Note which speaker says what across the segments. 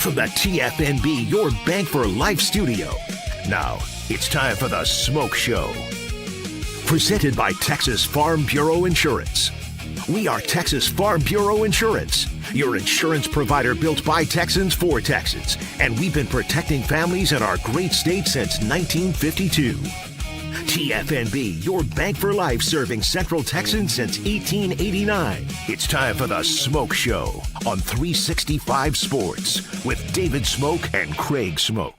Speaker 1: from the TFNB Your Bank for Life studio. Now, it's time for the Smoak Show. Presented by Texas Farm Bureau Insurance. We are Texas Farm Bureau Insurance, your insurance provider built by Texans for Texans. And we've been protecting families in our great state since 1952. TFNB, your bank for life, serving Central Texans since 1889. It's time for the Smoak Show on 365 Sports with David Craig and Craig Smoak.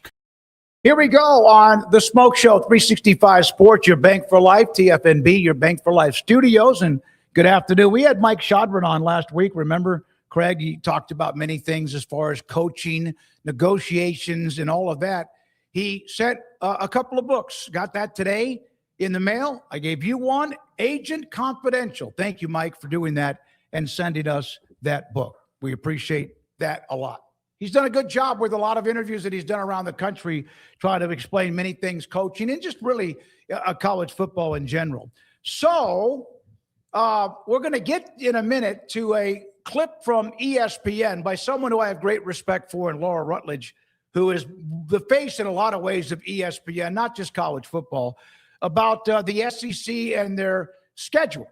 Speaker 2: Here we go on the Smoak Show, 365 Sports, your bank for life, TFNB, your bank for life studios. And good afternoon. We had Mike Shodron on last week. Remember, Craig, he talked about many things as far as coaching, negotiations, and all of that. He sent a couple of books. Got that today in the mail. I gave you one, Agent Confidential. Thank you, Mike, for doing that and sending us that book. We appreciate that a lot. He's done a good job with a lot of interviews that he's done around the country, trying to explain many things, coaching, and just really college football in general. So we're going to get in a minute to a clip from ESPN by someone who I have great respect for, and Laura Rutledge, who is the face in a lot of ways of ESPN, not just college football, about the SEC and their schedule.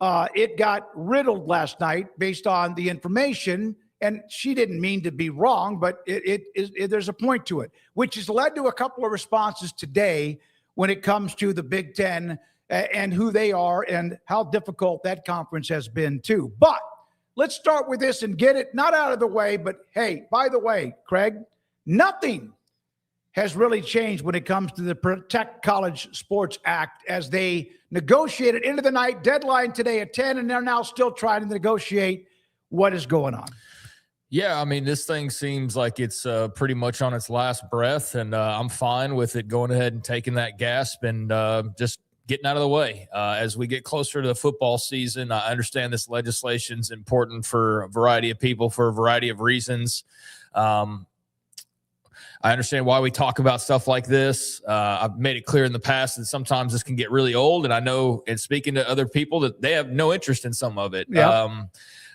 Speaker 2: It got riddled last night based on the information, and she didn't mean to be wrong, but there's a point to it, which has led to a couple of responses today when it comes to the Big Ten and who they are and how difficult that conference has been too. But let's start with this and get it not out of the way, but hey, by the way, Craig, nothing has really changed when it comes to the Protect College Sports Act as they negotiated into the night, deadline today at 10, and they're now still trying to negotiate what is going on.
Speaker 3: Yeah, I mean, this thing seems like it's pretty much on its last breath, and I'm fine with it going ahead and taking that gasp and just getting out of the way. As we get closer to the football season, I understand this legislation is important for a variety of people for a variety of reasons. I understand why we talk about stuff like this. I've made it clear in the past that sometimes this can get really old, and I know in speaking to other people that they have no interest in some of it.
Speaker 2: Yep.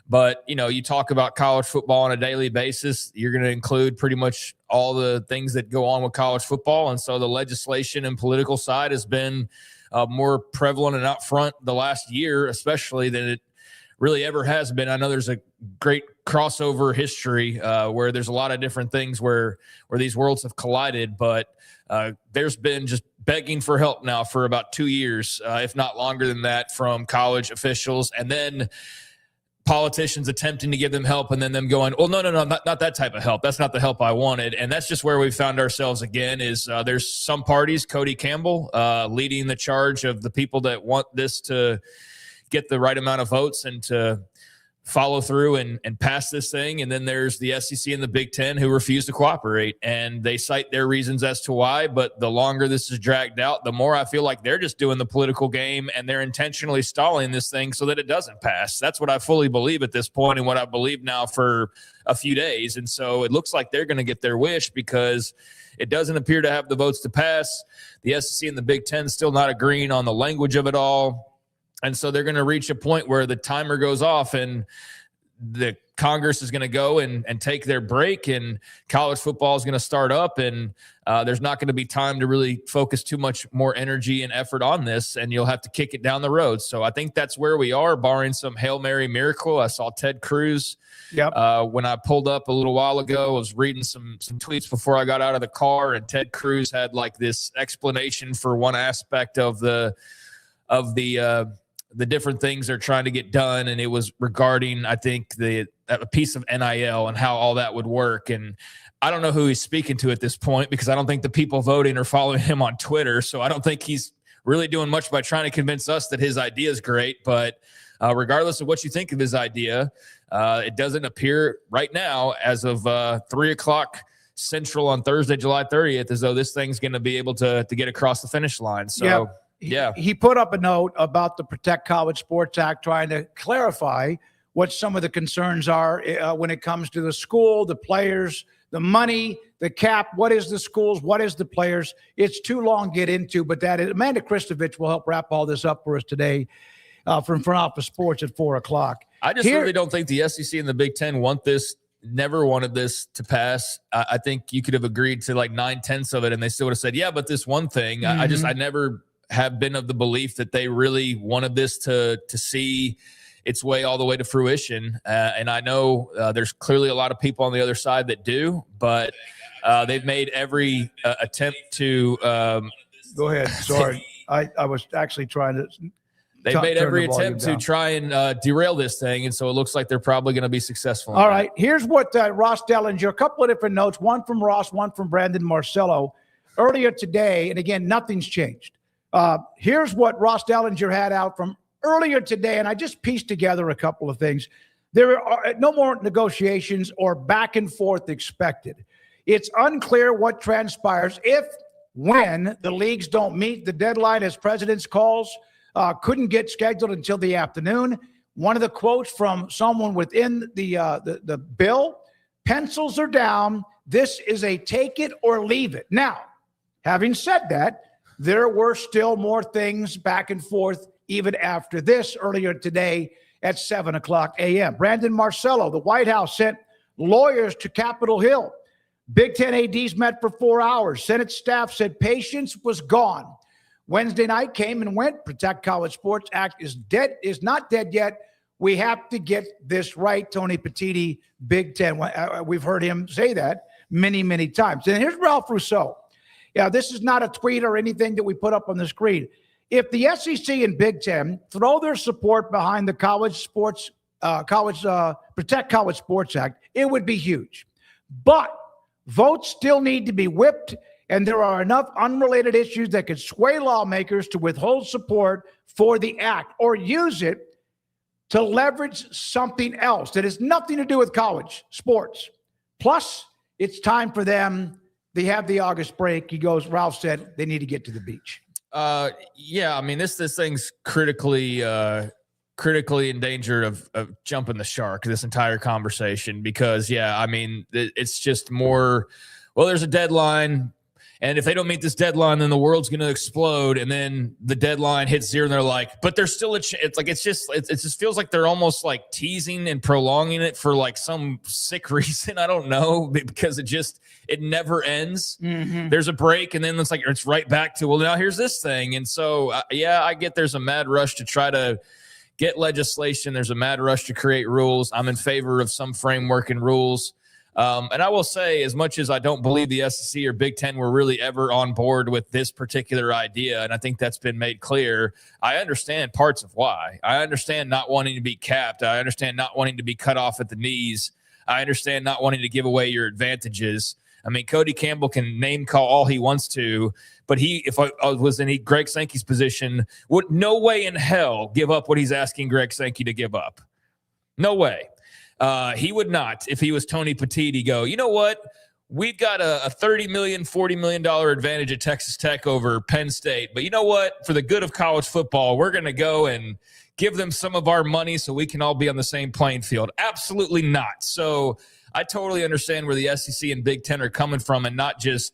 Speaker 3: But, you know, you talk about college football on a daily basis, you're going to include pretty much all the things that go on with college football. And so the legislation and political side has been more prevalent and out front the last year, especially than it really ever has been. I know there's a great crossover history where there's a lot of different things where these worlds have collided, but there's been just begging for help now for about 2 years, if not longer than that, from college officials, and then politicians attempting to give them help and then them going, oh, no, not that type of help. That's not the help I wanted. And that's just where we found ourselves again is there's some parties, Cody Campbell, leading the charge of the people that want this to get the right amount of votes and to follow through and pass this thing. And then there's the SEC and the Big Ten who refuse to cooperate, and they cite their reasons as to why. But the longer this is dragged out, the more I feel like they're just doing the political game and they're intentionally stalling this thing so that it doesn't pass. That's what I fully believe at this point and what I believe now for a few days. And so it looks like they're going to get their wish because it doesn't appear to have the votes to pass. The SEC and the Big Ten still not agreeing on the language of it all. And so they're going to reach a point where the timer goes off and the Congress is going to go and take their break, and college football is going to start up, and there's not going to be time to really focus too much more energy and effort on this, and you'll have to kick it down the road. So I think that's where we are, barring some Hail Mary miracle. I saw Ted Cruz when I pulled up a little while ago. I was reading some tweets before I got out of the car, and Ted Cruz had like this explanation for one aspect of the different things they're trying to get done. And it was regarding, I think, a piece of NIL and how all that would work. And I don't know who he's speaking to at this point because I don't think the people voting are following him on Twitter. So I don't think he's really doing much by trying to convince us that his idea is great. But regardless of what you think of his idea, it doesn't appear right now as of 3 o'clock Central on Thursday, July 30th, as though this thing's going to be able to get across the finish line. So he put up a note about the Protect College Sports Act, trying to clarify what some of the concerns are when it comes to the school, the players, the money, the cap. What is the schools? What is the players? It's too long to get into, but that is Amanda Kristovich will help wrap all this up for us today from Front Office Sports at 4 o'clock. I just really don't think the SEC and the Big Ten want this never wanted this to pass. I think you could have agreed to like 9/10 of it and they still would have said, yeah, but this one thing, I never have been of the belief that they really wanted this to see its way all the way to fruition. And I know there's clearly a lot of people on the other side that do, but they've made every attempt to
Speaker 2: go ahead. Sorry. I was actually trying to.
Speaker 3: They made every attempt to try and derail this thing, and so it looks like they're probably going to be successful.
Speaker 2: All right, here's what Ross Dellinger, a couple of different notes, one from Ross, one from Brandon Marcello. Earlier today, and again, nothing's changed. Here's what Ross Dellinger had out from earlier today, and I just pieced together a couple of things. There are no more negotiations or back and forth expected. It's unclear what transpires if, when the leagues don't meet the deadline as president's calls. Couldn't get scheduled until the afternoon. One of the quotes from someone within the bill, pencils are down. This is a take it or leave it. Now, having said that, there were still more things back and forth even after this earlier today at 7 o'clock a.m. Brandon Marcello, the White House sent lawyers to Capitol Hill. Big Ten ADs met for 4 hours. Senate staff said patience was gone. Wednesday night came and went. Protect College Sports Act is not dead yet. We have to get this right. Tony Petitti, Big Ten. We've heard him say that many, many times. And here's Ralph Rousseau. Yeah, this is not a tweet or anything that we put up on the screen. If the SEC and Big Ten throw their support behind the Protect College Sports Act, it would be huge. But votes still need to be whipped, and there are enough unrelated issues that could sway lawmakers to withhold support for the act or use it to leverage something else that has nothing to do with college sports. Plus, it's time for them. They have the August break. He goes, Ralph said they need to get to the beach.
Speaker 3: Yeah, I mean, this thing's critically in danger of jumping the shark, this entire conversation, because, yeah, I mean, it's just more, well, there's a deadline, and if they don't meet this deadline, then the world's going to explode, and then the deadline hits zero, and they're like, but there's still it just feels like they're almost like teasing and prolonging it for like some sick reason. I don't know, because it never ends. Mm-hmm. There's a break, and then it's right back to, well, now here's this thing. And so, yeah, I get there's a mad rush to try to get legislation. There's a mad rush to create rules. I'm in favor of some framework and rules. And I will say, as much as I don't believe the SEC or Big Ten were really ever on board with this particular idea, and I think that's been made clear, I understand parts of why. I understand not wanting to be capped. I understand not wanting to be cut off at the knees. I understand not wanting to give away your advantages. I mean, Cody Campbell can name call all he wants to, but if I was in Greg Sankey's position, would no way in hell give up what he's asking Greg Sankey to give up. No way. He would not, if he was Tony Petitti, go, you know what? We've got a $30 million, $40 million advantage at Texas Tech over Penn State. But you know what? For the good of college football, we're going to go and give them some of our money so we can all be on the same playing field. Absolutely not. So I totally understand where the SEC and Big Ten are coming from, and not just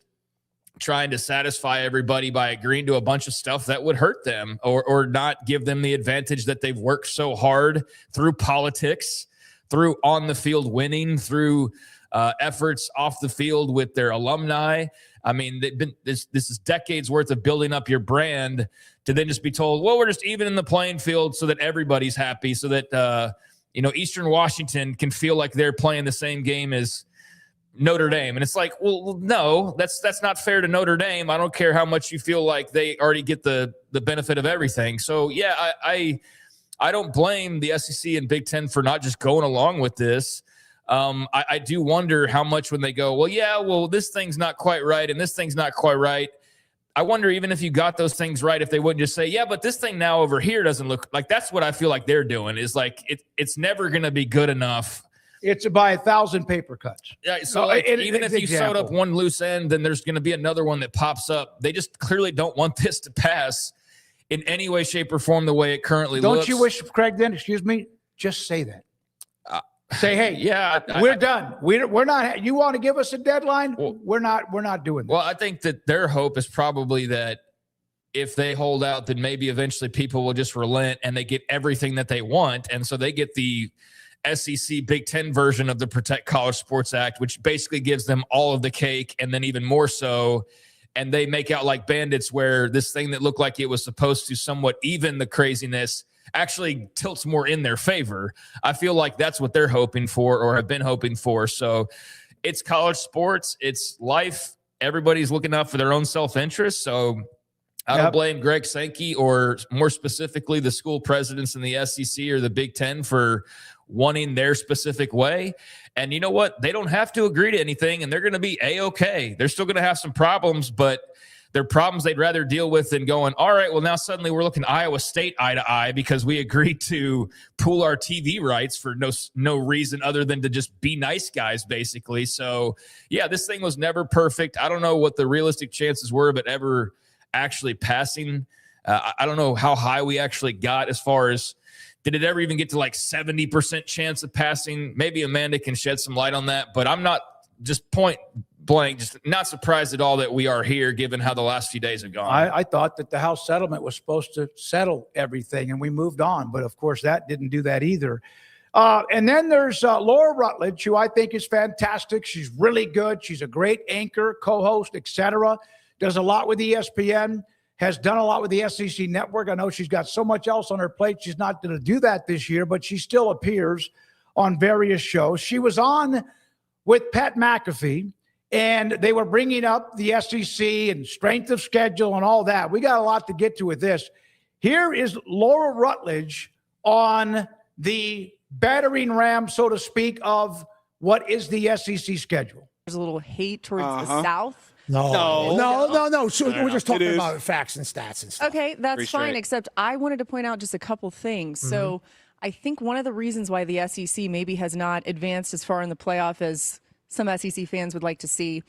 Speaker 3: trying to satisfy everybody by agreeing to a bunch of stuff that would hurt them or not give them the advantage that they've worked so hard through politics, through on the field winning, through efforts off the field with their alumni. I mean, this is decades worth of building up your brand to then just be told, well, we're just even in the playing field so that everybody's happy, so that Eastern Washington can feel like they're playing the same game as Notre Dame. And it's like, well, no, that's not fair to Notre Dame. I don't care how much you feel like they already get the benefit of everything. So yeah, I don't blame the SEC and Big Ten for not just going along with this. I do wonder how much when they go, well, this thing's not quite right and this thing's not quite right. I wonder, even if you got those things right, if they wouldn't just say, yeah, but this thing now over here doesn't look like. That's what I feel like they're doing, is like it's never going to be good enough.
Speaker 2: It's by 1,000 paper cuts.
Speaker 3: Yeah, so even if you sewed up one loose end, then there's going to be another one that pops up. They just clearly don't want this to pass in any way, shape, or form the way it currently looks.
Speaker 2: Don't you wish, Craig, then, excuse me, just say that. Say, hey, yeah, we're done. We're not. You want to give us a deadline? Well, we're not doing this.
Speaker 3: Well, I think that their hope is probably that if they hold out, then maybe eventually people will just relent and they get everything that they want, and so they get the SEC Big Ten version of the Protect College Sports Act, which basically gives them all of the cake and then even more so. And they make out like bandits, where this thing that looked like it was supposed to somewhat even the craziness actually tilts more in their favor. I feel like that's what they're hoping for or have been hoping for. So it's college sports. It's life. Everybody's looking out for their own self-interest. So I don't blame Greg Sankey, or more specifically the school presidents in the SEC or the Big Ten, for wanting their specific way. And you know what? They don't have to agree to anything, and they're going to be A-okay. They're still going to have some problems, but they're problems they'd rather deal with than going, all right, well, now suddenly we're looking Iowa State eye to eye because we agreed to pool our TV rights for no reason other than to just be nice guys, basically. So, yeah, this thing was never perfect. I don't know what the realistic chances were of it ever actually passing. I don't know how high we actually got as far as, did it ever even get to like 70% chance of passing? Maybe Amanda can shed some light on that, but I'm not, just point blank, just not surprised at all that we are here given how the last few days have gone.
Speaker 2: I thought that the House settlement was supposed to settle everything and we moved on, but of course that didn't do that either. And then there's Laura Rutledge, who I think is fantastic. She's really good. She's a great anchor, co-host, etc. Does a lot with ESPN, has done a lot with the SEC network. I know she's got so much else on her plate. She's not going to do that this year, but she still appears on various shows. She was on with Pat McAfee, and they were bringing up the SEC and strength of schedule and all that. We got a lot to get to with this. Here is Laura Rutledge on the battering ram, so to speak, of what is the SEC schedule.
Speaker 4: There's a little hate towards the South.
Speaker 5: No. So we're just talking about facts and stats and stuff.
Speaker 4: Okay, that's fine, except I wanted to point out just a couple things. So I think one of the reasons why the SEC maybe has not advanced as far in the playoff as some SEC fans would like to see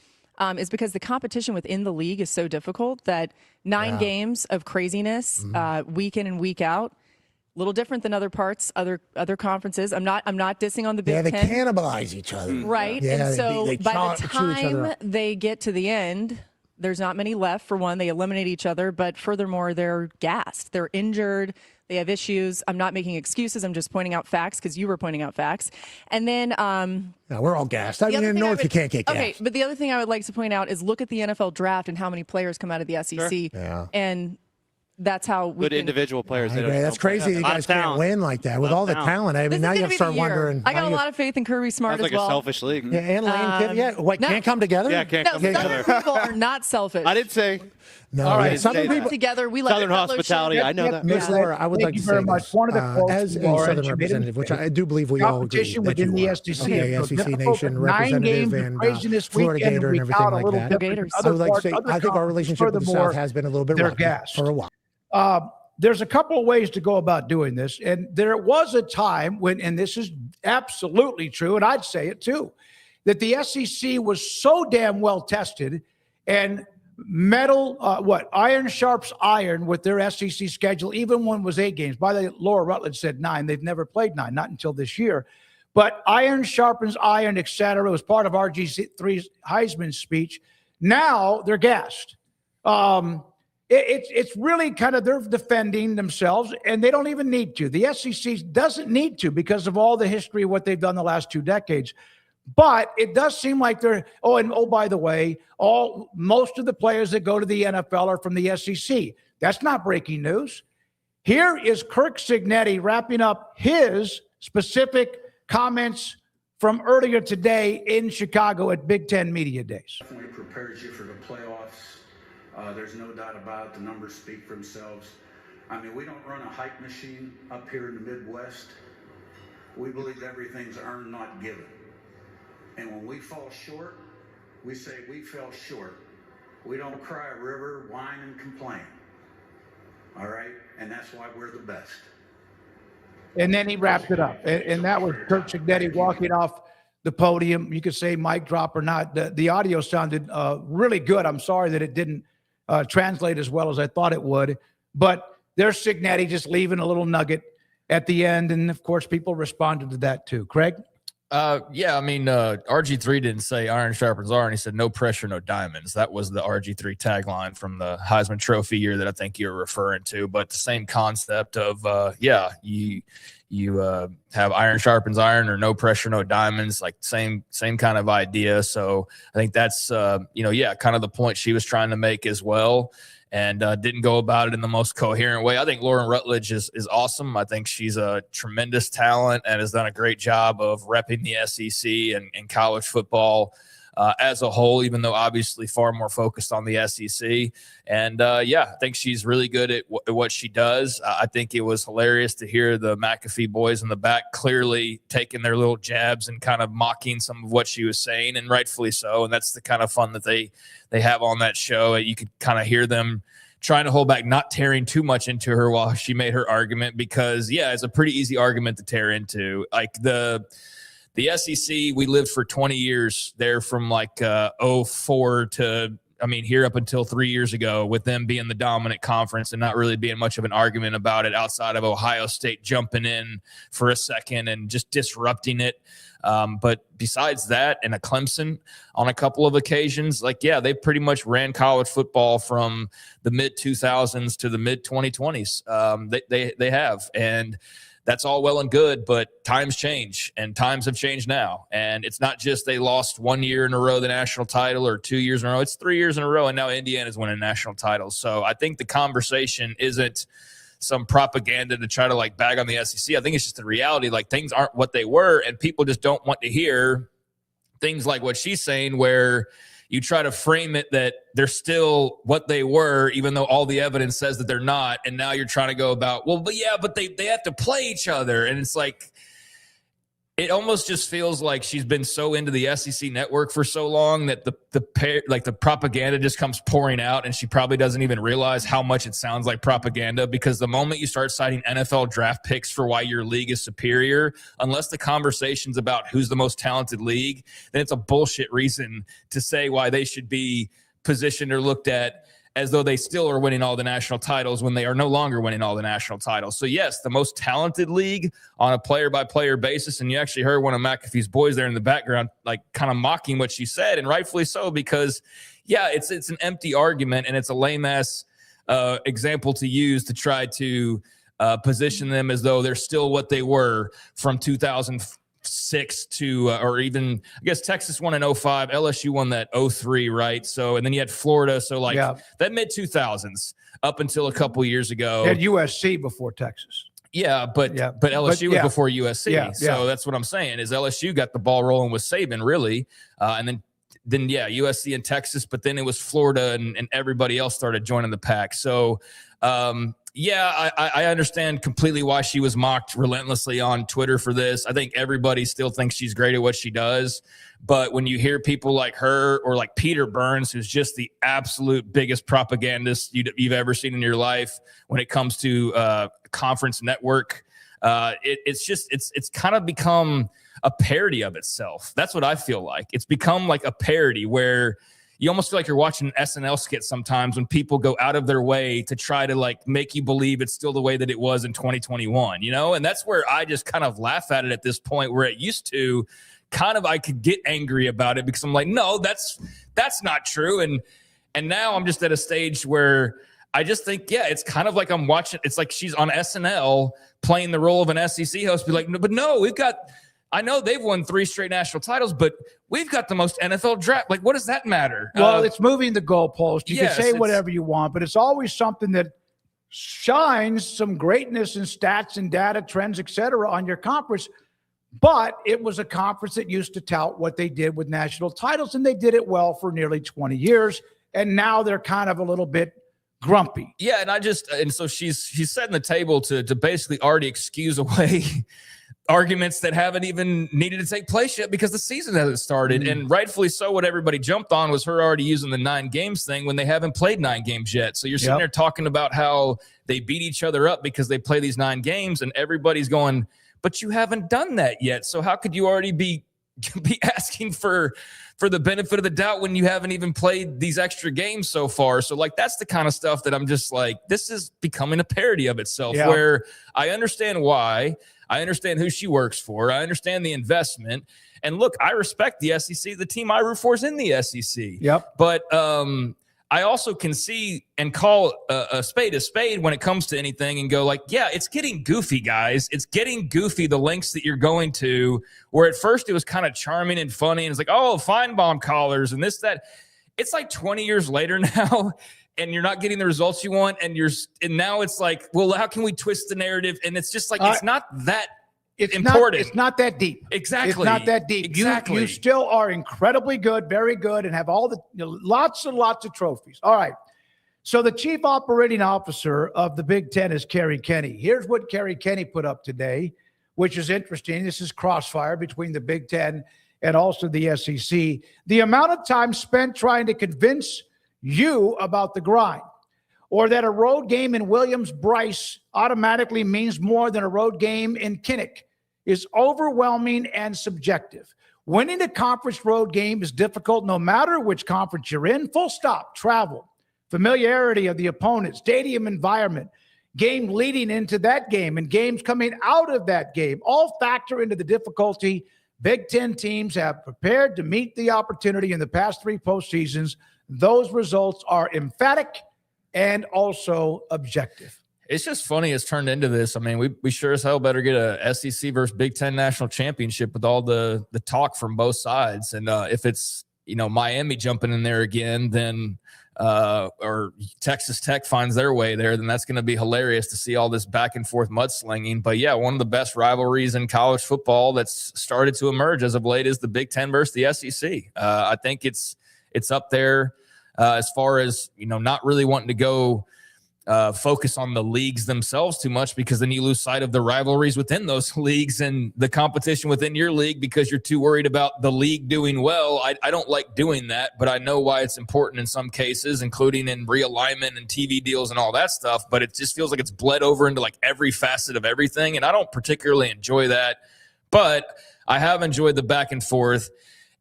Speaker 4: is because the competition within the league is so difficult that 9 games of craziness week in and week out, a little different than other parts, other conferences. I'm not dissing on the Big Ten.
Speaker 5: Yeah, they cannibalize each other.
Speaker 4: Right.
Speaker 5: Yeah,
Speaker 4: and so
Speaker 5: they
Speaker 4: by the
Speaker 5: chew each other
Speaker 4: time
Speaker 5: up.
Speaker 4: they get to the end, there's not many left. For one, they eliminate each other, but furthermore, they're gassed. They're injured. They have issues. I'm not making excuses. I'm just pointing out facts because you were pointing out facts. And then
Speaker 5: we're all gassed. I mean, in North, you can't get gassed.
Speaker 4: Okay, but the other thing I would like to point out is look at the NFL draft and how many players come out of the SEC.
Speaker 6: Sure.
Speaker 5: Yeah.
Speaker 4: And that's how we
Speaker 6: Good individual players.
Speaker 5: That's crazy. You guys can't win like that with all the talent. I mean, now you have to start wondering.
Speaker 4: I got a lot of faith in Kirby Smart
Speaker 6: Sounds
Speaker 4: as
Speaker 6: like
Speaker 4: well.
Speaker 6: a selfish league.
Speaker 5: Yeah, and Lane can't come together?
Speaker 6: Yeah, can't come
Speaker 4: Southern
Speaker 6: together.
Speaker 4: people are not selfish.
Speaker 6: I didn't say.
Speaker 5: No,
Speaker 2: All right,
Speaker 5: yeah, Southern
Speaker 6: say
Speaker 5: people.
Speaker 4: Together, we let
Speaker 6: Southern hospitality. I know that.
Speaker 5: Miss Laura, I would
Speaker 2: Thank
Speaker 5: like
Speaker 2: you
Speaker 5: to
Speaker 2: very
Speaker 5: say
Speaker 2: much.
Speaker 5: this,
Speaker 2: One of the quotes
Speaker 5: as a
Speaker 2: from Laura,
Speaker 5: Southern
Speaker 2: and she made
Speaker 5: representative, which I do believe we all agree
Speaker 2: competition
Speaker 5: that
Speaker 2: within
Speaker 5: you
Speaker 2: the
Speaker 5: are.
Speaker 2: SEC.
Speaker 5: Okay,
Speaker 2: So
Speaker 5: SEC
Speaker 2: difficult,
Speaker 5: Nation
Speaker 2: 9
Speaker 5: representative
Speaker 2: games,
Speaker 5: and
Speaker 2: craziness
Speaker 5: Florida
Speaker 2: weekend
Speaker 5: Gator and
Speaker 2: week
Speaker 5: everything
Speaker 2: out, a
Speaker 5: like
Speaker 2: little
Speaker 5: that.
Speaker 4: Gators.
Speaker 5: I would like to say,
Speaker 2: other
Speaker 5: I think our
Speaker 2: conferences,
Speaker 5: relationship with the
Speaker 2: furthermore,
Speaker 5: South has been a little bit
Speaker 2: they're
Speaker 5: rocky
Speaker 2: gassed.
Speaker 5: for a while.
Speaker 2: There's a couple of ways to go about doing this. And there was a time when, and this is absolutely true, and I'd say it too, that the SEC was so damn well tested and iron sharps iron with their SEC schedule, even when it was 8 games. By the way, Laura Rutledge said 9. They've never played 9, not until this year. But iron sharpens iron, et cetera. It was part of RG3's Heisman speech. Now they're gassed. It's really kind of, they're defending themselves, and they don't even need to. The SEC doesn't need to because of all the history of what they've done the last 2 decades. But it does seem like they're, by the way, most of the players that go to the NFL are from the SEC. That's not breaking news. Here is Kirk Signetti wrapping up his specific comments from earlier today in Chicago at Big Ten Media Days.
Speaker 7: Definitely prepares you for the playoffs. There's no doubt about it. The numbers speak for themselves. I mean, we don't run a hype machine up here in the Midwest. We believe everything's earned, not given. And when we fall short, we say we fell short. We don't cry a river, whine, and complain. All right? And that's why we're the best.
Speaker 2: And then he wrapped it up. And that was Kirk Signetti walking off the podium. You could say mic drop or not. The audio sounded really good. I'm sorry that it didn't translate as well as I thought it would. But there's Signetti just leaving a little nugget at the end. And, of course, people responded to that too. Craig?
Speaker 3: Yeah, I mean, RG3 didn't say iron sharpens iron. He said no pressure, no diamonds. That was the RG3 tagline from the Heisman Trophy year that I think you're referring to. But the same concept of, you you have iron sharpens iron, or no pressure, no diamonds, like same kind of idea. So I think that's, kind of the point she was trying to make as well. And didn't go about it in the most coherent way. I think Lauren Rutledge is awesome. I think she's a tremendous talent and has done a great job of repping the SEC and college football as a whole, even though obviously far more focused on the SEC. And I think she's really good at what she does. I think it was hilarious to hear the McAfee boys in the back clearly taking their little jabs and kind of mocking some of what she was saying, and rightfully so. And that's the kind of fun that they have on that show. You could kind of hear them trying to hold back, not tearing too much into her while she made her argument, because it's a pretty easy argument to tear into. Like the SEC, we lived for 20 years there, from like 04 to, here up until 3 years ago, with them being the dominant conference and not really being much of an argument about it outside of Ohio State jumping in for a second and just disrupting it. But besides that, and a Clemson on a couple of occasions, they pretty much ran college football from the mid 2000s to the mid 2020s. They have, and that's all well and good, but times change, and times have changed now. And it's not just they lost 1 year in a row the national title, or 2 years in a row. It's 3 years in a row, and now Indiana's winning national titles. So I think the conversation isn't some propaganda to try to bag on the SEC. I think it's just the reality. Things aren't what they were, and people just don't want to hear things like what she's saying, where you try to frame it that they're still what they were, even though all the evidence says that they're not. And now you're trying to go about, but they have to play each other. And it's like, it almost just feels like she's been so into the SEC network for so long that the propaganda just comes pouring out, and she probably doesn't even realize how much it sounds like propaganda, because the moment you start citing NFL draft picks for why your league is superior, unless the conversation's about who's the most talented league, then it's a bullshit reason to say why they should be positioned or looked at as though they still are winning all the national titles when they are no longer winning all the national titles. So yes, the most talented league on a player-by-player basis, and you actually heard one of McAfee's boys there in the background, kind of mocking what she said, and rightfully so, because it's an empty argument, and it's a lame-ass example to use to try to position them as though they're still what they were from 2006 to, or even, I guess Texas won in 05, LSU won that 03, right? So, and then you had Florida. So that mid 2000s up until a couple years ago.
Speaker 2: They had USC before Texas.
Speaker 3: But LSU was before USC. So that's what I'm saying, is LSU got the ball rolling with Saban, really. And then USC and Texas, but then it was Florida and everybody else started joining the pack. So, I understand completely why she was mocked relentlessly on Twitter for this. I think everybody still thinks she's great at what she does. But when you hear people like her, or like Peter Burns, who's just the absolute biggest propagandist you've ever seen in your life when it comes to conference network, it's kind of become a parody of itself. That's what I feel like. It's become like a parody where you almost feel like you're watching an SNL skit sometimes, when people go out of their way to try to make you believe it's still the way that it was in 2021, And that's where I just kind of laugh at it at this point, where it used to kind of, I could get angry about it, because I'm like, no, that's not true. And now I'm just at a stage where I just think, it's kind of like I'm watching, it's like she's on SNL playing the role of an SEC host, be like, no, but no, I know they've won 3 straight national titles, but we've got the most NFL draft. What does that matter?
Speaker 2: Well, it's moving the goalpost. You can say whatever you want, but it's always something that shines some greatness in stats and data, trends, et cetera, on your conference. But it was a conference that used to tout what they did with national titles, and they did it well for nearly 20 years. And now they're kind of a little bit grumpy.
Speaker 3: Yeah, and so she's setting the table to basically already excuse away arguments that haven't even needed to take place yet, because the season hasn't started. And rightfully so, what everybody jumped on was her already using the 9 games thing when they haven't played 9 games yet. So you're sitting there talking about how they beat each other up because they play these 9 games, and everybody's going, but you haven't done that yet. So how could you already be asking for the benefit of the doubt when you haven't even played these extra games so far? So that's the kind of stuff that I'm just like, this is becoming a parody of itself, where I understand why. I understand who she works for. I understand the investment. And look, I respect the SEC. The team I root for is in the SEC.
Speaker 2: Yep.
Speaker 3: But I also can see and call a spade when it comes to anything and go like, yeah, it's getting goofy, guys. It's getting goofy, the lengths that you're going to, where at first it was kind of charming and funny. And it's like, oh, Feinbaum collars and this, that. It's like 20 years later now, and you're not getting the results you want. And now it's like, well, how can we twist the narrative? And it's just like, it's not that important.
Speaker 2: It's not that deep.
Speaker 3: Exactly.
Speaker 2: It's not that deep.
Speaker 3: Exactly.
Speaker 2: You still are incredibly good, very good, and have all the lots and lots of trophies. All right. So the chief operating officer of the Big Ten is Kerry Kenny. Here's what Kerry Kenny put up today, which is interesting. This is crossfire between the Big Ten and also the SEC. The amount of time spent trying to convince you about the grind, or that a road game in Williams-Brice automatically means more than a road game in Kinnick, is overwhelming and subjective. Winning a conference road game is difficult no matter which conference you're in. Full stop. Travel, familiarity of the opponent, stadium environment, game leading into that game, and games coming out of that game all factor into the difficulty. Big Ten teams have prepared to meet the opportunity in the past 3 postseasons. Those results are emphatic and also objective.
Speaker 3: It's just funny it's turned into this. I mean, we sure as hell better get a SEC versus Big Ten national championship with all the talk from both sides. And if it's, Miami jumping in there again, then or Texas Tech finds their way there, then that's going to be hilarious to see all this back and forth mudslinging. But yeah, one of the best rivalries in college football that's started to emerge as of late is the Big Ten versus the SEC. I think it's up there as far as, not really wanting to go focus on the leagues themselves too much, because then you lose sight of the rivalries within those leagues and the competition within your league because you're too worried about the league doing well. I don't like doing that, but I know why it's important in some cases, including in realignment and TV deals and all that stuff. But it just feels like it's bled over into like every facet of everything. And I don't particularly enjoy that, but I have enjoyed the back and forth.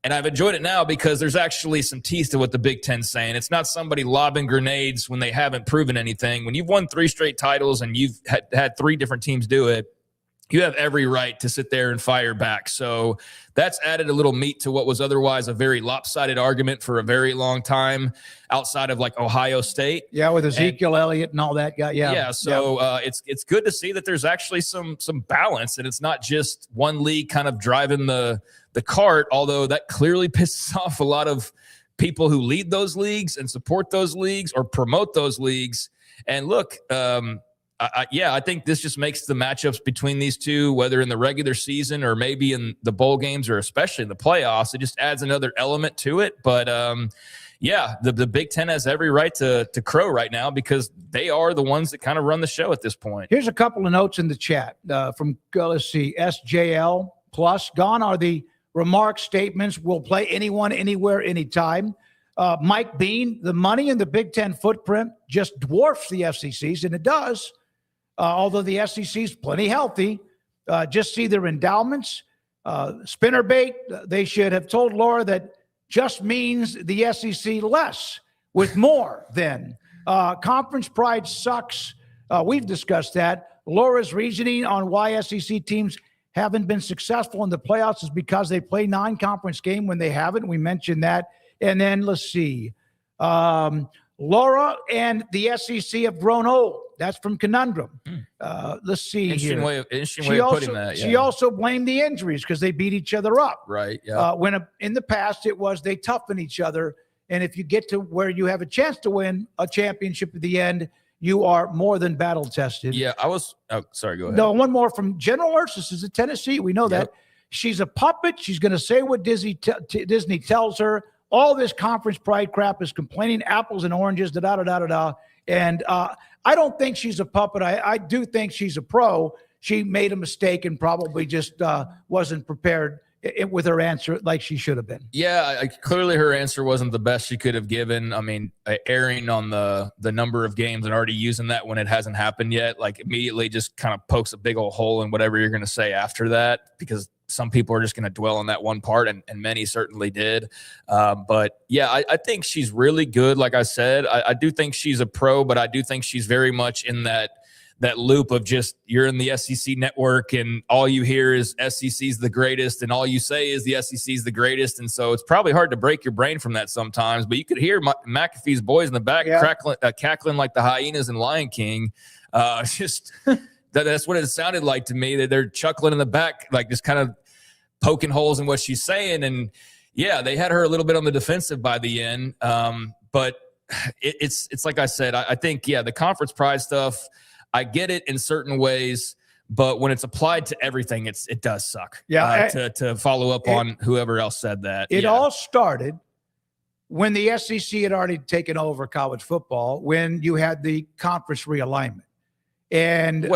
Speaker 3: And I've enjoyed it now because there's actually some teeth to what the Big Ten's saying. It's not somebody lobbing grenades when they haven't proven anything. When you've won 3 straight titles and you've had 3 different teams do it, you have every right to sit there and fire back. So that's added a little meat to what was otherwise a very lopsided argument for a very long time outside of like Ohio State.
Speaker 2: Yeah, with Ezekiel Elliott and all that guy. Yeah.
Speaker 3: So it's good to see that there's actually some balance, and it's not just one league kind of driving the cart, although that clearly pisses off a lot of people who lead those leagues and support those leagues or promote those leagues. And look, I think this just makes the matchups between these two, whether in the regular season or maybe in the bowl games or especially in the playoffs, it just adds another element to it. But the Big Ten has every right to crow right now because they are the ones that kind of run the show at this point.
Speaker 2: Here's a couple of notes in the chat from, let's see, SJL Plus. Gone are the remarks, statements, will play anyone, anywhere, anytime. Mike Bean, the money in the Big Ten footprint just dwarfs the FCC's, and it does. Although the SEC's plenty healthy, just see their endowments. Spinnerbait, they should have told Laura that just means the SEC less with more than. Conference pride sucks. We've discussed that. Laura's reasoning on why SEC teams haven't been successful in the playoffs is because they play non-conference game when they haven't. We mentioned that. And then let's see. Laura and the SEC have grown old. That's from Conundrum. Let's see
Speaker 3: interesting
Speaker 2: here.
Speaker 3: Interesting way of putting that. Yeah.
Speaker 2: She also blamed the injuries because they beat each other up.
Speaker 3: Right. Yeah.
Speaker 2: When in the past it was they toughen each other. And if you get to where you have a chance to win a championship at the end, you are more than battle tested.
Speaker 3: Yeah, sorry, go ahead.
Speaker 2: No, one more from General Nurse. This is a Tennessee. We know that. She's a puppet. She's going to say what Disney tells her. All this conference pride crap is complaining apples and oranges, da-da-da-da-da. And I don't think she's a puppet. I do think she's a pro. She made a mistake and probably just wasn't prepared with her answer like she should have been.
Speaker 3: Yeah, clearly her answer wasn't the best she could have given. I mean, erring on the number of games and already using that when it hasn't happened yet, like immediately just kind of pokes a big old hole in whatever you're going to say after that, because some people are just going to dwell on that one part, and many certainly did. But yeah, I think she's really good. Like I said, I do think she's a pro, but I do think she's very much in that that loop of just you're in the SEC network and all you hear is SEC's the greatest and all you say is the SEC's the greatest. And so it's probably hard to break your brain from that sometimes, but you could hear McAfee's boys in the back cackling like the hyenas in Lion King. Just that's what it sounded like to me, that they're chuckling in the back, like just kind of poking holes in what she's saying. And yeah, they had her a little bit on the defensive by the end. But it's like I said, I think, the conference pride stuff, I get it in certain ways, but when it's applied to everything, it does suck. To follow up on whoever else said that.
Speaker 2: It all started when the SEC had already taken over college football, when you had the conference realignment. And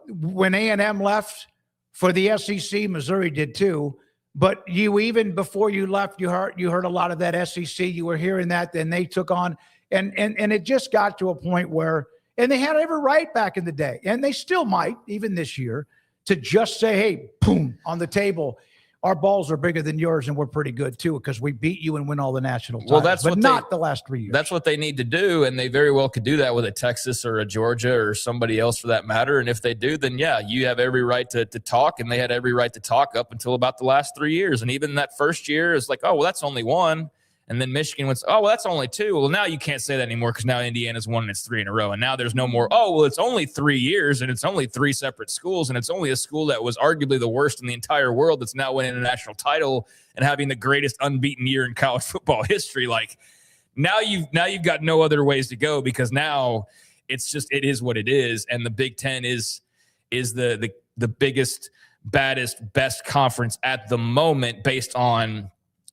Speaker 2: when A&M left for the SEC, Missouri did too. But even before you left, you heard a lot of that SEC. You were hearing that, then they took on, and it just got to a point where, and they had every right back in the day, and they still might, even this year, to just say, hey, boom, on the table, our balls are bigger than yours, and we're pretty good too because we beat you and win all the national titles. Well, not the last 3 years.
Speaker 3: That's what they need to do, and they very well could do that with a Texas or a Georgia or somebody else for that matter. And if they do, then you have every right to talk, and they had every right to talk up until about the last 3 years. And even that first year is like, oh, well, that's only one. And then Michigan went, oh, well, that's only two. Well, now you can't say that anymore because now Indiana's won and it's 3 in a row. And now there's no more, oh, well, it's only 3 years and it's only 3 separate schools. And it's only a school that was arguably the worst in the entire world that's now winning a national title and having the greatest unbeaten year in college football history. Like now you've got no other ways to go because now it is what it is. And the Big Ten is the biggest, baddest, best conference at the moment based on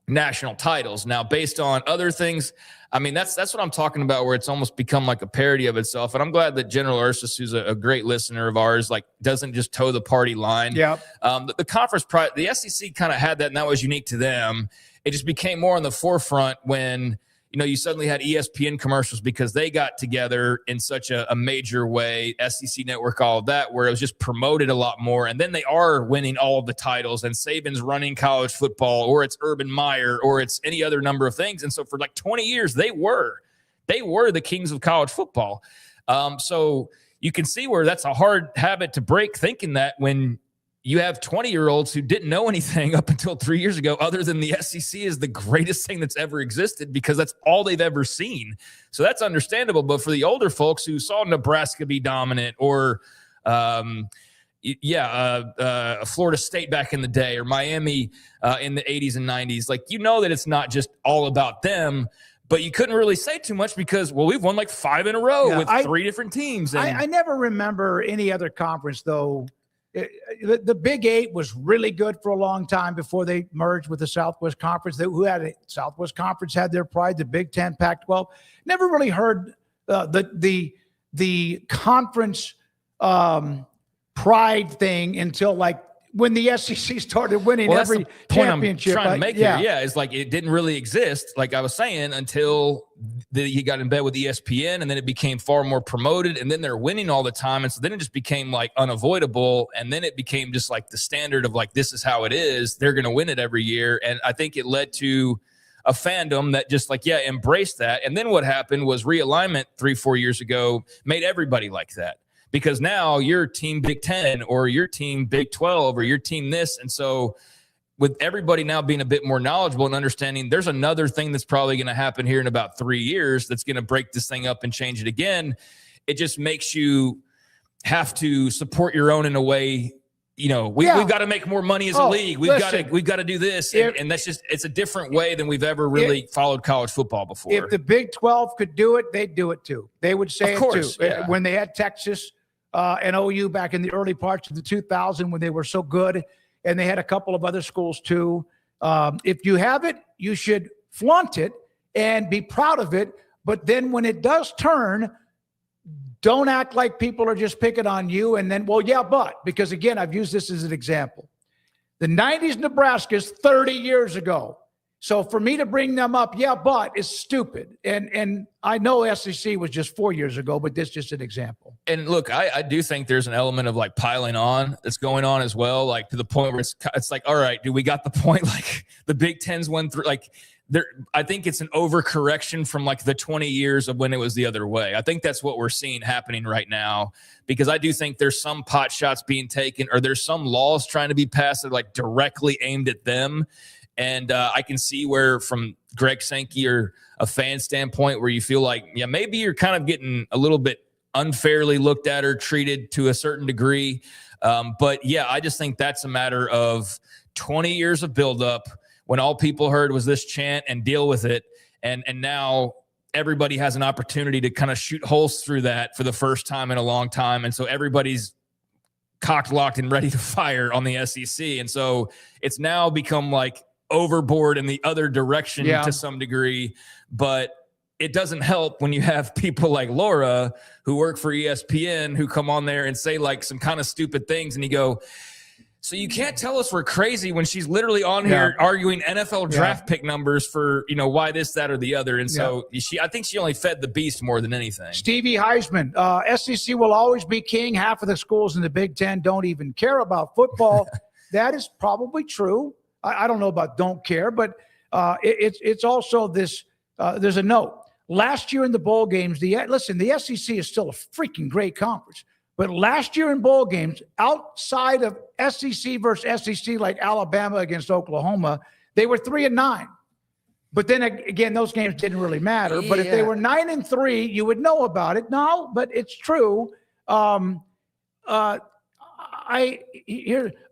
Speaker 3: national titles. Now, based on other things, I mean, that's what I'm talking about, where it's almost become like a parody of itself. And I'm glad that General Ursus, who's a great listener of ours, like doesn't just toe the party line.
Speaker 2: Yeah.
Speaker 3: The conference pride, the SEC kind of had that, and that was unique to them. It just became more on the forefront when, you suddenly had ESPN commercials because they got together in such a major way, SEC Network, all of that, where it was just promoted a lot more. And then they are winning all of the titles, and Saban's running college football, or it's Urban Meyer, or it's any other number of things. And so for like 20 years, they were the kings of college football. So you can see where that's a hard habit to break, thinking that when you have 20-year-olds who didn't know anything up until 3 years ago other than the SEC is the greatest thing that's ever existed because that's all they've ever seen. So that's understandable. But for the older folks who saw Nebraska be dominant or, Florida State back in the day or Miami in the 80s and 90s, like, that it's not just all about them. But you couldn't really say too much because, well, we've won like 5 in a row with 3 different teams. And
Speaker 2: I never remember any other conference, though. The Big Eight was really good for a long time before they merged with the Southwest Conference. Southwest Conference had their pride. The Big Ten, Pac-12. Never really heard the conference pride thing until like when the SEC started winning every championship.
Speaker 3: I'm trying to make here. Yeah, it's like it didn't really exist, like I was saying, until he got in bed with ESPN, and then it became far more promoted, and then they're winning all the time, and so then it just became like unavoidable, and then it became just like the standard of like, this is how it is. They're going to win it every year, and I think it led to a fandom that just like, embraced that. And then what happened was realignment 3-4 years ago made everybody like that. Because now you're team Big 10 or your team Big 12 or your team this. And so with everybody now being a bit more knowledgeable and understanding there's another thing that's probably going to happen here in about 3 years that's going to break this thing up and change it again, it just makes you have to support your own in a way. We've got to make more money as a league. We've got to do this. And that's just, it's a different way than we've ever really followed college football before.
Speaker 2: If the Big 12 could do it, they'd do it too. They would say it too. Yeah. When they had Texas and OU back in the early parts of the 2000s when they were so good, and they had a couple of other schools too. If you have it, you should flaunt it and be proud of it. But then when it does turn, don't act like people are just picking on you. And then, because again, I've used this as an example. The 90s Nebraska is 30 years ago. So for me to bring them up, is stupid. And I know SEC was just 4 years ago, but this is just an example.
Speaker 3: And look, I do think there's an element of like piling on that's going on as well, like to the point where it's like, all right, do we got the point? Like the Big Ten's won through, like I think it's an overcorrection from like the 20 years of when it was the other way. I think that's what we're seeing happening right now, because I do think there's some pot shots being taken, or there's some laws trying to be passed that are like directly aimed at them. And I can see where, from Greg Sankey or a fan standpoint, where you feel like, yeah, maybe you're kind of getting a little bit unfairly looked at or treated to a certain degree. But yeah, I just think that's a matter of 20 years of buildup, when all people heard was this chant and deal with it. And now everybody has an opportunity to kind of shoot holes through that for the first time in a long time. And so everybody's cocked, locked, and ready to fire on the SEC. And so it's now become like overboard in the other direction to some degree. But it doesn't help when you have people like Laura, who work for ESPN, who come on there and say like some kind of stupid things. And you go, so you can't tell us we're crazy, when she's literally on here arguing NFL draft pick numbers for, why this, that, or the other. And so I think she only fed the beast more than anything.
Speaker 2: Stevie Heisman, SEC will always be king. Half of the schools in the Big Ten don't even care about football. That is probably true. I don't know about don't care, but it's also this. There's a note. Last year in the bowl games, the SEC is still a freaking great conference. But last year in bowl games, outside of SEC versus SEC, like Alabama against Oklahoma, they were 3-9. But then again, those games didn't really matter. But if they were 9-3, you would know about it. No, but it's true.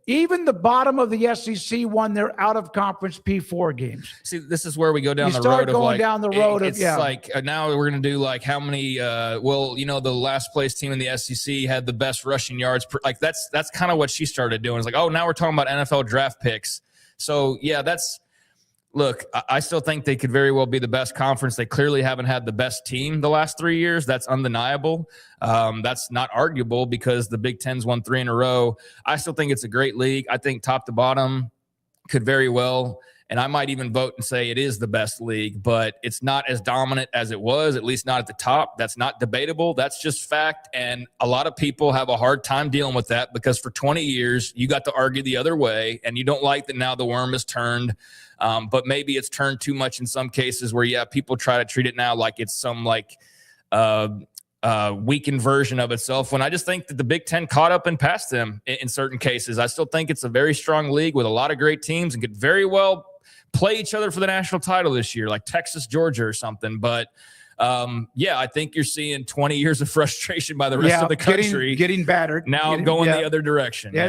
Speaker 2: Even the bottom of the SEC won their out of conference P4 games.
Speaker 3: See, this is where we go down the road.
Speaker 2: You start going down the road of
Speaker 3: like now we're going to do like how many. The last place team in the SEC had the best rushing yards. Like that's kind of what she started doing. It's like, oh, now we're talking about NFL draft picks. So yeah, look, I still think they could very well be the best conference. They clearly haven't had the best team the last 3 years. That's undeniable. That's not arguable, because the Big Ten's won 3 in a row. I still think it's a great league. I think top to bottom could very well, and I might even vote and say it is the best league, but it's not as dominant as it was, at least not at the top. That's not debatable. That's just fact. And a lot of people have a hard time dealing with that, because for 20 years, you got to argue the other way, and you don't like that now the worm has turned. But maybe it's turned too much in some cases where, people try to treat it now like it's some weakened version of itself, when I just think that the Big Ten caught up and passed them in certain cases. I still think it's a very strong league with a lot of great teams, and could very well play each other for the national title this year, like Texas, Georgia or something. But I think you're seeing 20 years of frustration by the rest of the country.
Speaker 2: Getting battered.
Speaker 3: Now going the other direction.
Speaker 2: They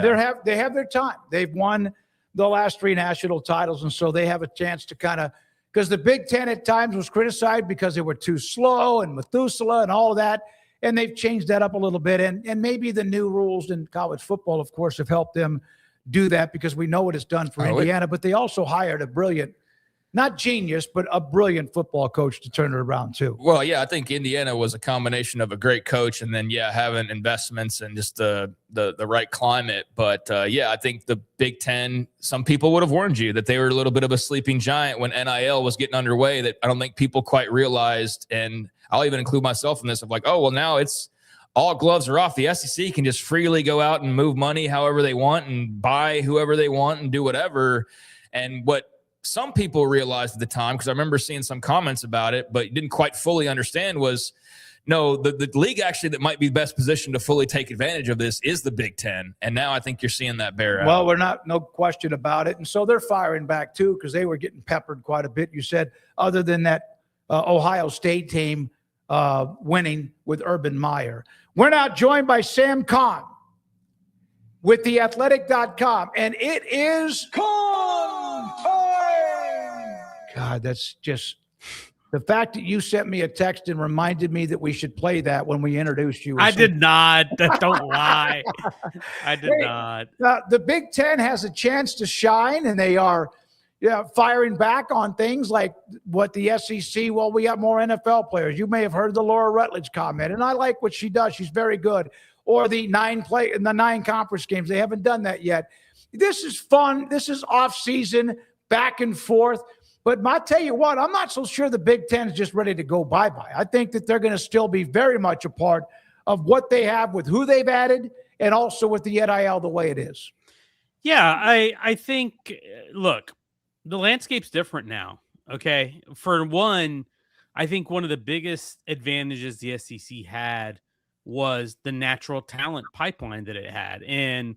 Speaker 2: have their time. They've won the last 3 national titles, and so they have a chance to kind of, because the Big Ten at times was criticized because they were too slow and Methuselah and all of that, and they've changed that up a little bit. And maybe the new rules in college football, of course, have helped them do that, because we know what it's done for Indiana. But they also hired a brilliant, not genius, but a brilliant football coach to turn it around too.
Speaker 3: Well, yeah, I think Indiana was a combination of a great coach and then, having investments and just the right climate. But, I think the Big Ten, some people would have warned you that they were a little bit of a sleeping giant when NIL was getting underway, that I don't think people quite realized. And I'll even include myself in this, of like, oh, well, now it's all gloves are off. The SEC can just freely go out and move money however they want and buy whoever they want and do whatever. And what some people realized at the time, because I remember seeing some comments about it, but didn't quite fully understand, was no, the league actually that might be best positioned to fully take advantage of this is the Big Ten. And now I think you're seeing that bear out.
Speaker 2: Well, no question about it. And so they're firing back too, because they were getting peppered quite a bit. You said, other than that Ohio State team winning with Urban Meyer. We're now joined by Sam Kahn with theathletic.com, and it is Kahn time. God, that's just the fact that you sent me a text and reminded me that we should play that when we introduced you.
Speaker 8: I did not. Don't lie. I did not.
Speaker 2: The Big Ten has a chance to shine, and they are firing back on things like what the SEC, well, we got more NFL players. You may have heard the Laura Rutledge comment, and I like what she does. She's very good. Or the 9 conference games. They haven't done that yet. This is fun. This is off season, back and forth. But I tell you what, I'm not so sure the Big Ten is just ready to go bye-bye. I think that they're going to still be very much a part of what they have with who they've added, and also with the NIL the way it is.
Speaker 8: Yeah, I think, look, the landscape's different now. Okay. For one, I think one of the biggest advantages the SEC had was the natural talent pipeline that it had. And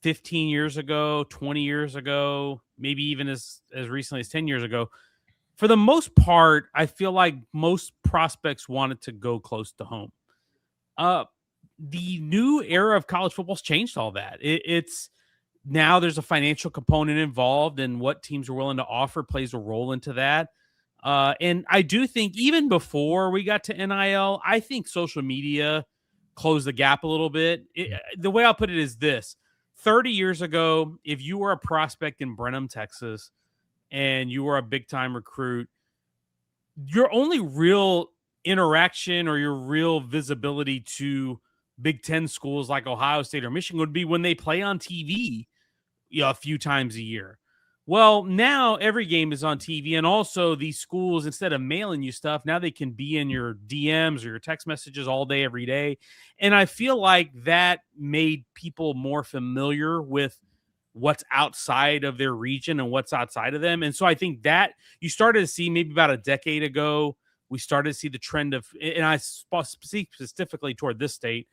Speaker 8: 15 years ago, 20 years ago, maybe even as recently as 10 years ago, for the most part, I feel like most prospects wanted to go close to home. Uh, the new era of college football's changed all that. It's now there's a financial component involved, and what teams are willing to offer plays a role into that. And I do think even before we got to NIL, I think social media closed the gap a little bit. The way I'll put it is this: 30 years ago, if you were a prospect in Brenham, Texas, and you were a big time recruit, your only real interaction or your real visibility to Big Ten schools like Ohio State or Michigan would be when they play on TV, a few times a year. Well, now every game is on TV, and also these schools, instead of mailing you stuff, now they can be in your DMs or your text messages all day, every day. And I feel like that made people more familiar with what's outside of their region and what's outside of them. And so I think that you started to see maybe about a decade ago, we started to see the trend of, and I speak specifically toward this state,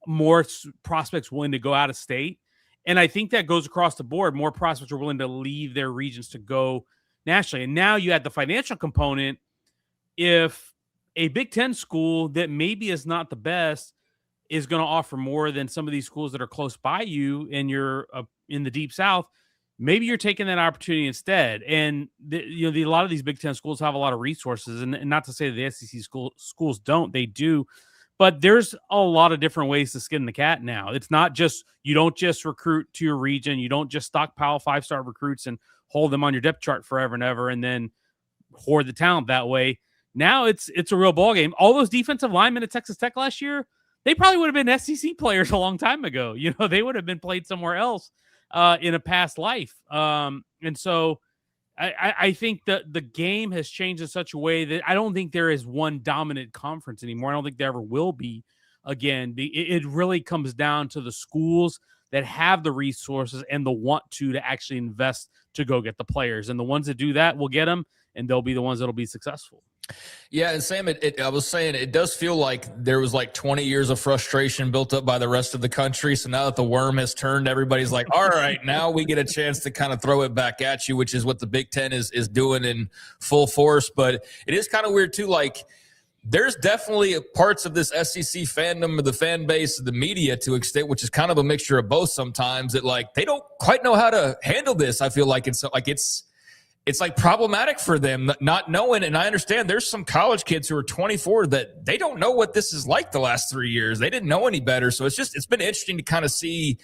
Speaker 8: more prospects willing to go out of state. And I think that goes across the board. More prospects are willing to leave their regions to go nationally. And now you add the financial component. If a Big Ten school that maybe is not the best is going to offer more than some of these schools that are close by you and you're in the deep South, maybe you're taking that opportunity instead. And a lot of these Big Ten schools have a lot of resources, and not to say that the SEC schools don't, they do. But there's a lot of different ways to skin the cat now. It's not just, you don't just recruit to your region. You don't just stockpile 5-star recruits and hold them on your depth chart forever and ever and then hoard the talent that way. Now it's a real ball game. All those defensive linemen at Texas Tech last year, they probably would have been SEC players a long time ago. They would have been played somewhere else in a past life. And so I think that the game has changed in such a way that I don't think there is one dominant conference anymore. I don't think there ever will be again. It really comes down to the schools that have the resources and the want to actually invest to go get the players. And the ones that do that will get them, and they'll be the ones that'll be successful.
Speaker 3: Yeah, and Sam, I was saying it does feel like there was like 20 years of frustration built up by the rest of the country. So now that the worm has turned, everybody's like, all right, now we get a chance to kind of throw it back at you, which is what the Big Ten is doing in full force. But it is kind of weird too. Like, there's definitely parts of this SEC fandom or the fan base of the media to extent, which is kind of a mixture of both sometimes, that like they don't quite know how to handle this. I feel like it's like problematic for them not knowing. And I understand there's some college kids who are 24 that they don't know what this is like the last 3 years. They didn't know any better. So it's been interesting to kind of see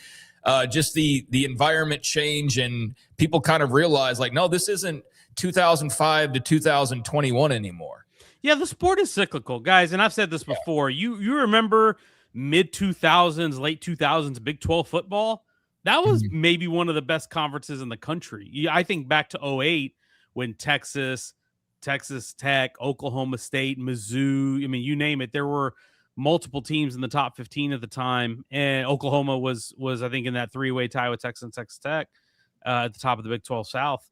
Speaker 3: just the environment change and people kind of realize like, no, this isn't 2005 to 2021 anymore.
Speaker 8: Yeah, the sport is cyclical, guys. And I've said this before. You remember mid-2000s, late 2000s Big 12 football? That was maybe one of the best conferences in the country. I think back to 2008 when Texas Tech, Oklahoma State, Mizzou, I mean, you name it. There were multiple teams in the top 15 at the time. And Oklahoma was I think, in that three-way tie with Texas and Texas Tech at the top of the Big 12 South.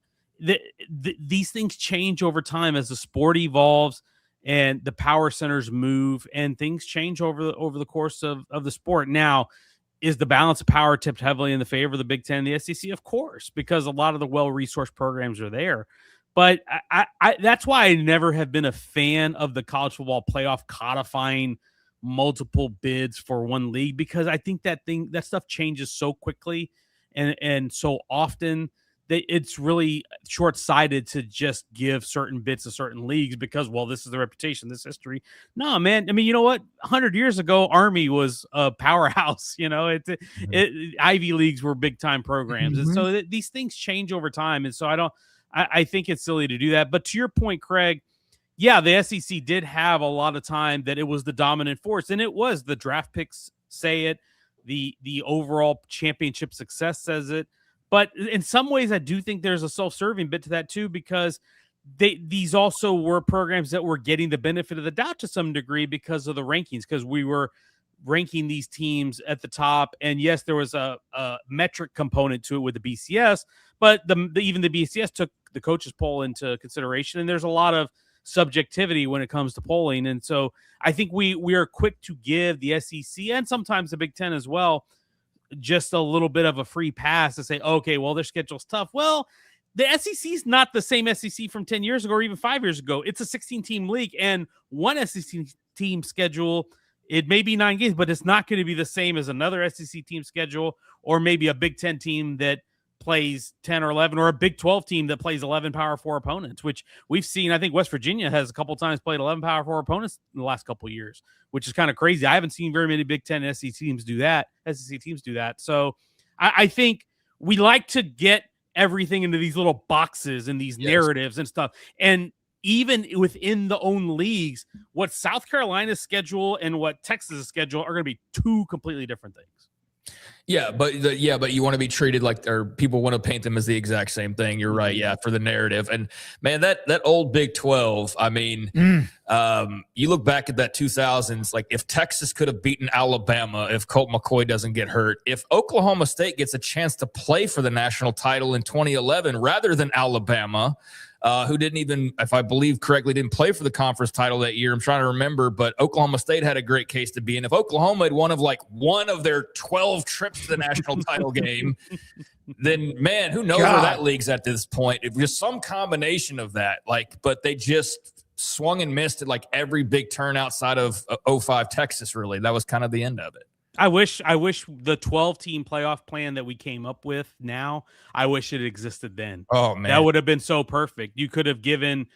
Speaker 8: These things change over time as the sport evolves and the power centers move, and things change over the course of the sport. Now, is the balance of power tipped heavily in the favor of the Big Ten and the SEC? Of course, because a lot of the well-resourced programs are there. But I that's why I never have been a fan of the college football playoff codifying multiple bids for one league, because I think that stuff changes so quickly and so often that it's really short-sighted to just give certain bits to certain leagues because, well, this is the reputation, this history. No, man. I mean, you know what? 100 years ago, Army was a powerhouse. Ivy Leagues were big-time programs. And so these things change over time. And so I think it's silly to do that. But to your point, Craig, yeah, the SEC did have a lot of time that it was the dominant force. And it was. The draft picks say it. The overall championship success says it. But in some ways, I do think there's a self-serving bit to that, too, because these also were programs that were getting the benefit of the doubt to some degree because of the rankings, because we were ranking these teams at the top. And yes, there was a metric component to it with the BCS, but even the BCS took the coaches poll into consideration. And there's a lot of subjectivity when it comes to polling. And so I think we are quick to give the SEC and sometimes the Big Ten as well just a little bit of a free pass to say, okay, well, their schedule's tough. Well, the SEC is not the same SEC from 10 years ago or even 5 years ago. It's a 16-team league, and one SEC team schedule, it may be 9 games, but it's not going to be the same as another SEC team schedule or maybe a Big Ten team that plays 10 or 11 or a Big 12 team that plays 11 Power 4 opponents, which we've seen. I think West Virginia has a couple times played 11 Power 4 opponents in the last couple of years, which is kind of crazy. I haven't seen very many Big 10 SEC teams do that. So I think we like to get everything into these little boxes and these narratives and stuff. And even within the own leagues, what South Carolina's schedule and what Texas' schedule are going to be two completely different things.
Speaker 3: Yeah, but you want to be treated like, or people want to paint them as the exact same thing. You're right. Yeah, for the narrative. And man, that old Big 12. I mean, you look back at that 2000s. Like, if Texas could have beaten Alabama, if Colt McCoy doesn't get hurt, if Oklahoma State gets a chance to play for the national title in 2011 rather than Alabama, who didn't even, if I believe correctly, didn't play for the conference title that year. I'm trying to remember, but Oklahoma State had a great case to be in. If Oklahoma had won of their 12 trips to the national title game, then, man, who knows where that league's at this point. It was some combination of that. But they just swung and missed at every big turn outside of 05 Texas, really. That was kind of the end of it.
Speaker 8: I wish the 12-team playoff plan that we came up with now, I wish it existed then.
Speaker 3: Oh, man.
Speaker 8: That would have been so perfect. You could have given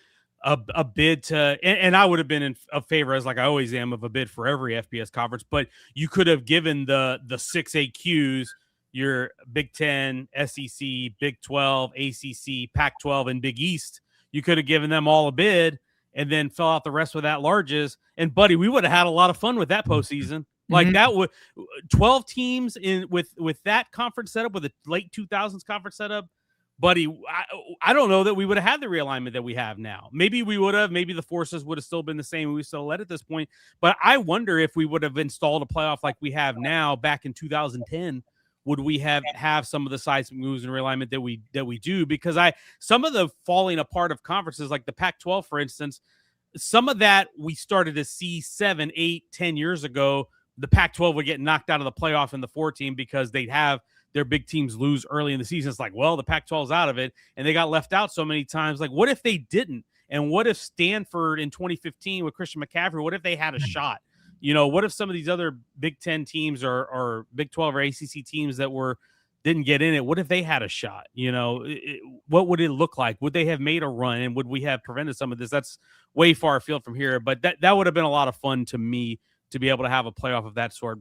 Speaker 8: a bid to, and I would have been in a favor, as I always am, of a bid for every FBS conference, but you could have given the 6 AQs, your Big 10, SEC, Big 12, ACC, Pac-12, and Big East. You could have given them all a bid and then fill out the rest with at-larges. And, buddy, we would have had a lot of fun with that postseason. That would 12 teams in with that conference setup, with a late 2000s conference setup, buddy. I don't know that we would have had the realignment that we have now. Maybe we would have. Maybe the forces would have still been the same. We still led at this point. But I wonder if we would have installed a playoff like we have now back in 2010. Would we have some of the seismic moves and realignment that we do? Because some of the falling apart of conferences, like the Pac-12, for instance, some of that we started to see 7, 8, 10 years ago. The Pac-12 would get knocked out of the playoff in the 4-team because they'd have their big teams lose early in the season. It's the Pac-12's out of it, and they got left out so many times. What if they didn't? And what if Stanford in 2015 with Christian McCaffrey, what if they had a shot? What if some of these other Big 10 teams or Big 12 or ACC teams that didn't get in it, what if they had a shot? What would it look like? Would they have made a run, and would we have prevented some of this? That's way far afield from here, but that would have been a lot of fun to me, to be able to have a playoff of that sort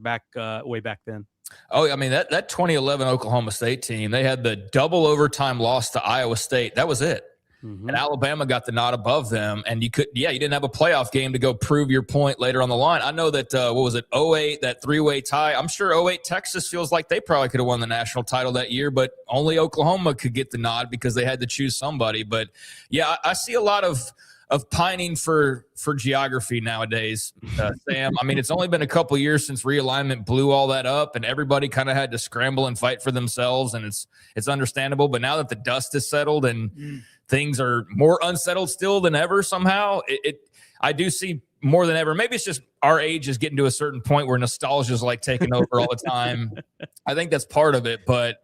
Speaker 8: way back then.
Speaker 3: Oh, I mean, that 2011 Oklahoma State team, they had the double overtime loss to Iowa State. That was it. Mm-hmm. And Alabama got the nod above them. And you didn't have a playoff game to go prove your point later on the line. I know that, 08, that 3-way tie. I'm sure 08 Texas feels like they probably could have won the national title that year, but only Oklahoma could get the nod because they had to choose somebody. But yeah, I see a lot of pining for geography nowadays, Sam. I mean, it's only been a couple years since realignment blew all that up, and everybody kind of had to scramble and fight for themselves, and it's understandable. But now that the dust has settled and things are more unsettled still than ever, somehow I do see more than ever. Maybe it's just our age is getting to a certain point where nostalgia is taking over all the time. I think that's part of it, but.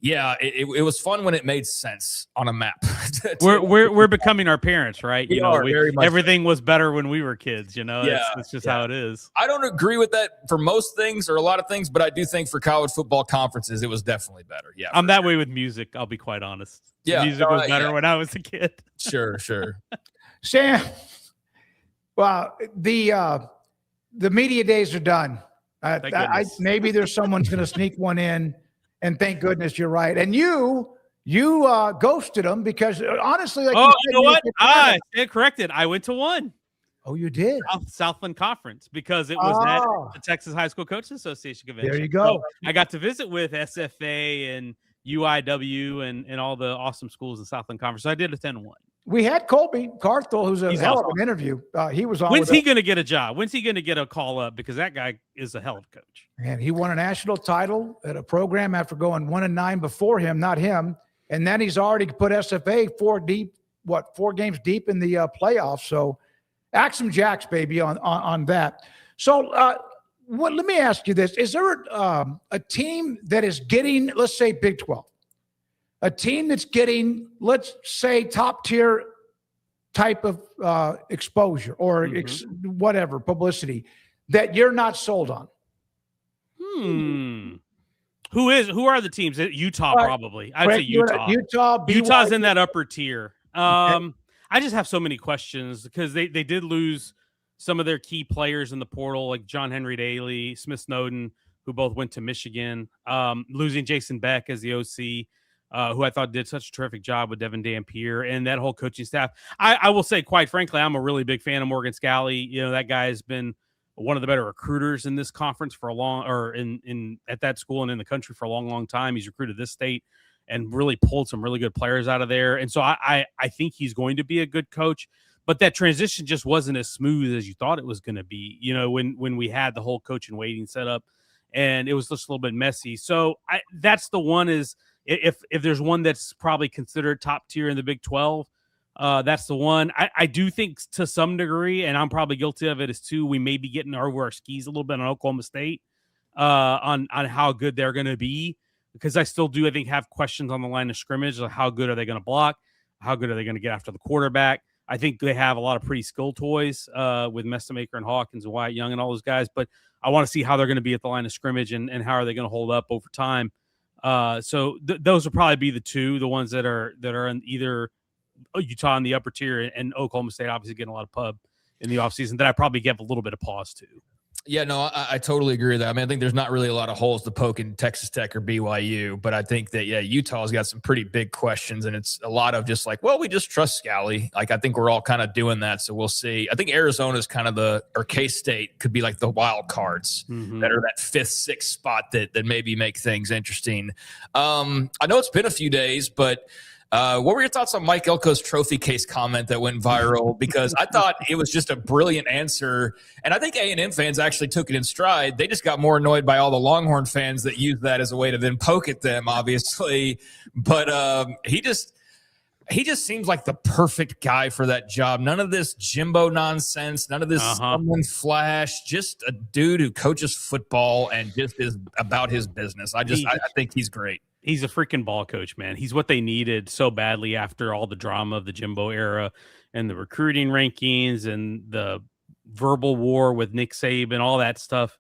Speaker 3: Yeah, it was fun when it made sense on a map.
Speaker 8: We're becoming our parents, right?
Speaker 3: Everything
Speaker 8: was better when we were kids.
Speaker 3: Yeah,
Speaker 8: it's just how it is.
Speaker 3: I don't agree with that for most things or a lot of things, but I do think for college football conferences, it was definitely better. Yeah,
Speaker 8: I'm that way with music. I'll be quite honest.
Speaker 3: Yeah,
Speaker 8: music was better when I was a kid.
Speaker 3: Sure.
Speaker 2: Sam, well, the media days are done. Maybe there's someone's going to sneak one in. And thank goodness you're right. And you ghosted them because honestly,
Speaker 8: you know what? I stand corrected. I went to one.
Speaker 2: Oh, you did?
Speaker 8: Southland Conference, because it was at the Texas High School Coaches Association convention.
Speaker 2: There you go.
Speaker 8: So I got to visit with SFA and UIW and all the awesome schools in Southland Conference. So I did attend one.
Speaker 2: We had Colby Carthel, who's a hell of an interview. He was on.
Speaker 8: When's he going to get a job? When's he going to get a call up? Because that guy is a hell of a coach.
Speaker 2: And he won a national title at a program after going 1-9 before him. Not him. And then he's already put SFA four games deep in the playoffs. So axe 'em jacks, baby, on that. So let me ask you this. Is there a team that is getting, let's say Big 12, a team that's getting, let's say, top tier type of exposure or whatever, publicity, that you're not sold on?
Speaker 8: Who are the teams? Utah, probably. I'd say Utah. Utah's in that upper tier. I just have so many questions because they did lose some of their key players in the portal, like John Henry Daly, Smith Snowden, who both went to Michigan. Losing Jason Beck as the OC, who I thought did such a terrific job with Devin Dampier and that whole coaching staff. I will say, quite frankly, I'm a really big fan of Morgan Scalley. You know, that guy has been one of the better recruiters in this conference for a long, or in at that school and in the country for a long, long time. He's recruited this state and really pulled some really good players out of there. And so I think he's going to be a good coach, but that transition just wasn't as smooth as you thought it was going to be, you know, when we had the whole coach and waiting set up, and it was just a little bit messy. So that's the one is if there's one that's probably considered top tier in the Big 12, that's the one. I do think to some degree, and I'm probably guilty of it as too, we may be getting over our skis a little bit on Oklahoma State on how good they're going to be, because I still do, I think, have questions on the line of scrimmage. Like how good are they going to block? How good are they going to get after the quarterback? I think they have a lot of pretty skilled toys with Mestamaker and Hawkins and Wyatt Young and all those guys, but I want to see how they're going to be at the line of scrimmage and how are they going to hold up over time. So those will probably be the ones that are in either Utah in the upper tier and Oklahoma State obviously getting a lot of pub in the offseason that I probably give a little bit of pause to.
Speaker 3: Yeah, no, I totally agree with that. I mean, I think there's not really a lot of holes to poke in Texas Tech or BYU, but I think that, yeah, Utah's got some pretty big questions, and it's a lot of just like, well, we just trust Scally. Like, I think we're all kind of doing that, so we'll see. I think Arizona's kind of or K-State could be like the wild cards that are that 5th, 6th spot that maybe make things interesting. I know it's been a few days, but what were your thoughts on Mike Elko's trophy case comment that went viral? Because I thought it was just a brilliant answer, and I think A&M fans actually took it in stride. They just got more annoyed by all the Longhorn fans that used that as a way to then poke at them, obviously. But he just seems like the perfect guy for that job. None of this Jimbo nonsense, none of this someone flash, just a dude who coaches football and just is about his business. I think he's great.
Speaker 8: He's a freaking ball coach, man. He's what they needed so badly after all the drama of the Jimbo era and the recruiting rankings and the verbal war with Nick Saban, all that stuff.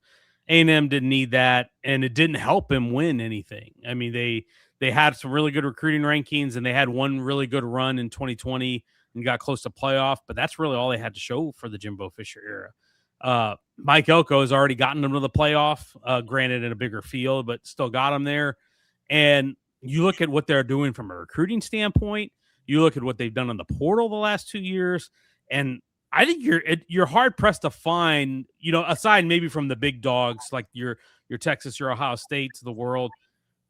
Speaker 8: A&M didn't need that, and it didn't help him win anything. I mean, they had some really good recruiting rankings, and they had one really good run in 2020 and got close to playoff, but that's really all they had to show for the Jimbo Fisher era. Mike Elko has already gotten them to the playoff, granted in a bigger field, but still got them there. And you look at what they're doing from a recruiting standpoint. You look at what they've done on the portal the last 2 years, and I think you're hard pressed to find, you know, aside maybe from the big dogs like your Texas, your Ohio States of the world.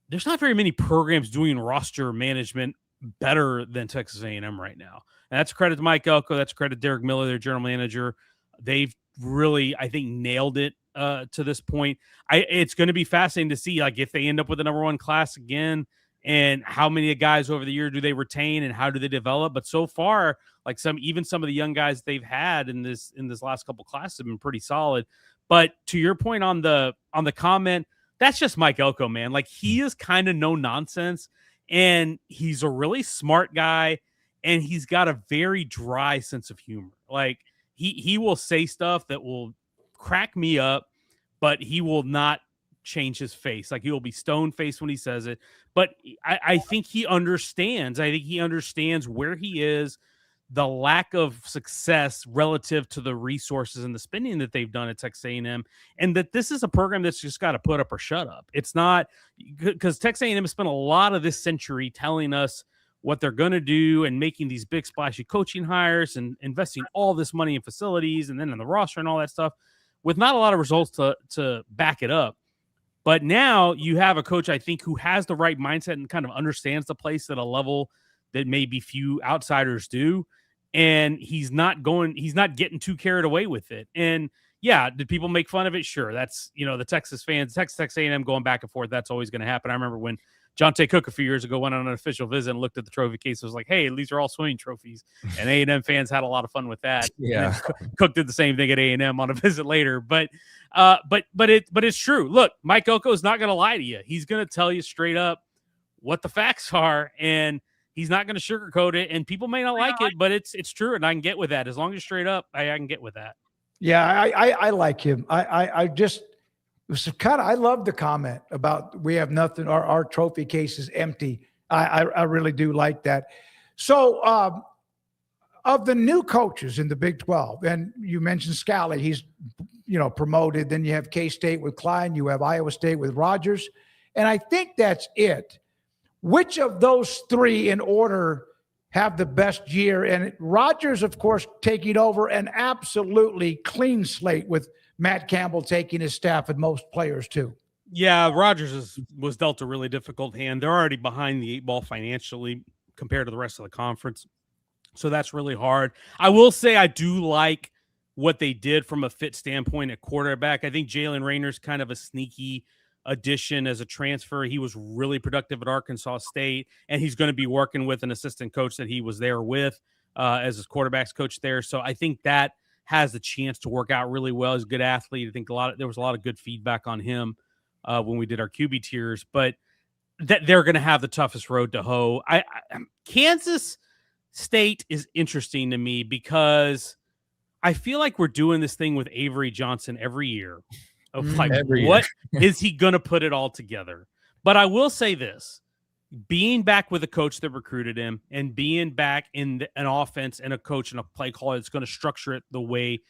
Speaker 8: There's not very many programs doing roster management better than Texas A&M right now. And that's credit to Mike Elko. That's credit to Derek Miller, their general manager. They've really, I think, nailed it to this point. It's going to be fascinating to see, like, if they end up with the number one class again, and how many guys over the year do they retain and how do they develop. But so far, like even some of the young guys they've had in this last couple classes have been pretty solid. But to your point on the comment, that's just Mike Elko, man. Like, he is kind of no nonsense, and he's a really smart guy, and he's got a very dry sense of humor. Like, he will say stuff that will crack me up, but he will not change his face. Like, he will be stone faced when he says it. But I think he understands. I think he understands where he is, the lack of success relative to the resources and the spending that they've done at Texas A&M, and that this is a program that's just got to put up or shut up. It's not because Texas A&M has spent a lot of this century telling us what they're going to do and making these big splashy coaching hires and investing all this money in facilities and then in the roster and all that stuff with not a lot of results to back it up. But now you have a coach, I think, who has the right mindset and kind of understands the place at a level that maybe few outsiders do. And he's not getting too carried away with it. And yeah, did people make fun of it? Sure. That's, the Texas fans, Texas A&M going back and forth. That's always going to happen. I remember when Jonte Cook a few years ago went on an official visit and looked at the trophy case and was like, hey, these are all swimming trophies. And A&M fans had a lot of fun with that.
Speaker 3: Yeah.
Speaker 8: Cook did the same thing at A&M on a visit later. But it's true. Look, Mike Elko is not going to lie to you. He's going to tell you straight up what the facts are, and he's not going to sugarcoat it. And people may not like it, but it's true, and I can get with that. As long as you're straight up, I can get with that.
Speaker 2: Yeah, I like him. I just I love the comment about we have nothing. Our trophy case is empty. I really do like that. So of the new coaches in the Big 12, and you mentioned Scally, he's promoted. Then you have K-State with Klein. You have Iowa State with Rogers, and I think that's it. Which of those three in order have the best year? And Rodgers, of course, taking over an absolutely clean slate with Matt Campbell taking his staff and most players too.
Speaker 8: Yeah, Rodgers was dealt a really difficult hand. They're already behind the 8 ball financially compared to the rest of the conference. So that's really hard. I will say I do like what they did from a fit standpoint at quarterback. I think Jalen Raynor's kind of a sneaky addition as a transfer. He was really productive at Arkansas State, and he's going to be working with an assistant coach that he was there with as his quarterback's coach there. So I think that has the chance to work out really well. He's a good athlete. I think there was a lot of good feedback on him when we did our QB tiers, but that they're going to have the toughest road to hoe. Kansas State is interesting to me because I feel like we're doing this thing with Avery Johnson every year. Of like, what is he going to put it all together? But I will say this, being back with a coach that recruited him and being back in an offense and a coach and a play caller that's going to structure it the way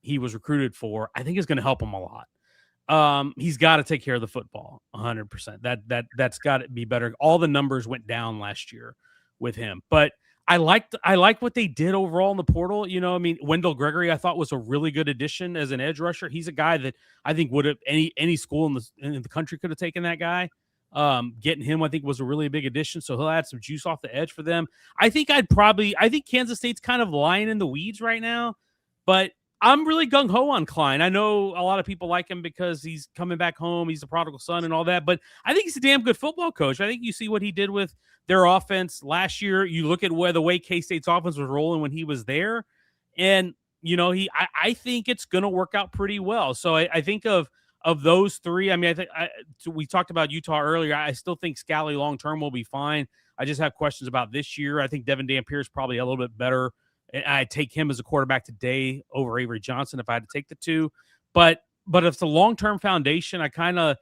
Speaker 8: he was recruited for, I think is going to help him a lot. He's got to take care of the football 100%. That's got to be better. All the numbers went down last year with him, but I like what they did overall in the portal. Wendell Gregory, I thought was a really good addition as an edge rusher. He's a guy that I think would have any school in the country could have taken that guy. Getting him, I think, was a really big addition. So he'll add some juice off the edge for them. I think Kansas State's kind of lying in the weeds right now, but I'm really gung-ho on Klein. I know a lot of people like him because he's coming back home. He's the prodigal son and all that, but I think he's a damn good football coach. I think you see what he did with their offense last year. You look at the way K-State's offense was rolling when he was there, and I think it's going to work out pretty well. So I think of those three. I mean, we talked about Utah earlier. I still think Scally long-term will be fine. I just have questions about this year. I think Devin Dampier is probably a little bit better. I'd take him as a quarterback today over Avery Johnson if I had to take the two. But if it's a long-term foundation, I kind of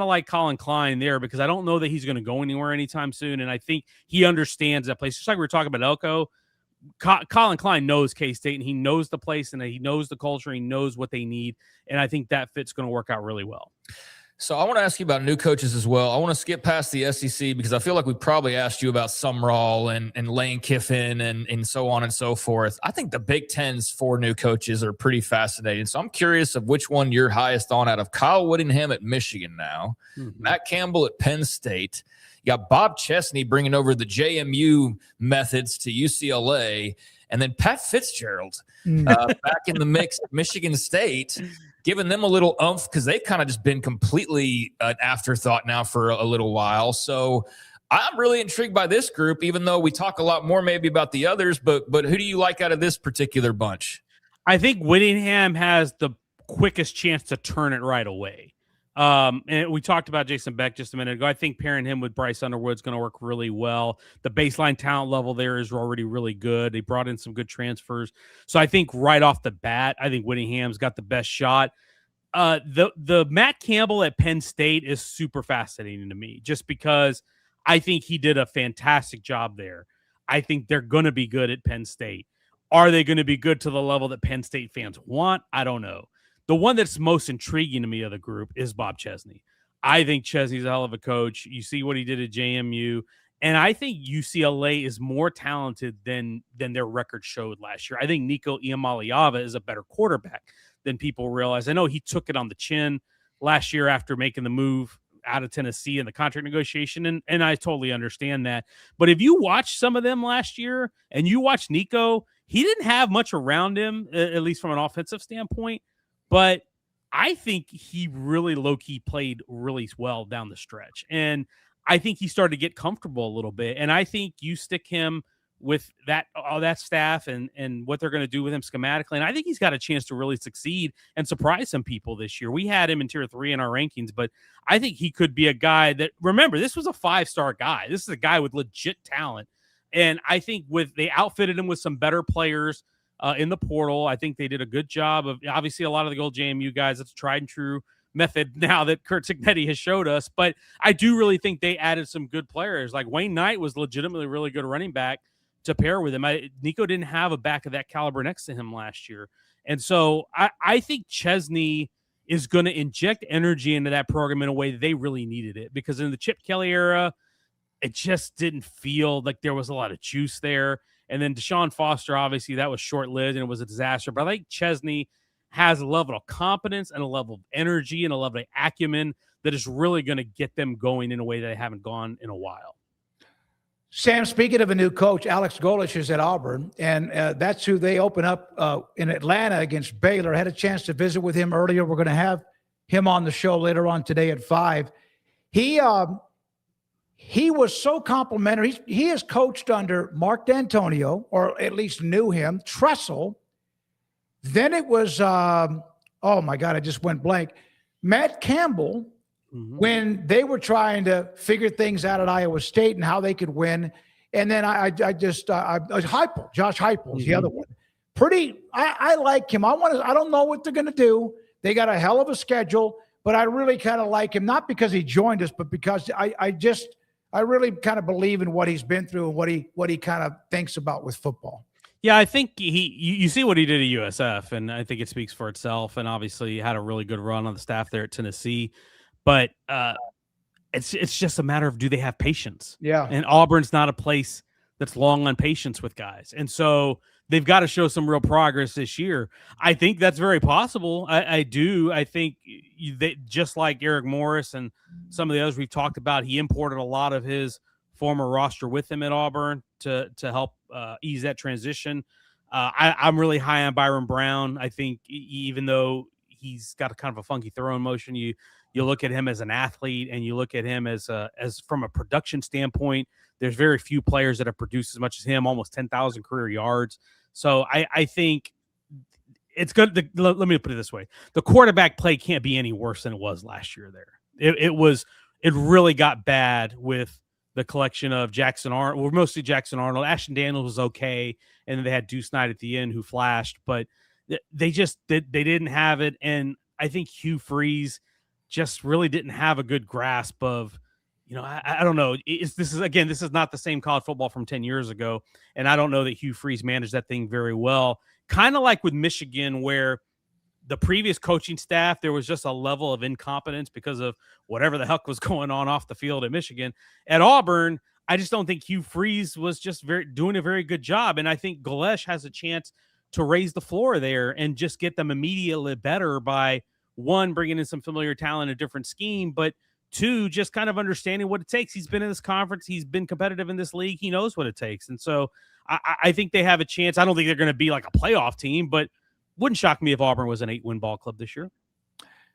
Speaker 8: like Colin Klein there because I don't know that he's going to go anywhere anytime soon. And I think he understands that place. Just like we were talking about Elko, Colin Klein knows K-State and he knows the place and he knows the culture. He knows what they need. And I think that fit's going to work out really well.
Speaker 3: So I want to ask you about new coaches as well. I want to skip past the SEC because I feel like we probably asked you about Sumrall and Lane Kiffin and so on and so forth. I think the Big Ten's 4 new coaches are pretty fascinating. So I'm curious of which one you're highest on out of Kyle Whittingham at Michigan now, Matt Campbell at Penn State. You got Bob Chesney bringing over the JMU methods to UCLA, and then Pat Fitzgerald back in the mix at Michigan State, giving them a little oomph because they've kind of just been completely an afterthought now for a little while. So I'm really intrigued by this group, even though we talk a lot more maybe about the others. But who do you like out of this particular bunch?
Speaker 8: I think Whittingham has the quickest chance to turn it right away. And we talked about Jason Beck just a minute ago. I think pairing him with Bryce Underwood is going to work really well. The baseline talent level there is already really good. They brought in some good transfers. So I think right off the bat, I think Whittingham's got the best shot. The Matt Campbell at Penn State is super fascinating to me just because I think he did a fantastic job there. I think they're going to be good at Penn State. Are they going to be good to the level that Penn State fans want? I don't know. The one that's most intriguing to me of the group is Bob Chesney. I think Chesney's a hell of a coach. You see what he did at JMU. And I think UCLA is more talented than their record showed last year. I think Nico Iamaleava is a better quarterback than people realize. I know he took it on the chin last year after making the move out of Tennessee in the contract negotiation, and I totally understand that. But if you watch some of them last year and you watch Nico, he didn't have much around him, at least from an offensive standpoint. But I think he really low-key played really well down the stretch. And I think he started to get comfortable a little bit. And I think you stick him with all that staff and what they're going to do with him schematically. And I think he's got a chance to really succeed and surprise some people this year. We had him in tier 3 in our rankings, but I think he could be a guy that, remember, this was a 5-star guy. This is a guy with legit talent. And I think they outfitted him with some better players in the portal. I think they did a good job of, obviously, a lot of the old JMU guys. It's a tried and true method now that Kurt Cignetti has showed us. But I do really think they added some good players. Like Wayne Knight was legitimately really good running back to pair with him. Nico didn't have a back of that caliber next to him last year. And so I think Chesney is going to inject energy into that program in a way that they really needed it, because in the Chip Kelly era, it just didn't feel like there was a lot of juice there. And then Deshaun Foster, obviously, that was short-lived and it was a disaster. But I think Chesney has a level of competence and a level of energy and a level of acumen that is really going to get them going in a way that they haven't gone in a while.
Speaker 2: Sam, speaking of a new coach, Alex Golesh is at Auburn, and that's who they open up in Atlanta against Baylor. I had a chance to visit with him earlier. We're going to have him on the show later on today at 5. He was so complimentary. He has coached under Mark D'Antonio, or at least knew him, Tressel. Then it was, oh my God, I just went blank, Matt Campbell, when they were trying to figure things out at Iowa State and how they could win. And then Heupel, Josh Heupel is the other one. I like him. I don't know what they're going to do. They got a hell of a schedule, but I really kind of like him, not because he joined us, but because I really kind of believe in what he's been through and what he kind of thinks about with football.
Speaker 8: Yeah, I think you see what he did at USF, and I think it speaks for itself. And obviously, he had a really good run on the staff there at Tennessee. But it's just a matter of, do they have patience?
Speaker 2: Yeah.
Speaker 8: And Auburn's not a place that's long on patience with guys. And so they've got to show some real progress this year. I think that's very possible. I do. I think they, just like Eric Morris and some of the others we've talked about, he imported a lot of his former roster with him at Auburn to help ease that transition. I'm really high on Byron Brown. I think even though he's got a kind of a funky throwing motion, you look at him as an athlete, and you look at him as from a production standpoint, there's very few players that have produced as much as him, almost 10,000 career yards. So I think it's good. Let me put it this way. The quarterback play can't be any worse than it was last year there. It really got bad with the collection of Jackson Arnold, well, mostly Jackson Arnold. Ashton Daniels was okay, and then they had Deuce Knight at the end who flashed, but they didn't have it. And I think Hugh Freeze just really didn't have a good grasp of, I don't know. This is not the same college football from 10 years ago. And I don't know that Hugh Freeze managed that thing very well. Kind of like with Michigan, where the previous coaching staff, there was just a level of incompetence because of whatever the heck was going on off the field at Michigan. At Auburn, I just don't think Hugh Freeze was just doing a very good job. And I think Golesh has a chance to raise the floor there and just get them immediately better by, one, bringing in some familiar talent, a different scheme, but two, just kind of understanding what it takes. He's been in this conference. He's been competitive in this league. He knows what it takes. And so I think they have a chance. I don't think they're going to be like a playoff team, but wouldn't shock me if Auburn was an 8-win ball club this year.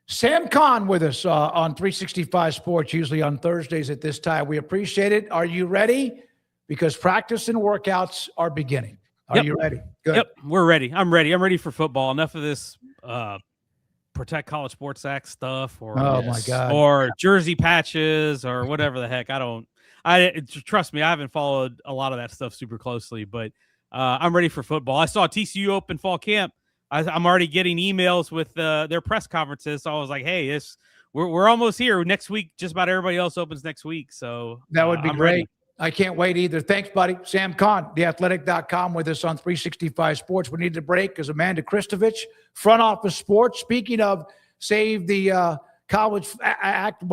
Speaker 2: Sam Kahn with us on 365 Sports, usually on Thursdays at this time. We appreciate it. Are you ready? Because practice and workouts are beginning. Are you ready? Good.
Speaker 8: Yep, we're ready. I'm ready. I'm ready for football. Enough of this Protect College Sports Act stuff, or
Speaker 2: my God,
Speaker 8: or jersey patches, or whatever the heck. Trust me, I haven't followed a lot of that stuff super closely, but I'm ready for football. I saw TCU open fall camp. I'm already getting emails with their press conferences. So I was like, hey, we're almost here. Next week, just about everybody else opens next week. So
Speaker 2: that would be
Speaker 8: I'm
Speaker 2: great.
Speaker 8: ready.
Speaker 2: I can't wait either. Thanks, buddy. Sam Kahn, theathletic.com, with us on 365 Sports. We need to break because Amanda Kristovich, Front Office Sports, speaking of save the College Act,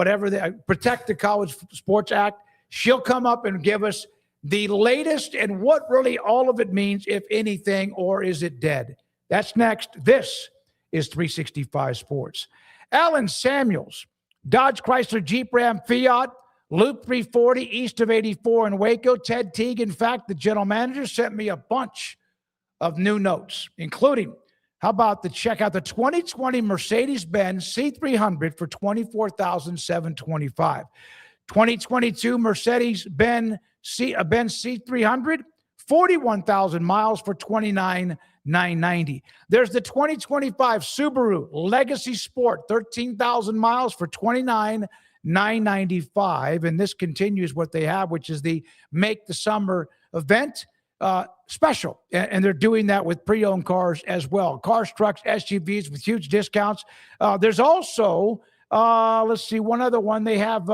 Speaker 2: Protect the College Sports Act, she'll come up and give us the latest and what really all of it means, if anything, or is it dead? That's next. This is 365 Sports. Alan Samuels, Dodge Chrysler Jeep Ram Fiat, Loop 340 east of 84 in Waco. Ted Teague, in fact, the general manager, sent me a bunch of new notes, including, how about check out the 2020 Mercedes-Benz C300 for $24,725. 2022 Mercedes-Benz C300, 41,000 miles for $29,990. There's the 2025 Subaru Legacy Sport, 13,000 miles for $29,995. And this continues what they have, which is the Make the Summer event special. And they're doing that with pre-owned cars as well. Cars, trucks, SUVs with huge discounts. There's also, let's see, one other one. They have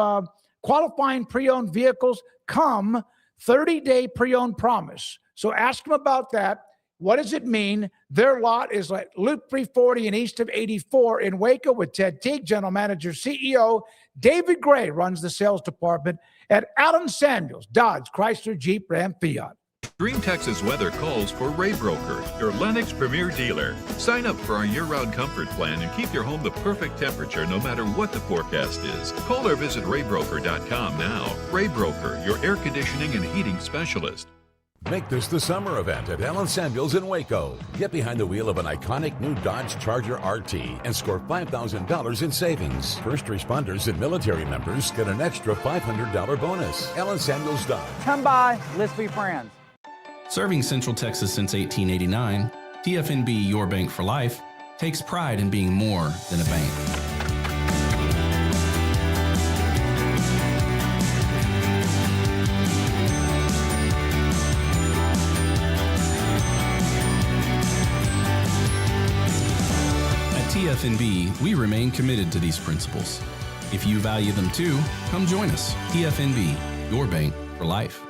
Speaker 2: qualifying pre-owned vehicles come 30-day pre-owned promise. So ask them about that. What does it mean? Their lot is like Loop 340 and east of 84 in Waco with Ted Teague, general manager, CEO. David Gray runs the sales department at Allen Samuels, Dodge, Chrysler, Jeep, Ram, Fiat.
Speaker 9: Dream Texas weather calls for Ray Broker, your Lennox premier dealer. Sign up for our year-round comfort plan and keep your home the perfect temperature no matter what the forecast is. Call or visit raybroker.com now. Ray Broker, your air conditioning and heating specialist.
Speaker 10: Make this the summer event at Allen Samuels in Waco. Get behind the wheel of an iconic new Dodge Charger RT and score $5,000 in savings. First responders and military members get an extra $500 bonus. Allen Samuels Dodge.
Speaker 11: Come by, let's be friends.
Speaker 12: Serving Central Texas since 1889, TFNB Your Bank for Life takes pride in being more than a bank. At TFNB, we remain committed to these principles. If you value them too, come join us. TFNB, Your Bank for Life.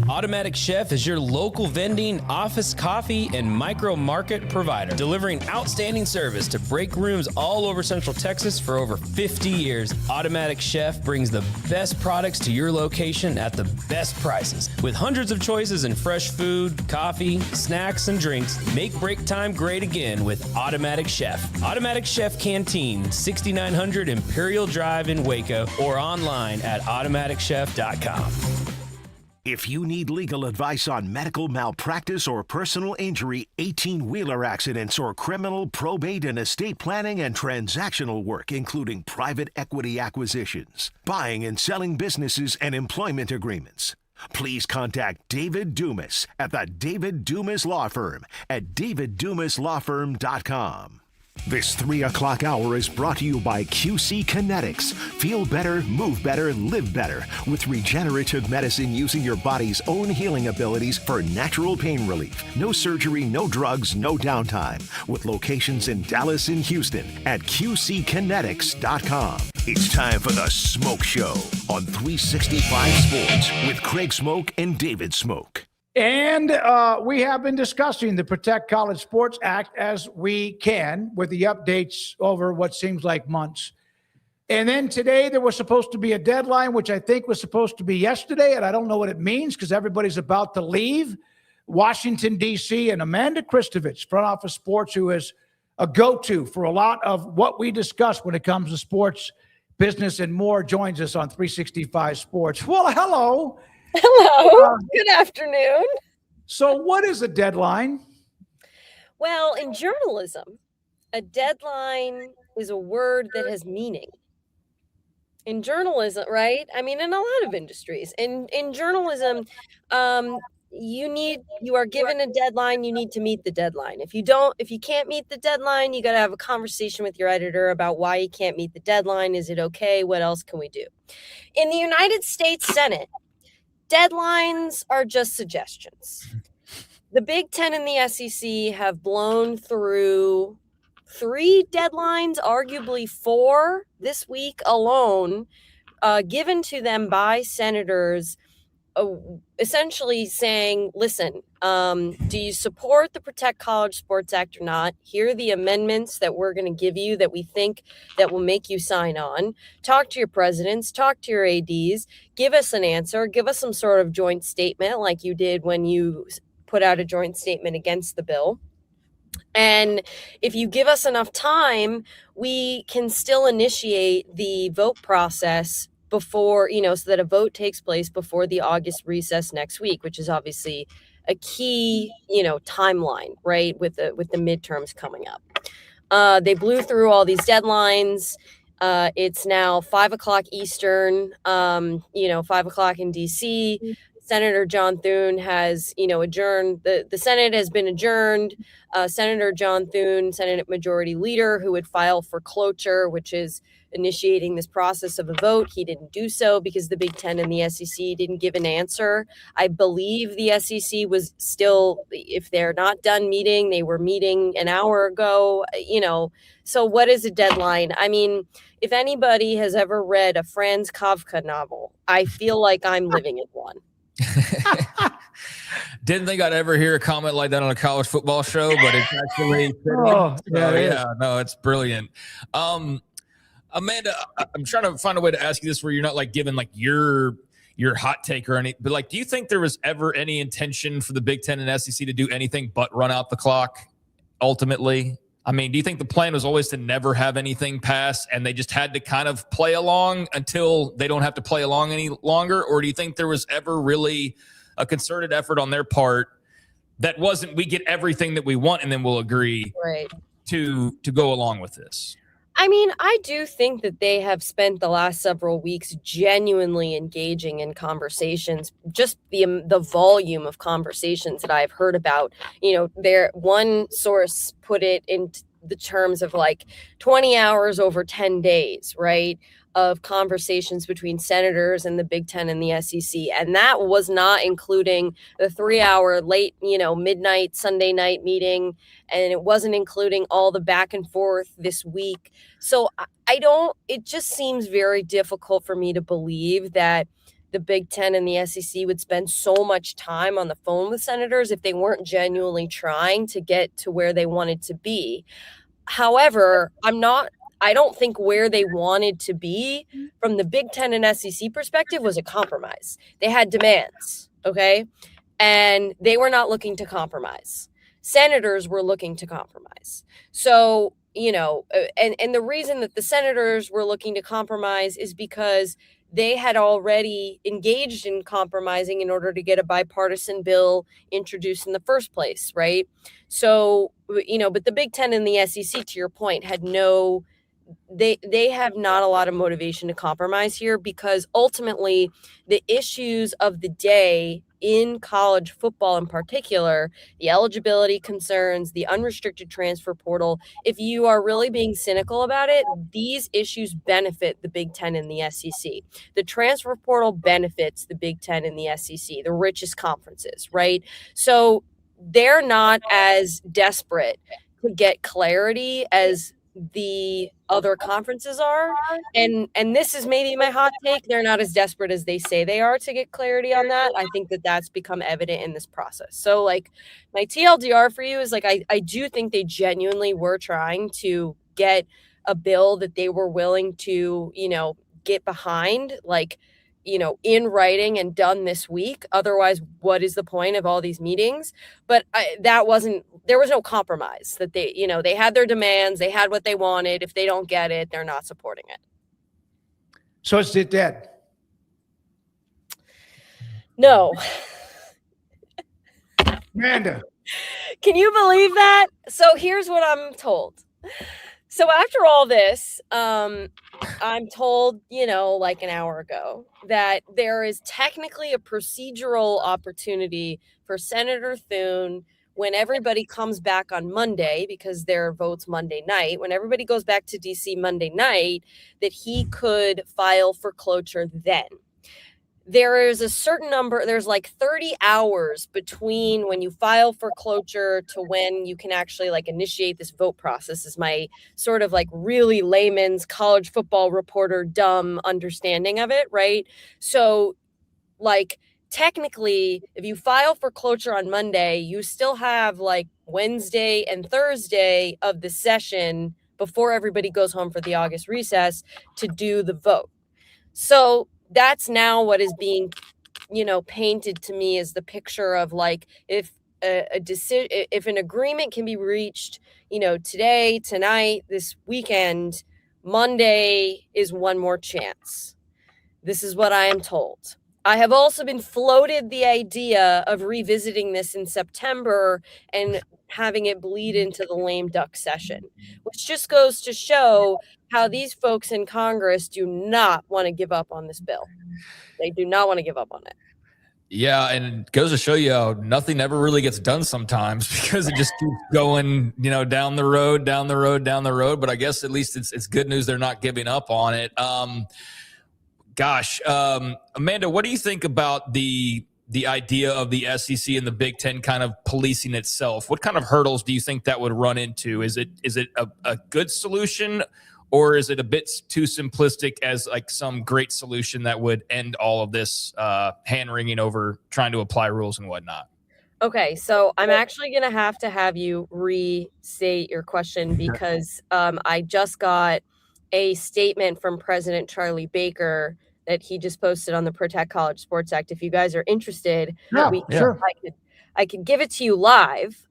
Speaker 13: Automatic Chef is your local vending, office coffee, and micro market provider, delivering outstanding service to break rooms all over Central Texas for over 50 years. Automatic Chef brings the best products to your location at the best prices. With hundreds of choices in fresh food, coffee, snacks, and drinks, make break time great again with Automatic Chef. Automatic Chef Canteen, 6900 Imperial Drive in Waco, or online at automaticchef.com.
Speaker 1: If you need legal advice on medical malpractice or personal injury, 18-wheeler accidents, or criminal, probate, and estate planning and transactional work, including private equity acquisitions, buying and selling businesses, and employment agreements, please contact David Dumas at the David Dumas Law Firm at daviddumaslawfirm.com. This 3 o'clock hour is brought to you by QC Kinetics. Feel better, move better, live better with regenerative medicine using your body's own healing abilities for natural pain relief. No surgery, no drugs, no downtime. With locations in Dallas and Houston at QCkinetics.com. It's time for the Smoke Show on 365 Sports with Craig Smoak and David Smoak.
Speaker 2: And we have been discussing the Protect College Sports Act as we can with the updates over what seems like months. And then today there was supposed to be a deadline, which I think was supposed to be yesterday, and I don't know what it means because everybody's about to leave Washington, D.C., and Amanda Kristovich, front office sports, who is a go-to for a lot of what we discuss when it comes to sports, business, and more, joins us on 365 Sports. Well, hello.
Speaker 14: Hello. Good afternoon.
Speaker 2: So what is a deadline?
Speaker 14: Well, in journalism, a deadline is a word that has meaning. In journalism, right? I mean, in a lot of industries. In journalism, you are given a deadline, you need to meet the deadline. If you can't meet the deadline, you got to have a conversation with your editor about why you can't meet the deadline. Is it okay? What else can we do? In the United States Senate, deadlines are just suggestions. The Big Ten and the SEC have blown through 3 deadlines, arguably 4 this week alone, given to them by senators, essentially saying, listen, do you support the Protect College Sports Act or not? Here are the amendments that we're going to give you that we think that will make you sign on. Talk to your presidents, talk to your ADs, give us an answer, give us some sort of joint statement like you did when you put out a joint statement against the bill. And if you give us enough time, we can still initiate the vote process before, so that a vote takes place before the August recess next week, which is obviously a key, timeline, right? With the midterms coming up. They blew through all these deadlines. It's now 5:00 Eastern, 5:00 in DC. Senator John Thune has, adjourned. The Senate has been adjourned. Senator John Thune, Senate Majority Leader, who would file for cloture, which is initiating this process of a vote. He didn't do so because the Big Ten and the SEC didn't give an answer. I believe the SEC was still, if they're not done meeting, they were meeting an hour ago, So what is a deadline? I mean, if anybody has ever read a Franz Kafka novel, I feel like I'm living in one.
Speaker 3: Didn't think I'd ever hear a comment like that on a college football show, but it's actually it's brilliant. Amanda, I'm trying to find a way to ask you this where you're not like giving like your hot take or anything, but like, do you think there was ever any intention for the Big Ten and SEC to do anything but run out the clock ultimately? I mean, do you think the plan was always to never have anything pass and they just had to kind of play along until they don't have to play along any longer? Or do you think there was ever really a concerted effort on their part that wasn't, we get everything that we want and then we'll agree to go along with this?
Speaker 14: I mean, I do think that they have spent the last several weeks genuinely engaging in conversations, just the volume of conversations that I've heard about. One source put it in the terms of like 20 hours over 10 days, right, of conversations between senators and the Big Ten and the SEC. And that was not including the 3-hour late, midnight Sunday night meeting. And it wasn't including all the back and forth this week. So it just seems very difficult for me to believe that the Big Ten and the SEC would spend so much time on the phone with senators if they weren't genuinely trying to get to where they wanted to be. However, I don't think where they wanted to be from the Big Ten and SEC perspective was a compromise. They had demands, okay? And they were not looking to compromise. Senators were looking to compromise. So, and the reason that the senators were looking to compromise is because they had already engaged in compromising in order to get a bipartisan bill introduced in the first place, right? So, but the Big Ten and the SEC, to your point, had they have not a lot of motivation to compromise here, because ultimately the issues of the day in college football in particular, the eligibility concerns, the unrestricted transfer portal, if you are really being cynical about it, these issues benefit the Big Ten and the SEC. The transfer portal benefits the Big Ten and the SEC, the richest conferences, right? So they're not as desperate to get clarity as the other conferences are, and this is maybe my hot take, they're not as desperate as they say they are to get clarity on that. I think that that's become evident in this process. So like my TLDR for you is like I do think they genuinely were trying to get a bill that they were willing to get behind, like in writing and done this week. Otherwise, what is the point of all these meetings? But there was no compromise. That they had their demands, they had what they wanted. If they don't get it, they're not supporting it.
Speaker 2: So is it dead?
Speaker 14: No.
Speaker 2: Amanda.
Speaker 14: Can you believe that? So here's what I'm told. So after all this, I'm told, like an hour ago, that there is technically a procedural opportunity for Senator Thune when everybody comes back on Monday, because their vote's Monday night, when everybody goes back to DC Monday night, that he could file for cloture then. There is a certain number, there's like 30 hours between when you file for cloture to when you can actually like initiate this vote process, is my sort of like really layman's college football reporter dumb understanding of it, right? So like technically, if you file for cloture on Monday, you still have like Wednesday and Thursday of the session before everybody goes home for the August recess to do the vote. So that's now what is being, painted to me as the picture of like, if if an agreement can be reached, today, tonight, this weekend, Monday is one more chance. This is what I am told. I have also been floated the idea of revisiting this in September and having it bleed into the lame duck session, which just goes to show how these folks in Congress do not want to give up on this bill. They do not want to give up on it.
Speaker 3: Yeah, and it goes to show you how nothing ever really gets done sometimes because it just keeps going, down the road. But I guess at least it's good news they're not giving up on it. Amanda, what do you think about the idea of the SEC and the Big Ten kind of policing itself? What kind of hurdles do you think that would run into? Is it a good solution? Or is it a bit too simplistic as like some great solution that would end all of this hand-wringing over trying to apply rules and whatnot?
Speaker 14: Okay, so I'm actually going to have you restate your question because I just got a statement from President Charlie Baker that he just posted on the Protect College Sports Act. If you guys are interested,
Speaker 2: sure.
Speaker 14: I could give it to you live.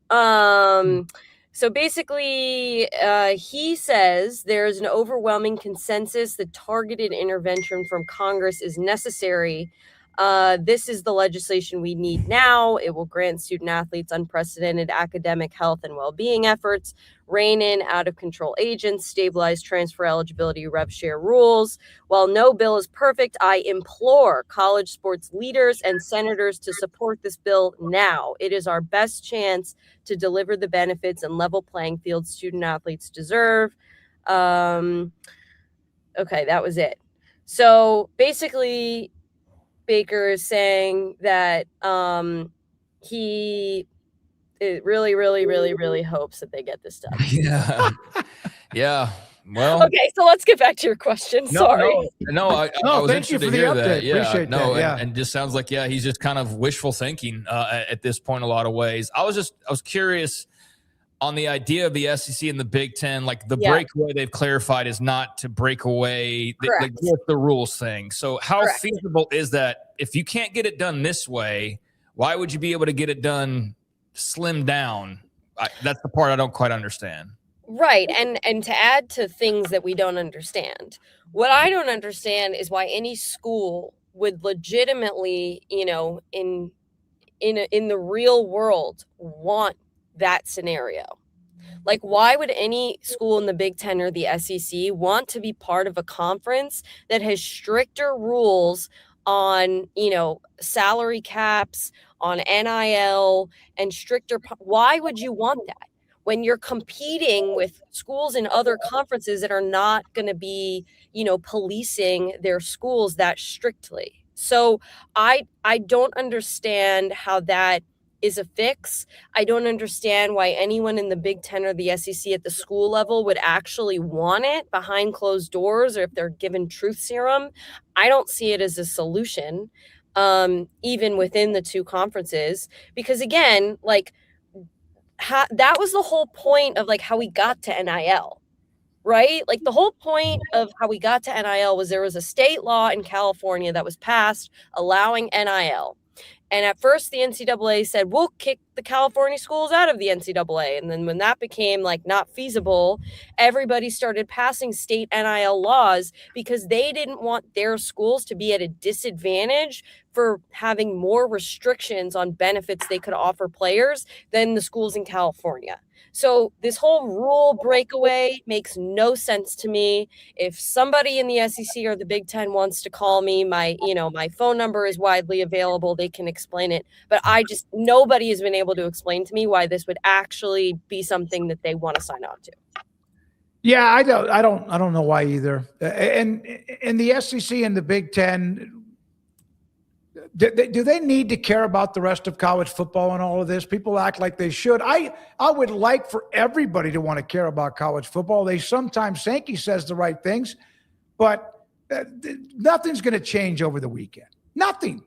Speaker 14: So basically, he says there's an overwhelming consensus that targeted intervention from Congress is necessary. This is the legislation we need now. It will grant student athletes unprecedented academic, health, and well-being efforts, rein in out-of-control agents, stabilize transfer eligibility, rev share rules. While no bill is perfect, I implore college sports leaders and senators to support this bill now. It is our best chance to deliver the benefits and level playing field student athletes deserve. Okay, that was it. So basically, Baker is saying that he really hopes that they get this done.
Speaker 3: Yeah. Well,
Speaker 14: okay, so let's get back to your question. Sorry.
Speaker 3: I was
Speaker 2: thank you
Speaker 3: interested
Speaker 2: for
Speaker 3: to
Speaker 2: the
Speaker 3: hear
Speaker 2: update.
Speaker 3: that. Yeah,
Speaker 2: Appreciate that. Yeah.
Speaker 3: and just sounds like he's just kind of wishful thinking at this point. A lot of ways. I was curious on the idea of the SEC and the Big Ten. Like the breakaway they've clarified is not to break away the rules thing. So how feasible is that? If you can't get it done this way, why would you be able to get it done slimmed down? That's the part I don't quite understand.
Speaker 14: Right. And to add to things that we don't understand, what I don't understand is why any school would legitimately, in the real world want that scenario. Like, why would any school in the Big Ten or the SEC want to be part of a conference that has stricter rules on, salary caps, on NIL, and stricter? Why would you want that when you're competing with schools in other conferences that are not going to be, policing their schools that strictly? So I don't understand how that is a fix. I don't understand why anyone in the Big Ten or the SEC at the school level would actually want it behind closed doors, or if they're given truth serum. I don't see it as a solution, even within the two conferences, because again, that was the whole point of how we got to NIL, right? Like the whole point of how we got to NIL was there was a state law in California that was passed allowing NIL. And at first, the NCAA said, we'll kick the California schools out of the NCAA. And then when that became not feasible, everybody started passing state NIL laws because they didn't want their schools to be at a disadvantage for having more restrictions on benefits they could offer players than the schools in California. So this whole rule breakaway makes no sense to me. If somebody in the SEC or the Big Ten wants to call me, my phone number is widely available. They can explain it. But nobody has been able to explain to me why this would actually be something that they want to sign on to.
Speaker 2: Yeah, I don't know why either. And the SEC and the Big Ten, do they need to care about the rest of college football and all of this? People act like they should. I would like for everybody to want to care about college football. Sankey says the right things, but nothing's going to change over the weekend. Nothing.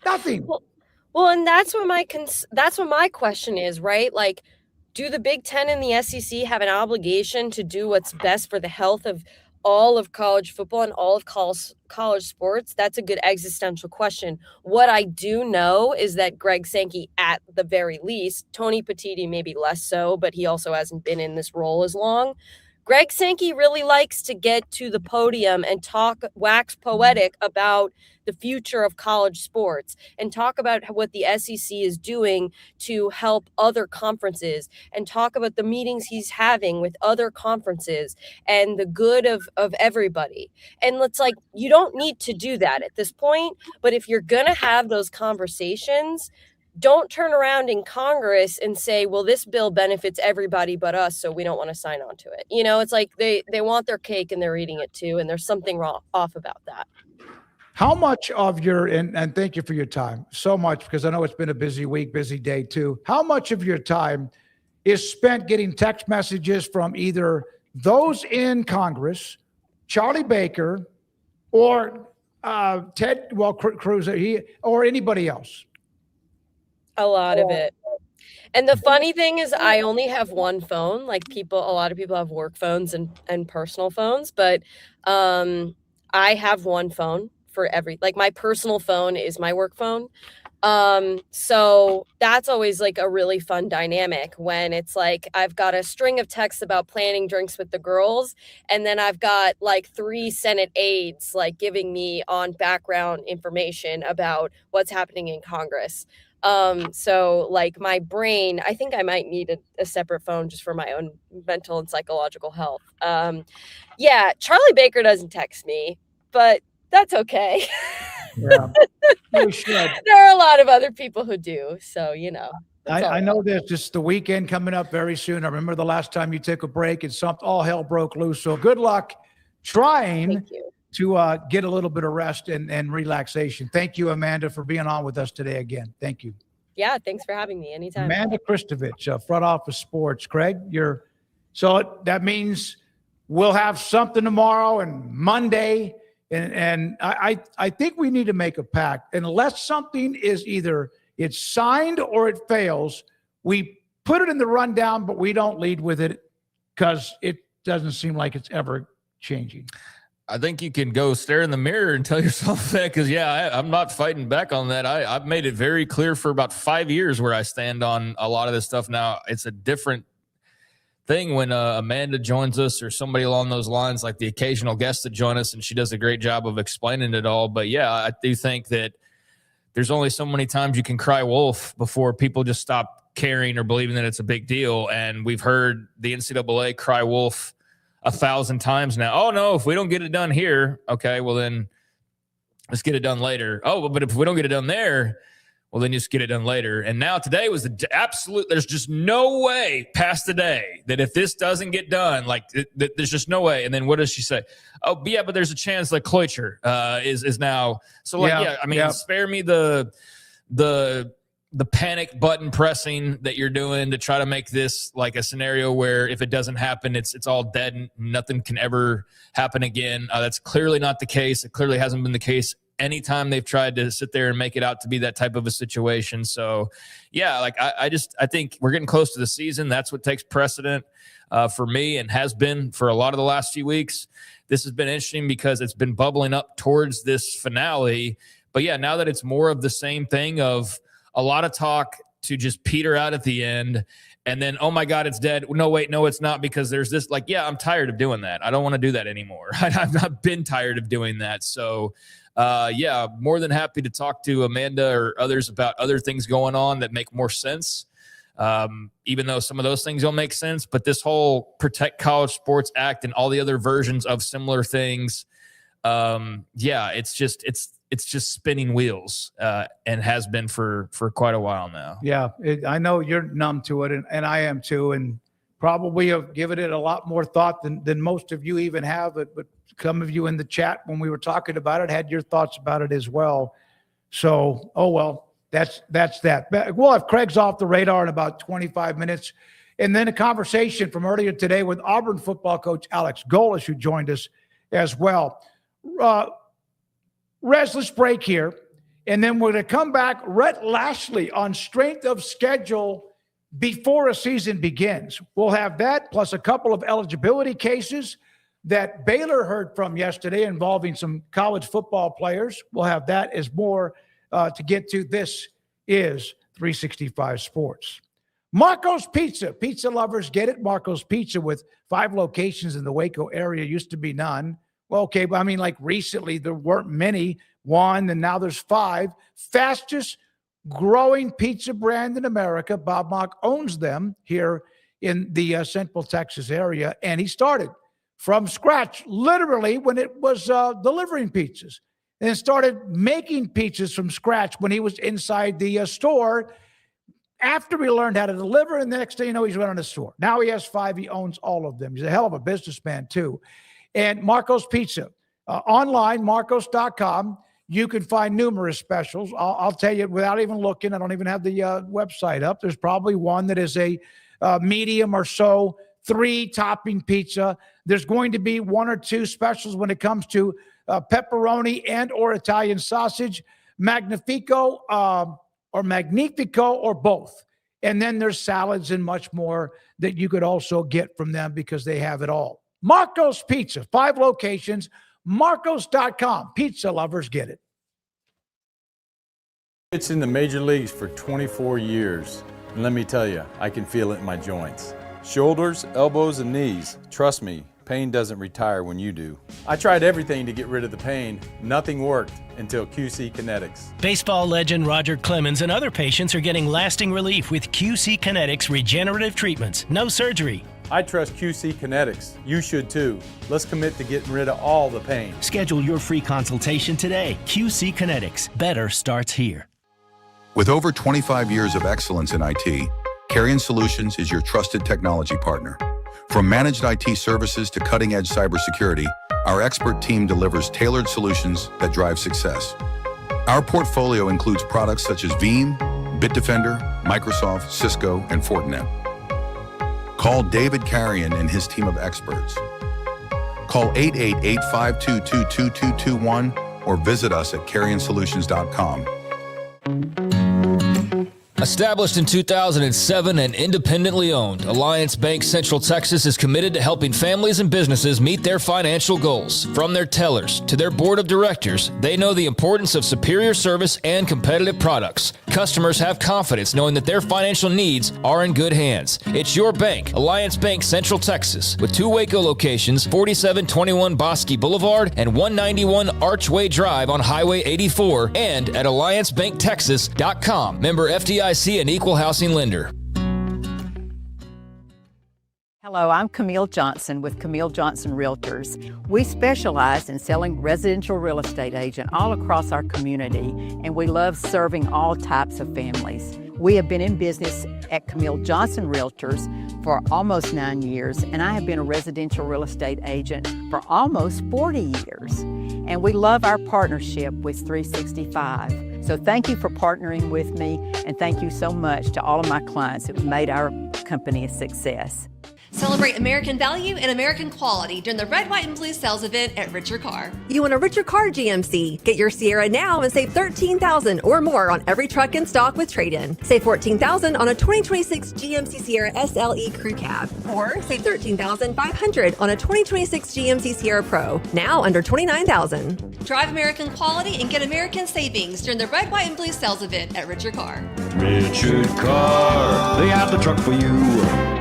Speaker 14: Well, and that's what my question is, right? Like, do the Big Ten and the SEC have an obligation to do what's best for the health of all of college football and all of college sports? That's a good existential question. What I do know is that Greg Sankey, at the very least, Tony Petitti maybe less so, but he also hasn't been in this role as long. Greg Sankey really likes to get to the podium and wax poetic about the future of college sports and talk about what the SEC is doing to help other conferences and talk about the meetings he's having with other conferences and the good of everybody. And it's like, you don't need to do that at this point, but if you're going to have those conversations, don't turn around in Congress and say, well, this bill benefits everybody but us, so we don't want to sign on to it. You know, it's like they want their cake and they're eating it too, and there's something off about that.
Speaker 2: How much of your, and thank you for your time so much, because I know it's been a busy week, busy day too. How much of your time is spent getting text messages from either those in Congress, Charlie Baker, or Ted, Cruz, or anybody else?
Speaker 14: A lot of it. And the funny thing is, I only have one phone. Like a lot of people have work phones and personal phones, but I have one phone for like my personal phone is my work phone. So that's always like a really fun dynamic when it's like I've got a string of texts about planning drinks with the girls, and then I've got like 3 Senate aides like giving me on background information about what's happening in Congress. So like my brain, I think I might need a separate phone just for my own mental and psychological health. Yeah, Charlie Baker doesn't text me, but that's okay.
Speaker 2: Yeah, you should.
Speaker 14: There are a lot of other people who do. So, you know.
Speaker 2: I know there's just the weekend coming up very soon. I remember the last time you took a break and all hell broke loose. So good luck trying to get a little bit of rest and relaxation. Thank you, Amanda, for being on with us today again. Thank you.
Speaker 14: Yeah, thanks for having me anytime.
Speaker 2: Amanda Kristovich, Front Office Sports. Craig, so that means we'll have something tomorrow and Monday. And I think we need to make a pact. Unless something is either it's signed or it fails, we put it in the rundown, but we don't lead with it because it doesn't seem like it's ever changing.
Speaker 3: I think you can go stare in the mirror and tell yourself that because, I'm not fighting back on that. I've made it very clear for about 5 years where I stand on a lot of this stuff now. It's a different thing when Amanda joins us or somebody along those lines, like the occasional guest to join us, and she does a great job of explaining it all. But I do think that there's only so many times you can cry wolf before people just stop caring or believing that it's a big deal. And we've heard the NCAA cry wolf 1,000 times now. Oh no, if we don't get it done here, okay, well then let's get it done later. Oh, but if we don't get it done there, well, then just get it done later. And now today was the absolute, there's just no way past the day that if this doesn't get done, like there's just no way. And then what does she say? Oh, yeah, but there's a chance that Kloicher is now. So like, spare me the panic button pressing that you're doing to try to make this like a scenario where if it doesn't happen, it's all dead and nothing can ever happen again. That's clearly not the case. It clearly hasn't been the case anytime they've tried to sit there and make it out to be that type of a situation. So I think we're getting close to the season. That's what takes precedent for me and has been for a lot of the last few weeks. This has been interesting because it's been bubbling up towards this finale. But now that it's more of the same thing of a lot of talk to just peter out at the end. And then, oh my God, it's dead. No, wait, no, it's not, because there's this I'm tired of doing that. I don't want to do that anymore. I've been tired of doing that. So more than happy to talk to Amanda or others about other things going on that make more sense. Even though some of those things don't make sense, but this whole Protect College Sports Act and all the other versions of similar things. It's just spinning wheels and has been for quite a while now.
Speaker 2: Yeah, I know you're numb to it, and I am too, and probably have given it a lot more thought than most of you even have. But some of you in the chat when we were talking about it had your thoughts about it as well. So, that's that. We'll have Craig's off the radar in about 25 minutes. And then a conversation from earlier today with Auburn football coach Alex Golesh, who joined us as well. Let's break here, and then we're going to come back. Rhett Lashley on strength of schedule before a season begins. We'll have that plus a couple of eligibility cases that Baylor heard from yesterday involving some college football players. We'll have that as more to get to. This is 365 Sports. Marco's Pizza. Pizza lovers get it. Marco's Pizza with 5 locations in the Waco area. Used to be none. Well, okay, but I mean, like recently there weren't many. 1, and now there's 5. Fastest growing pizza brand in America. Bob Mock owns them here in the Central Texas area, and he started from scratch, literally when it was delivering pizzas, and started making pizzas from scratch when he was inside the store. After he learned how to deliver, and the next thing you know, he's running a store. Now he has 5. He owns all of them. He's a hell of a businessman, too. And Marco's Pizza. Online, marcos.com, you can find numerous specials. I'll tell you, without even looking, I don't even have the website up. There's probably one that is a medium or so, 3-topping pizza. There's going to be 1 or 2 specials when it comes to pepperoni and or Italian sausage, Magnifico, or Magnifico, or both. And then there's salads and much more that you could also get from them because they have it all. Marco's Pizza, 5 locations, marcos.com. Pizza lovers get it.
Speaker 15: It's in the major leagues for 24 years. And let me tell you, I can feel it in my joints. Shoulders, elbows, and knees. Trust me, pain doesn't retire when you do. I tried everything to get rid of the pain. Nothing worked until QC Kinetics.
Speaker 16: Baseball legend Roger Clemens and other patients are getting lasting relief with QC Kinetics regenerative treatments. No surgery.
Speaker 15: I trust QC Kinetics. You should too. Let's commit to getting rid of all the pain.
Speaker 16: Schedule your free consultation today. QC Kinetics. Better starts here.
Speaker 17: With over 25 years of excellence in IT, Carrion Solutions is your trusted technology partner. From managed IT services to cutting-edge cybersecurity, our expert team delivers tailored solutions that drive success. Our portfolio includes products such as Veeam, Bitdefender, Microsoft, Cisco, and Fortinet. Call David Carrion and his team of experts. Call 888-522-2221 or visit us at carrionsolutions.com.
Speaker 13: Established in 2007 and independently owned, Alliance Bank Central Texas is committed to helping families and businesses meet their financial goals. From their tellers to their board of directors, they know the importance of superior service and competitive products. Customers have confidence knowing that their financial needs are in good hands. It's your bank, Alliance Bank Central Texas, with 2 Waco locations, 4721 Bosque Boulevard and 191 Archway Drive on Highway 84, and at alliancebanktexas.com. Member FDIC and equal housing lender.
Speaker 18: Hello, I'm Camille Johnson with Camille Johnson Realtors. We specialize in selling residential real estate agent all across our community, and we love serving all types of families. We have been in business at Camille Johnson Realtors for almost 9 years, and I have been a residential real estate agent for almost 40 years. And we love our partnership with 365. So thank you for partnering with me, and thank you so much to all of my clients who have made our company a success.
Speaker 19: Celebrate American value and American quality during the Red, White, and Blue sales event at Richard Car. You want a Richard Car GMC? Get your Sierra now and save $13,000 or more on every truck in stock with trade-in. Save $14,000 on a 2026 GMC Sierra SLE Crew Cab. Or save $13,500 on a 2026 GMC Sierra Pro, now under $29,000. Drive American quality and get American savings during the Red, White, and Blue sales event at Richard Car.
Speaker 20: Richard Car, they have the truck for you.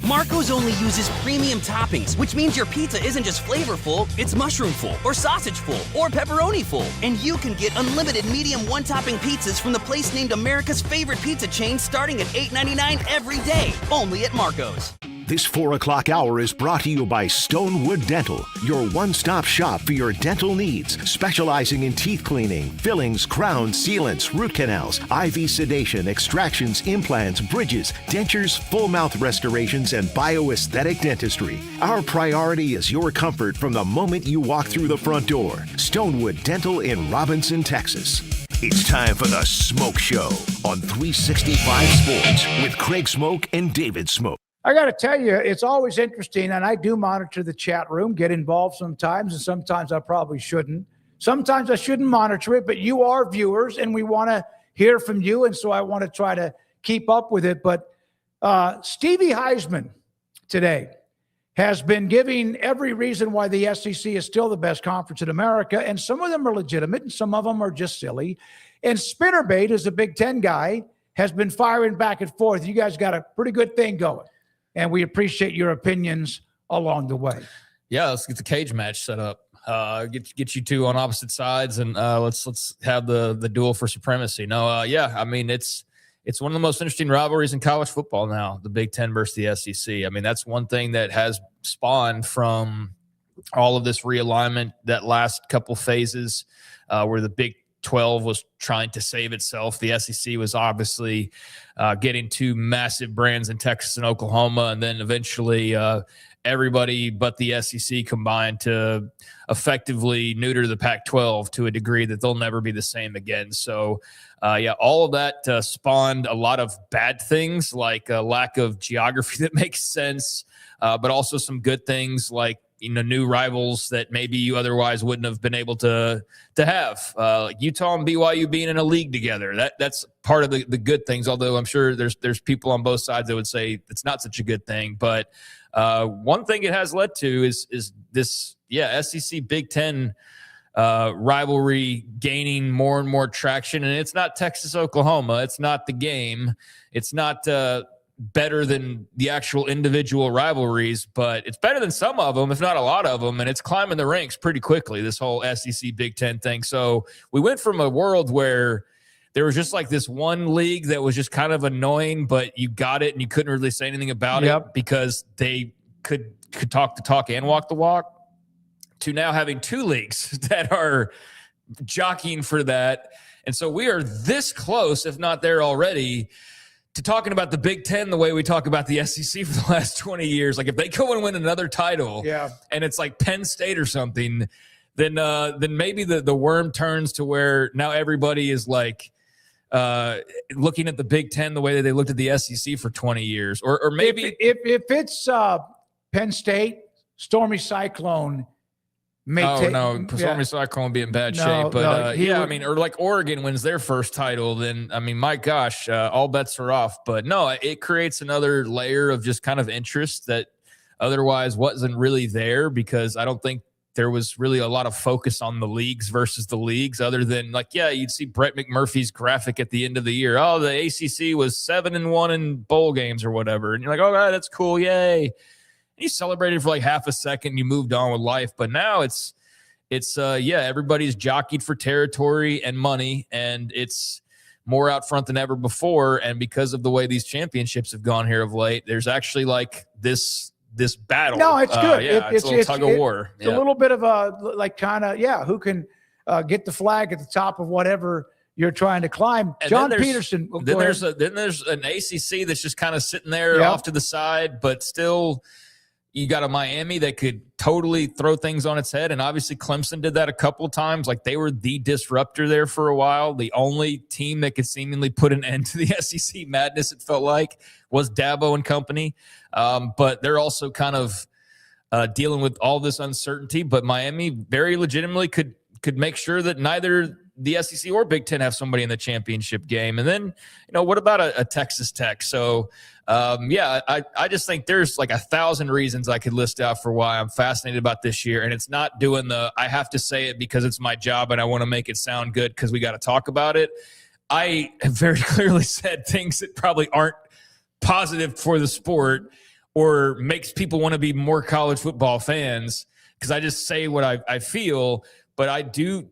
Speaker 21: Marco's only uses premium toppings, which means your pizza isn't just flavorful, it's mushroom-full, or sausage-full, or pepperoni-full. And you can get unlimited medium one-topping pizzas from the place named America's favorite pizza chain starting at $8.99 every day, only at Marco's.
Speaker 1: This 4 o'clock hour is brought to you by Stonewood Dental, your one-stop shop for your dental needs, specializing in teeth cleaning, fillings, crowns, sealants, root canals, IV sedation, extractions, implants, bridges, dentures, full mouth restorations, and bioaesthetic dentistry. Our priority is your comfort from the moment you walk through the front door. Stonewood Dental in Robinson, Texas. It's time for the Smoak Show on 365 Sports with Craig Smoak and David Smoak.
Speaker 2: I got to tell you, it's always interesting, and I do monitor the chat room, get involved sometimes, and sometimes I probably shouldn't. Sometimes I shouldn't monitor it, but you are viewers, and we want to hear from you, and so I want to try to keep up with it. But Stevie Heisman today has been giving every reason why the SEC is still the best conference in America, and some of them are legitimate, and some of them are just silly. And Spinnerbait is a Big Ten guy has been firing back and forth. You guys got a pretty good thing going, and we appreciate your opinions along the way.
Speaker 3: Yeah, let's get the cage match set up. Get you two on opposite sides, and let's have the duel for supremacy. No, yeah, I mean it's one of the most interesting rivalries in college football now, the Big Ten versus the SEC. I mean, that's one thing that has spawned from all of this realignment, that last couple phases where the Big 12 was trying to save itself. The SEC was obviously getting two massive brands in Texas and Oklahoma, and then eventually everybody but the SEC combined to effectively neuter the Pac-12 to a degree that they'll never be the same again. So, yeah, all of that spawned a lot of bad things, like a lack of geography that makes sense, but also some good things like, new rivals that maybe you otherwise wouldn't have been able to have. Like Utah and BYU being in a league together. That's part of the good things, although I'm sure there's people on both sides that would say it's not such a good thing. But one thing it has led to is this, SEC Big Ten rivalry gaining more and more traction. And it's not Texas, Oklahoma. It's not the game. It's not better than the actual individual rivalries, but it's better than some of them, if not a lot of them, and it's climbing the ranks pretty quickly, this whole SEC Big Ten thing. So we went from a world where there was just like this one league that was just kind of annoying, but you got it and you couldn't really say anything about it because they could talk the talk and walk the walk, to now having two leagues that are jockeying for that. And so we are this close, if not there already, to talking about the Big Ten the way we talk about the SEC for the last 20 years. Like if they go and win another title and it's like Penn State or something, then maybe the worm turns to where now everybody is like looking at the Big Ten the way that they looked at the SEC for 20 years. Or maybe
Speaker 2: if it's Penn State, Stormy Cyclone,
Speaker 3: Stormy Cyclone will be in bad shape. But I mean, or like Oregon wins their first title, then I mean, my gosh, all bets are off. But no, it creates another layer of just kind of interest that otherwise wasn't really there, because I don't think there was really a lot of focus on the leagues versus the leagues, other than like, you'd see Brett McMurphy's graphic at the end of the year. Oh, the ACC was 7-1 in bowl games or whatever. And you're like, oh, that's cool. Yay. You celebrated for like half a second, you moved on with life. But now it's everybody's jockeyed for territory and money, and it's more out front than ever before. And because of the way these championships have gone here of late, there's actually like this battle.
Speaker 2: No, it's good.
Speaker 3: It's a little tug of war.
Speaker 2: It's a little bit of a like kind of who can get the flag at the top of whatever you're trying to climb. And John Peterson.
Speaker 3: Then there's an ACC that's just kind of sitting there off to the side, but still. You got a Miami that could totally throw things on its head. And obviously Clemson did that a couple of times. Like they were the disruptor there for a while. The only team that could seemingly put an end to the SEC madness, it felt like, was Dabo and company. But they're also kind of dealing with all this uncertainty. But Miami very legitimately could make sure that neither the SEC or Big Ten have somebody in the championship game. And then, what about a Texas Tech? So, I just think there's like 1,000 reasons I could list out for why I'm fascinated about this year. And it's not doing I have to say it because it's my job and I want to make it sound good because we got to talk about it. I have very clearly said things that probably aren't positive for the sport or makes people want to be more college football fans, because I just say what I feel, but I do.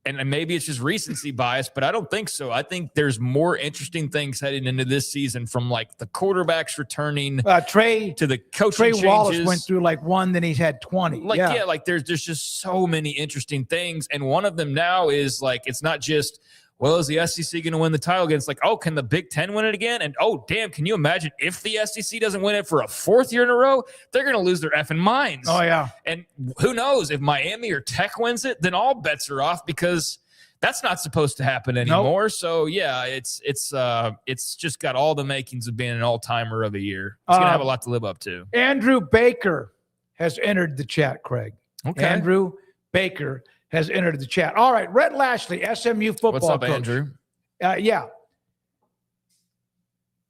Speaker 3: And maybe it's just recency bias, but I don't think so. I think there's more interesting things heading into this season, from like the quarterbacks returning to the coaching
Speaker 2: Trey
Speaker 3: changes.
Speaker 2: Wallace went through like one, then he's had 20.
Speaker 3: Like there's just so many interesting things. And one of them now is like, it's not just, well, is the SEC going to win the title again? It's like, oh, can the Big Ten win it again? And oh, damn, can you imagine if the SEC doesn't win it for a fourth year in a row? They're going to lose their effing minds.
Speaker 2: Oh, yeah.
Speaker 3: And who knows, if Miami or Tech wins it, then all bets are off, because that's not supposed to happen anymore. Nope. So, yeah, it's just got all the makings of being an all-timer of a year. It's going to have a lot to live up to.
Speaker 2: Andrew Baker has entered the chat, Craig.
Speaker 3: Okay.
Speaker 2: Andrew Baker has entered the chat. All right, Rhett Lashley, SMU football coach.
Speaker 3: What's up, Andrew?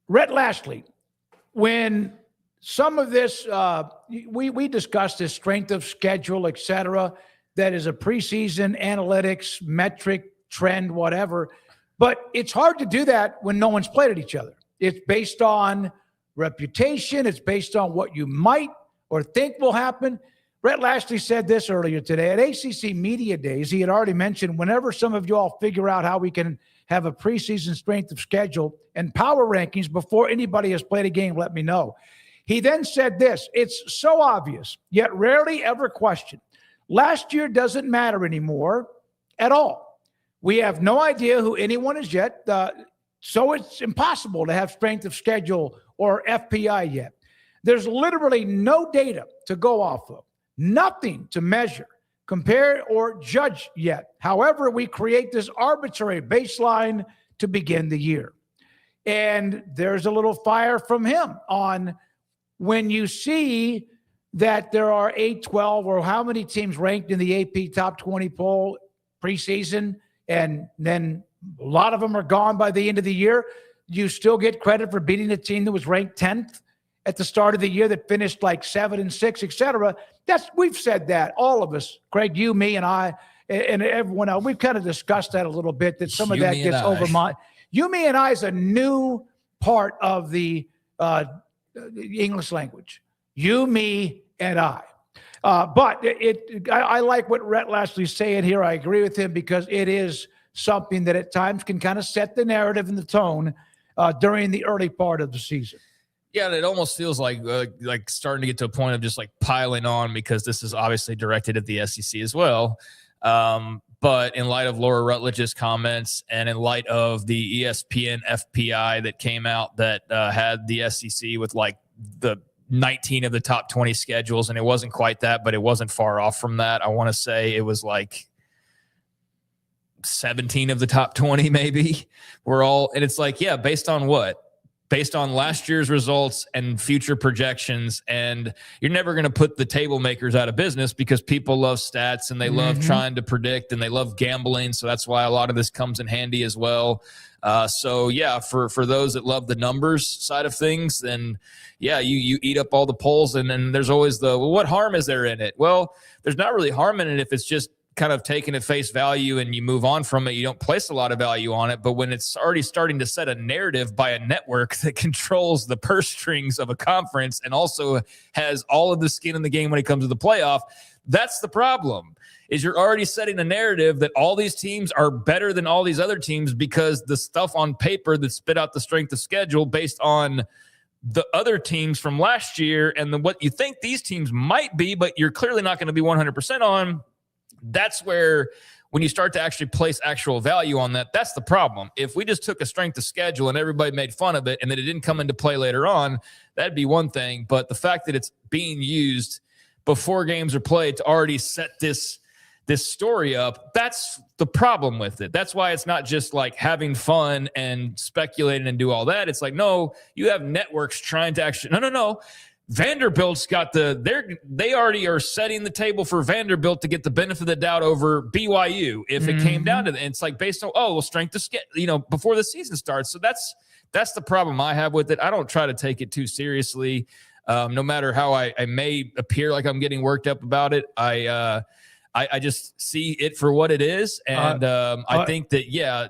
Speaker 2: Rhett Lashley, when some of this, we discussed this strength of schedule, et cetera, that is a preseason analytics, metric, trend, whatever. But it's hard to do that when no one's played at each other. It's based on reputation. It's based on what you might or think will happen. Brett Lashley said this earlier today. At ACC Media Days, he had already mentioned, whenever some of you all figure out how we can have a preseason strength of schedule and power rankings before anybody has played a game, let me know. He then said this: it's so obvious, yet rarely ever questioned. Last year doesn't matter anymore at all. We have no idea who anyone is yet, so it's impossible to have strength of schedule or FPI yet. There's literally no data to go off of, nothing to measure, compare, or judge yet. However, we create this arbitrary baseline to begin the year. And there's a little fire from him on when you see that there are 8, 12, or how many teams ranked in the AP Top 20 poll preseason, and then a lot of them are gone by the end of the year, you still get credit for beating a team that was ranked 10th at the start of the year that finished like 7-6, et cetera. We've said that, all of us, Craig, you, me, and I, and everyone else. We've kind of discussed that a little bit, that some of that gets over my. You, me, and I is a new part of the English language. You, me, and I. But I like what Rhett Lashley's saying here. I agree with him, because it is something that at times can kind of set the narrative and the tone during the early part of the season.
Speaker 3: Yeah, and it almost feels like starting to get to a point of just like piling on, because this is obviously directed at the SEC as well. But in light of Laura Rutledge's comments, and in light of the ESPN FPI that came out that had the SEC with like the 19 of the top 20 schedules, and it wasn't quite that, but it wasn't far off from that. I want to say it was like 17 of the top 20 maybe were all, and it's like, yeah, based on what? Based on last year's results and future projections. And you're never going to put the table makers out of business, because people love stats and they love trying to predict and they love gambling. So that's why a lot of this comes in handy as well. So yeah, for those that love the numbers side of things, then yeah, you eat up all the polls. And then there's always well, what harm is there in it? Well, there's not really harm in it if it's just kind of taken at face value and you move on from it. You don't place a lot of value on it. But when it's already starting to set a narrative by a network that controls the purse strings of a conference and also has all of the skin in the game when it comes to the playoff, that's the problem. Is you're already setting a narrative that all these teams are better than all these other teams, because the stuff on paper that spit out the strength of schedule based on the other teams from last year and what you think these teams might be, but you're clearly not going to be 100% on. That's where, when you start to actually place actual value on that, that's the problem. If we just took a strength of schedule and everybody made fun of it and then it didn't come into play later on, that'd be one thing. But the fact that it's being used before games are played to already set this story up, that's the problem with it. That's why it's not just like having fun and speculating and do all that. It's like, no, you have networks trying to actually, no. Vanderbilt's got they already are setting the table for Vanderbilt to get the benefit of the doubt over BYU if it came down to that. And it's like based on, strength of schedule, before the season starts. So that's the problem I have with it. I don't try to take it too seriously. No matter how I may appear like I'm getting worked up about it, I just see it for what it is. And I think that,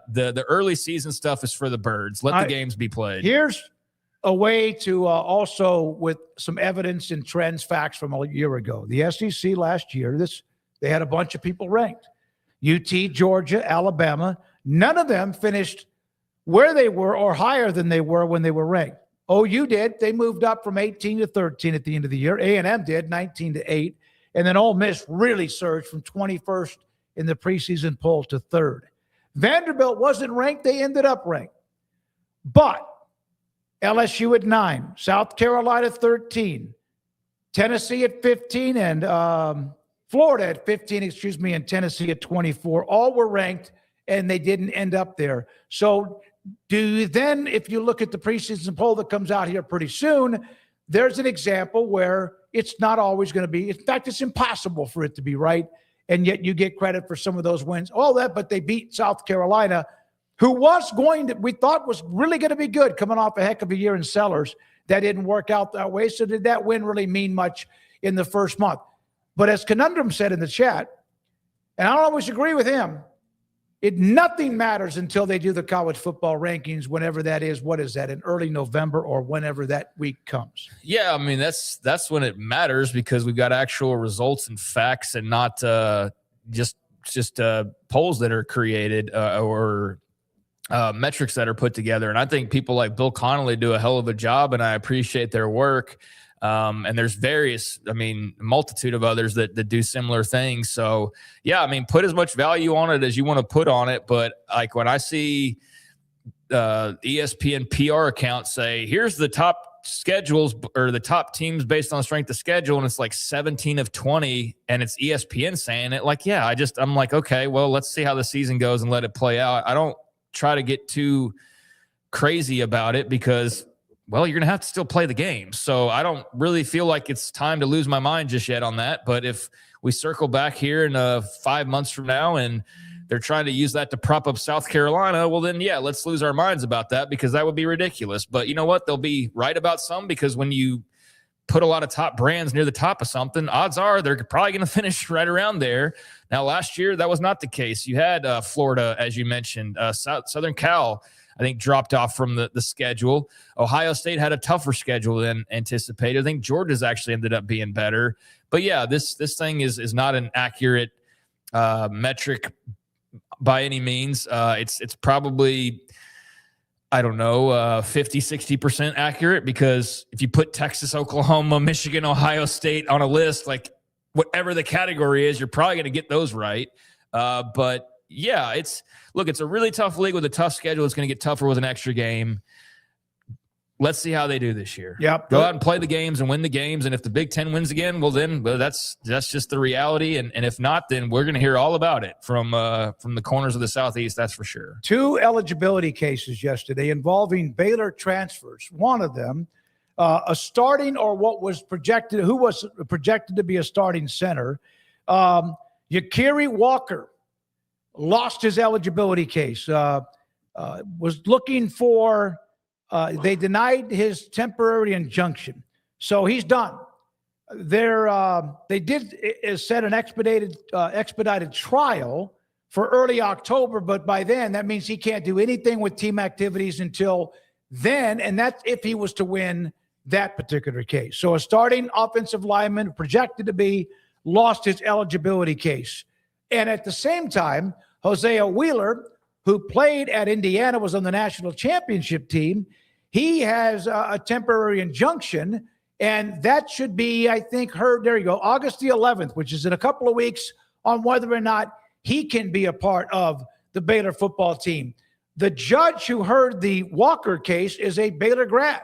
Speaker 3: the early season stuff is for the birds. Let the games be played.
Speaker 2: Here's a way to also, with some evidence and trends, facts from a year ago. The SEC last year, they had a bunch of people ranked. UT, Georgia, Alabama, none of them finished where they were or higher than they were when they were ranked. OU did. They moved up from 18 to 13 at the end of the year. A&M did, 19 to 8. And then Ole Miss really surged from 21st in the preseason poll to 3rd. Vanderbilt wasn't ranked. They ended up ranked. But LSU at 9, South Carolina 13, Tennessee at 15, and Florida at 15, and Tennessee at 24. All were ranked, and they didn't end up there. So do you then, if you look at the preseason poll that comes out here pretty soon, there's an example where it's not always going to be. In fact, it's impossible for it to be right, and yet you get credit for some of those wins. All that, but they beat South Carolina, who we thought was really going to be good coming off a heck of a year in Sellers. That didn't work out that way. So did that win really mean much in the first month? But as Conundrum said in the chat, and I don't always agree with him, Nothing matters until they do the college football rankings, whenever that is. What is that, in early November or whenever that week comes?
Speaker 3: Yeah, I mean, that's when it matters, because we've got actual results and facts, and not just polls that are created or metrics that are put together. And I think people like Bill Connolly do a hell of a job, and I appreciate their work. And there's multitude of others that do similar things. So yeah, I mean, put as much value on it as you want to put on it. But like when I see ESPN PR accounts say, here's the top schedules or the top teams based on strength of schedule, and it's like 17 of 20, and it's ESPN saying it, like, yeah, I'm like, okay, well, let's see how the season goes and let it play out. I don't try to get too crazy about it, because, well, you're going to have to still play the game. So I don't really feel like it's time to lose my mind just yet on that. But if we circle back here in 5 months from now and they're trying to use that to prop up South Carolina, well, then, yeah, let's lose our minds about that, because that would be ridiculous. But you know what? They'll be right about some, because when you put a lot of top brands near the top of something, odds are they're probably going to finish right around there. Now, last year, that was not the case. You had Florida, as you mentioned, Southern Cal, I think, dropped off from the schedule. Ohio State had a tougher schedule than anticipated. I think Georgia's actually ended up being better. But yeah, this thing is not an accurate metric by any means. It's probably, I don't know, 50, 60% accurate, because if you put Texas, Oklahoma, Michigan, Ohio State on a list, like whatever the category is, you're probably going to get those right. But yeah, it's a really tough league with a tough schedule. It's going to get tougher with an extra game. Let's see how they do this year.
Speaker 2: Yep.
Speaker 3: Go out and play the games and win the games. And if the Big Ten wins again, well, that's just the reality. And if not, then we're going to hear all about it from the corners of the Southeast. That's for sure.
Speaker 2: 2 eligibility cases yesterday involving Baylor transfers. One of them, a starting, or who was projected to be a starting center, Yakiri Walker, lost his eligibility case, was looking for, they denied his temporary injunction. So he's done. They did set an expedited trial for early October, but by then that means he can't do anything with team activities until then, and that's if he was to win that particular case. So a starting offensive lineman projected to be lost his eligibility case. And at the same time, Hosea Wheeler, who played at Indiana, was on the national championship team. He has a temporary injunction, and that should be, I think, heard, there you go, August the 11th, which is in a couple of weeks, on whether or not he can be a part of the Baylor football team. The judge who heard the Walker case is a Baylor grad.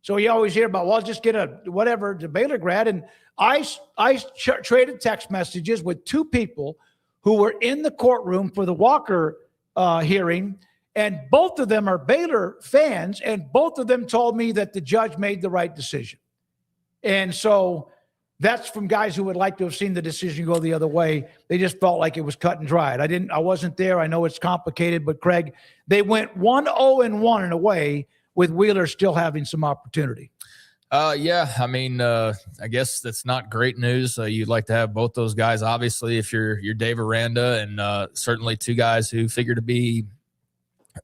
Speaker 2: So you always hear about, well, just get the Baylor grad. And I traded text messages with 2 people who were in the courtroom for the Walker hearing, and both of them are Baylor fans, and both of them told me that the judge made the right decision. And so that's from guys who would like to have seen the decision go the other way. They just felt like it was cut and dried. I wasn't there. I know it's complicated, but Craig, they went 1-0-1 in a way, with Wheeler still having some opportunity.
Speaker 3: Yeah, I mean, I guess that's not great news. You'd like to have both those guys, obviously, if you're Dave Aranda, and certainly 2 guys who figure to be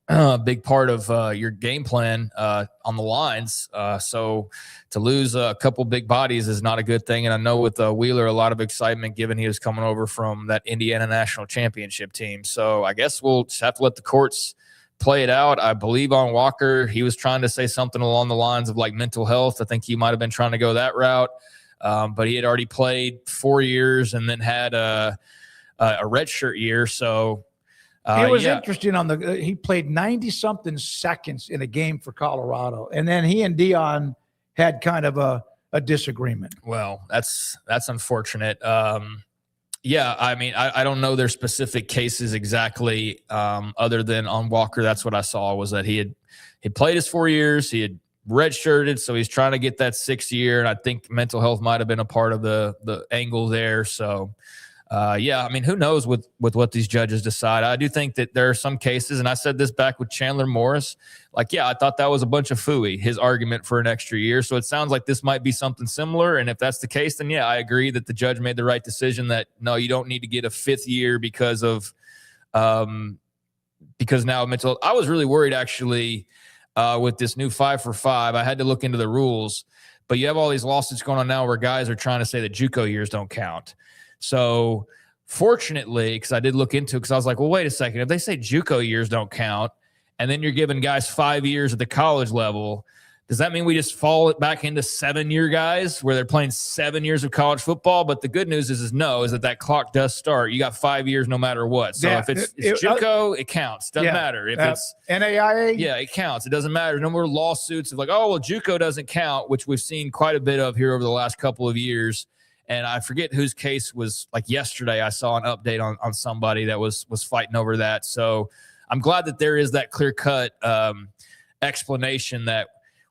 Speaker 3: a big part of your game plan on the lines. So to lose a couple big bodies is not a good thing. And I know with Wheeler, a lot of excitement, given he was coming over from that Indiana national championship team. So I guess we'll just have to let the courts play it out. I believe on Walker, he was trying to say something along the lines of like mental health. I think he might have been trying to go that route. But he had already played 4 years and then had a redshirt year. So
Speaker 2: it was interesting he played 90-something seconds in a game for Colorado. And then he and Dion had kind of a disagreement.
Speaker 3: Well, that's unfortunate. Yeah, I mean, I don't know their specific cases exactly, other than on Walker. That's what I saw, was that he played his 4 years. He had redshirted, so he's trying to get that 6th year, and I think mental health might have been a part of the angle there. So, yeah, I mean, who knows with what these judges decide. I do think that there are some cases, and I said this back with Chandler Morris, like, yeah, I thought that was a bunch of phooey, his argument for an extra year. So it sounds like this might be something similar. And if that's the case, then yeah, I agree that the judge made the right decision, that no, you don't need to get a 5th year because of because now Mitchell, I was really worried actually with this new 5 for 5. I had to look into the rules, but you have all these lawsuits going on now where guys are trying to say that JUCO years don't count. So fortunately, because I did look into it, because I was like, well, wait a second. If they say JUCO years don't count, and then you're giving guys 5 years at the college level, does that mean we just fall back into 7-year guys where they're playing 7 years of college football? But the good news is that clock does start. You got 5 years no matter what. So if it's JUCO, it counts. Doesn't matter. If it's
Speaker 2: NAIA,
Speaker 3: yeah, it counts. It doesn't matter. No more lawsuits of like, oh, well, JUCO doesn't count, which we've seen quite a bit of here over the last couple of years. And I forget whose case was, like yesterday, I saw an update on somebody that was fighting over that. So I'm glad that there is that clear-cut explanation that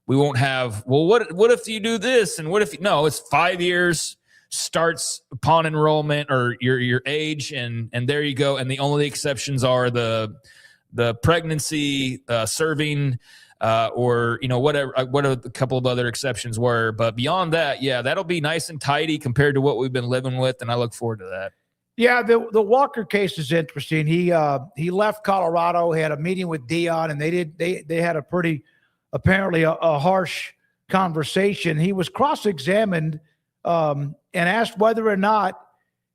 Speaker 3: we won't have, well, what if you do this? And what if, no, it's 5 years, starts upon enrollment or your age, and there you go. And the only exceptions are the pregnancy, serving, or, whatever, what a couple of other exceptions were. But beyond that, yeah, that'll be nice and tidy compared to what we've been living with. And I look forward to that.
Speaker 2: Yeah, the Walker case is interesting. He left Colorado, had a meeting with Dion, and they had a pretty, apparently a harsh conversation. He was cross-examined and asked whether or not,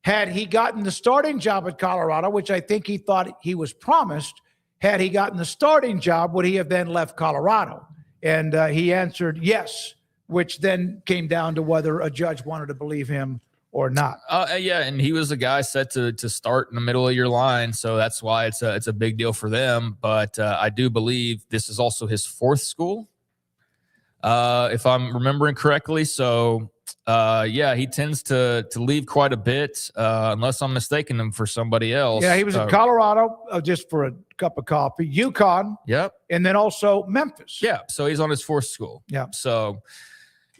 Speaker 2: had he gotten the starting job at Colorado, which I think he thought he was promised, had he gotten the starting job, would he have then left Colorado? And he answered yes, which then came down to whether a judge wanted to believe him or not.
Speaker 3: Yeah, and he was a guy set to start in the middle of your line, so that's why it's a big deal for them. But I do believe this is also his 4th school, if I'm remembering correctly. So, yeah, he tends to leave quite a bit, unless I'm mistaking him for somebody else.
Speaker 2: Yeah, he was in Colorado just for a cup of coffee, UConn,
Speaker 3: yep,
Speaker 2: and then also Memphis.
Speaker 3: Yeah, so he's on his 4th school.
Speaker 2: Yeah,
Speaker 3: so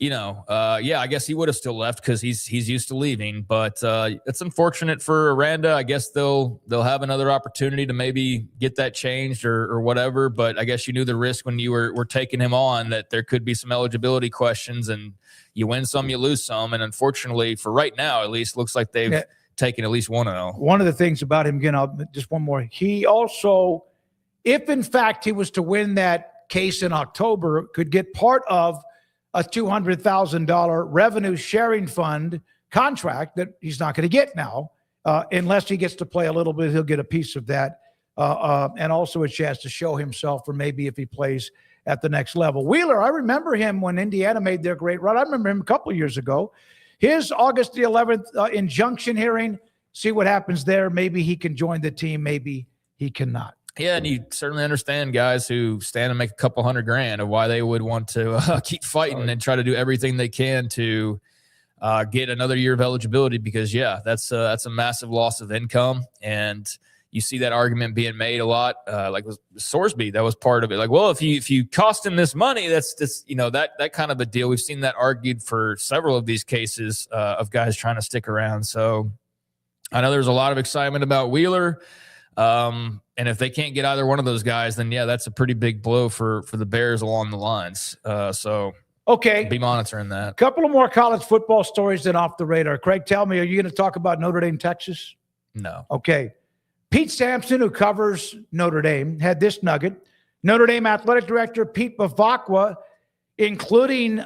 Speaker 3: yeah, I guess he would have still left because he's used to leaving. But it's unfortunate for Aranda. I guess they'll have another opportunity to maybe get that changed or whatever. But I guess you knew the risk when you were taking him on, that there could be some eligibility questions, and you win some, you lose some. And unfortunately, for right now, at least, looks like they've taken at least one L.
Speaker 2: One of the things about him, again, just one more. He also, if in fact he was to win that case in October, could get part of a $200,000 revenue sharing fund contract that he's not going to get now, unless he gets to play a little bit. He'll get a piece of that, and also a chance to show himself, or maybe if he plays at the next level. Wheeler, I remember him when Indiana made their great run. I remember him a couple of years ago. His August the 11th injunction hearing. See what happens there. Maybe he can join the team. Maybe he cannot.
Speaker 3: Yeah, and you certainly understand guys who stand and make a couple $100,000 of why they would want to keep fighting and try to do everything they can to get another year of eligibility, because, yeah, that's a massive loss of income. And you see that argument being made a lot, like with Sorsby, that was part of it. Like, well, if you cost him this money, that's just, that kind of a deal. We've seen that argued for several of these cases of guys trying to stick around. So I know there's a lot of excitement about Wheeler. And if they can't get either one of those guys, then yeah, that's a pretty big blow for the Bears along the lines. So
Speaker 2: okay,
Speaker 3: be monitoring that.
Speaker 2: A couple of more college football stories then off the radar. Craig, tell me, are you going to talk about Notre Dame, Texas?
Speaker 3: No.
Speaker 2: Okay. Pete Sampson, who covers Notre Dame, had this nugget. Notre Dame athletic director Pete Bavacqua, including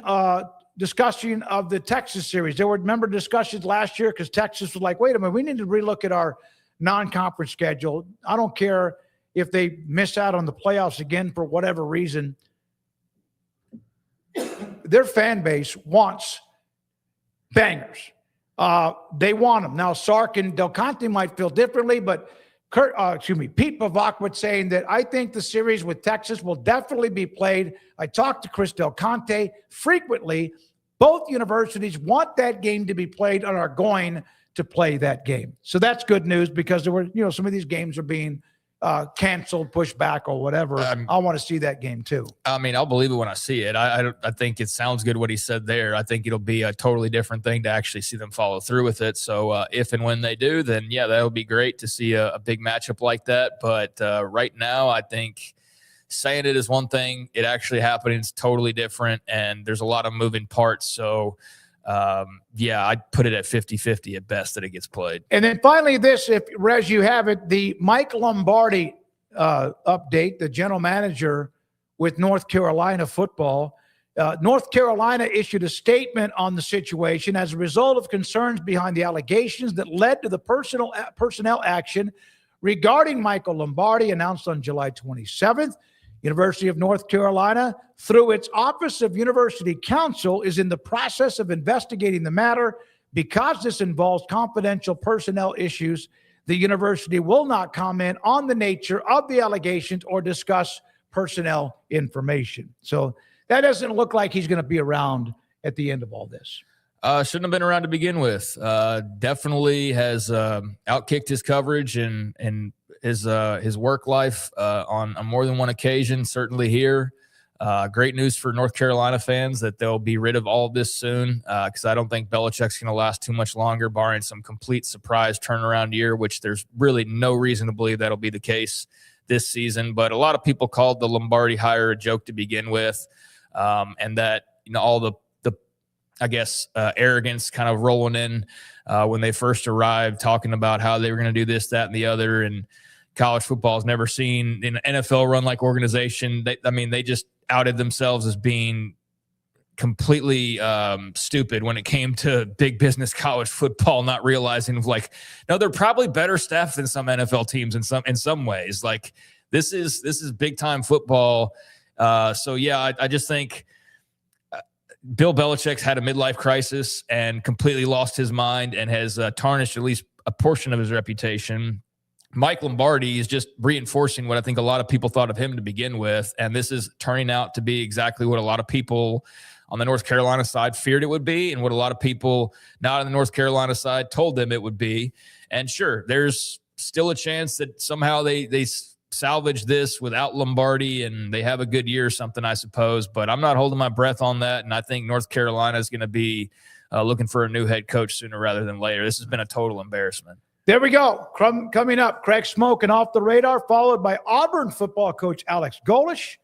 Speaker 2: discussion of the Texas series. There were, remember, discussions last year because Texas was like, wait a minute, we need to relook at our non-conference schedule. I don't care if they miss out on the playoffs again for whatever reason. Their fan base wants bangers. They want them. Now, Sark and Del Conte might feel differently, but Pete Bavacqua saying that I think the series with Texas will definitely be played. I talked to Chris Del Conte frequently. Both universities want that game to be played and are going to play that game. So that's good news, because there were, some of these games are being canceled, pushed back, or whatever. I want to see that game too.
Speaker 3: I mean, I'll believe it when I see it. I think it sounds good what he said there. I think it'll be a totally different thing to actually see them follow through with it. So if and when they do, then yeah, that'll be great to see a big matchup like that. But right now, I think saying it is one thing, it actually happening is totally different, and there's a lot of moving parts. So yeah, I'd put it at 50-50 at best that it gets played.
Speaker 2: And then finally this, if Rez, you have it, the Mike Lombardi update, the general manager with North Carolina football. North Carolina issued a statement on the situation as a result of concerns behind the allegations that led to the personnel action regarding Michael Lombardi, announced on July 27th. University of North Carolina, through its Office of University Counsel, is in the process of investigating the matter. Because this involves confidential personnel issues, the university will not comment on the nature of the allegations or discuss personnel information. So that doesn't look like he's going to be around at the end of all this.
Speaker 3: Shouldn't have been around to begin with. Definitely has outkicked his coverage and his work life on more than one occasion, certainly here. Great news for North Carolina fans that they'll be rid of all of this soon, because I don't think Belichick's going to last too much longer, barring some complete surprise turnaround year, which there's really no reason to believe that'll be the case this season. But a lot of people called the Lombardi hire a joke to begin with, and that all the I guess arrogance kind of rolling in when they first arrived, talking about how they were going to do this, that, and the other. And college football has never seen an NFL run-like organization. They just outed themselves as being completely stupid when it came to big business college football, not realizing no, they're probably better staffed than some NFL teams in some ways. Like this is big time football. So yeah, I just think Bill Belichick's had a midlife crisis and completely lost his mind and has tarnished at least a portion of his reputation. Mike Lombardi is just reinforcing what I think a lot of people thought of him to begin with, and this is turning out to be exactly what a lot of people on the North Carolina side feared it would be and what a lot of people not on the North Carolina side told them it would be. And sure, there's still a chance that somehow they salvage this without Lombardi and they have a good year or something, I suppose. But I'm not holding my breath on that, and I think North Carolina is going to be looking for a new head coach sooner rather than later. This has been a total embarrassment.
Speaker 2: There we go. Coming up, Craig Smoak and Off the Radar, followed by Auburn football coach Alex Golesh.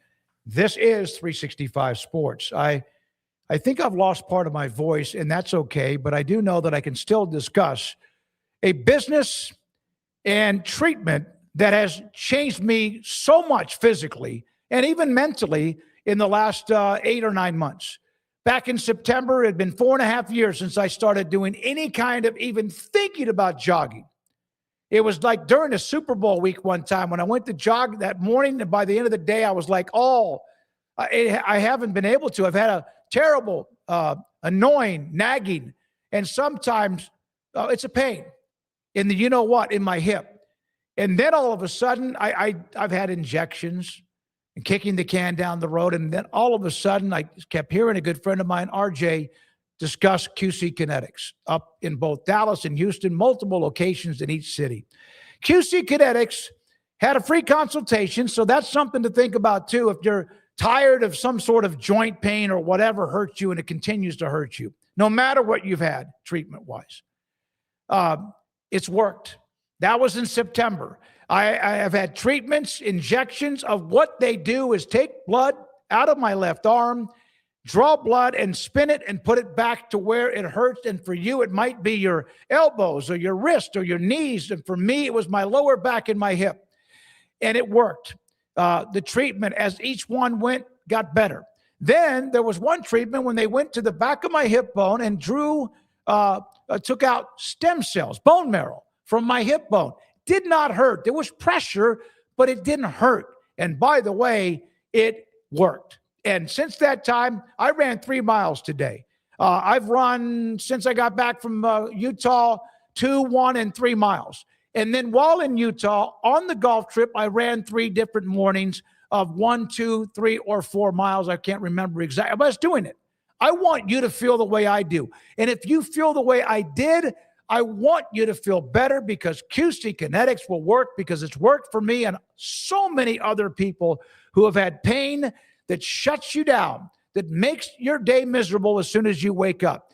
Speaker 2: This is 365 Sports. I think I've lost part of my voice, and that's okay, but I do know that I can still discuss a business and treatment that has changed me so much physically and even mentally in the last 8 or 9 months. Back in September, it had been 4.5 years since I started doing any kind of even thinking about jogging. It was like during a Super Bowl week one time when I went to jog that morning, and by the end of the day, I was like, I haven't been able to. I've had a terrible, annoying, nagging, and sometimes it's a pain in the in my hip. And then all of a sudden, I've had injections and kicking the can down the road. And then all of a sudden, I kept hearing a good friend of mine, RJ, discuss QC Kinetics up in both Dallas and Houston, multiple locations in each city. QC Kinetics had a free consultation, so that's something to think about too. If you're tired of some sort of joint pain or whatever hurts you and it continues to hurt you, no matter what you've had treatment-wise, it's worked. That was in September. I have had treatments, injections of what they do is take blood out of my left arm, draw blood and spin it and put it back to where it hurts. And for you, it might be your elbows or your wrist or your knees. And for me, it was my lower back and my hip. And it worked. The treatment, as each one went, got better. Then there was one treatment when they went to the back of my hip bone and took out stem cells, bone marrow from my hip bone. Did not hurt. There was pressure, but it didn't hurt. And by the way, it worked. And since that time, I ran 3 miles today. I've run since I got back from Utah 2, 1, and 3 miles. And then while in Utah on the golf trip, I ran 3 different mornings of 1, 2, 3, or 4 miles. I can't remember exactly, but I was doing it. I want you to feel the way I do. And if you feel the way I did, I want you to feel better, because QC Kinetics will work, because it's worked for me and so many other people who have had pain that shuts you down, that makes your day miserable as soon as you wake up.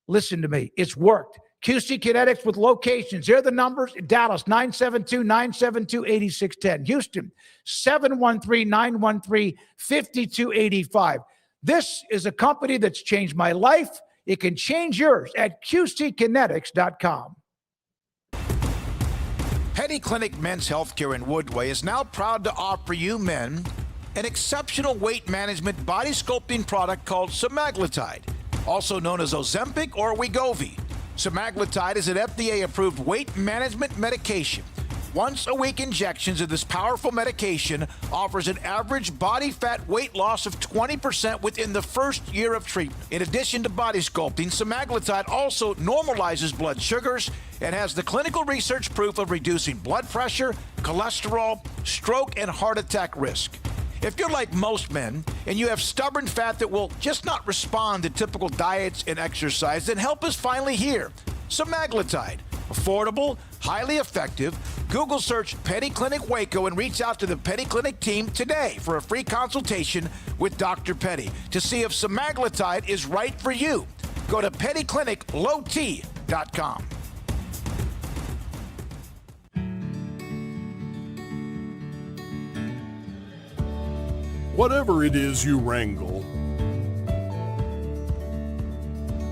Speaker 2: Listen to me. It's worked. QC Kinetics with locations. Here are the numbers. Dallas, 972-972-8610. Houston, 713-913-5285. This is a company that's changed my life. It can change yours at QCkinetics.com. Petty Clinic Men's Healthcare in Woodway is now proud to offer you men an exceptional weight management body sculpting product called semaglutide, also known as Ozempic or Wegovy. Semaglutide is an FDA-approved weight management medication. Once-a-week injections of this powerful medication offers an average body fat weight loss of 20% within the first year of treatment. In addition to body sculpting, semaglutide also normalizes blood sugars and has the clinical research proof of reducing blood pressure, cholesterol, stroke, and heart attack risk. If you're like most men and you have stubborn fat that will just not respond to typical diets and exercise, then help us finally hear semaglutide. Affordable, highly effective. Google search Petty Clinic Waco and reach out to the Petty Clinic team today for a free consultation with Dr. Petty to see if semaglutide is right for you. Go to pettycliniclowt.com.
Speaker 6: Whatever it is you wrangle,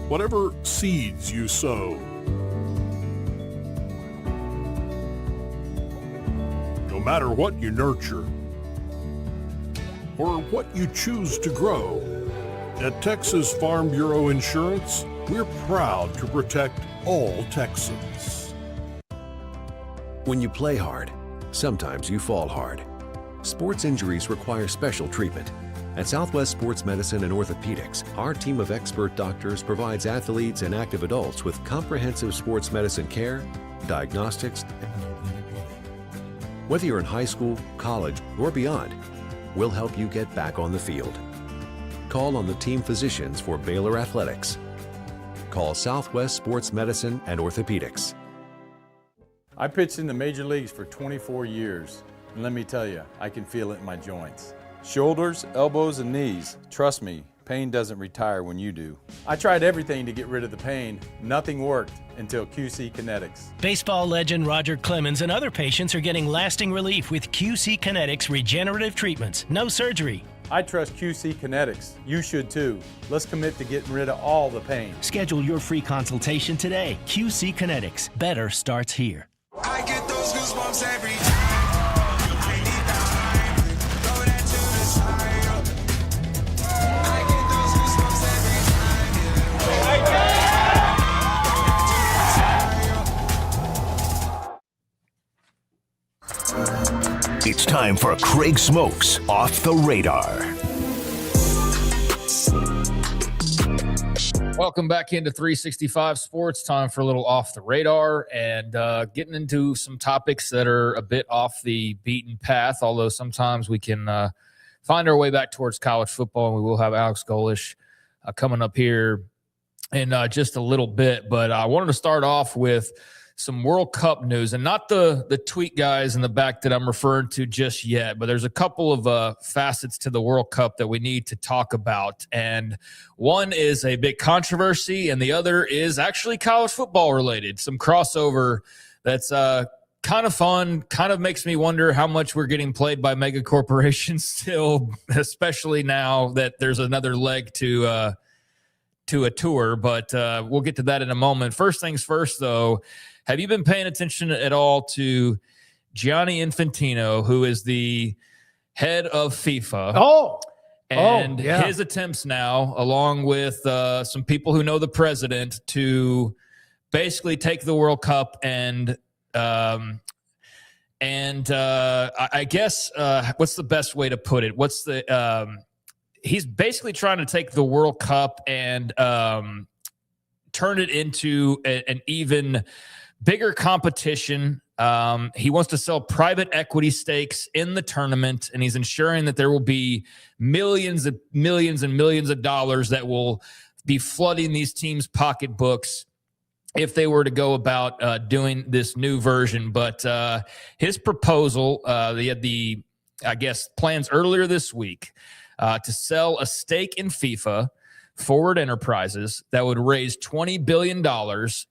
Speaker 6: whatever seeds you sow, no matter what you nurture or what you choose to grow, at Texas Farm Bureau Insurance, we're proud to protect all Texans.
Speaker 22: When you play hard, sometimes you fall hard. Sports injuries require special treatment. At Southwest Sports Medicine and Orthopedics, our team of expert doctors provides athletes and active adults with comprehensive sports medicine care, diagnostics. Whether you're in high school, college, or beyond, we'll help you get back on the field. Call on the team physicians for Baylor Athletics. Call Southwest Sports Medicine and Orthopedics.
Speaker 15: I pitched in the major leagues for 24 years, and let me tell you, I can feel it in my joints. Shoulders, elbows, and knees. Trust me, pain doesn't retire when you do. I tried everything to get rid of the pain. Nothing worked until QC Kinetics.
Speaker 16: Baseball legend Roger Clemens and other patients are getting lasting relief with QC Kinetics regenerative treatments. No surgery.
Speaker 15: I trust QC Kinetics. You should too. Let's commit to getting rid of all the pain.
Speaker 16: Schedule your free consultation today. QC Kinetics. Better starts here.
Speaker 23: I get those goosebumps every time. I need time. Throw that to the side. I get those goosebumps
Speaker 1: every time. It's time for Craig Smoak's Off the Radar.
Speaker 3: Welcome back into 365 Sports. Time for a little off the radar and getting into some topics that are a bit off the beaten path, although sometimes we can find our way back towards college football, and we will have Alex Golish coming up here in just a little bit. But I wanted to start off with some World Cup news, and not the tweet guys in the back that I'm referring to just yet, but there's a couple of facets to the World Cup that we need to talk about. And one is a big controversy, and the other is actually college football related. Some crossover that's kind of fun, kind of makes me wonder how much we're getting played by mega corporations still, especially now that there's another leg to a tour. But we'll get to that in a moment. First things first, though. Have you been paying attention at all to Gianni Infantino, who is the head of FIFA? And his attempts now, along with some people who know the president, to basically take the World Cup and I guess what's the best way to put it? He's basically trying to take the World Cup and turn it into an even bigger competition. He wants to sell private equity stakes in the tournament, and he's ensuring that there will be millions and millions of dollars that will be flooding these teams' pocketbooks if they were to go about doing this new version. But his proposal, they had plans earlier this week to sell a stake in FIFA forward enterprises that would raise $20 billion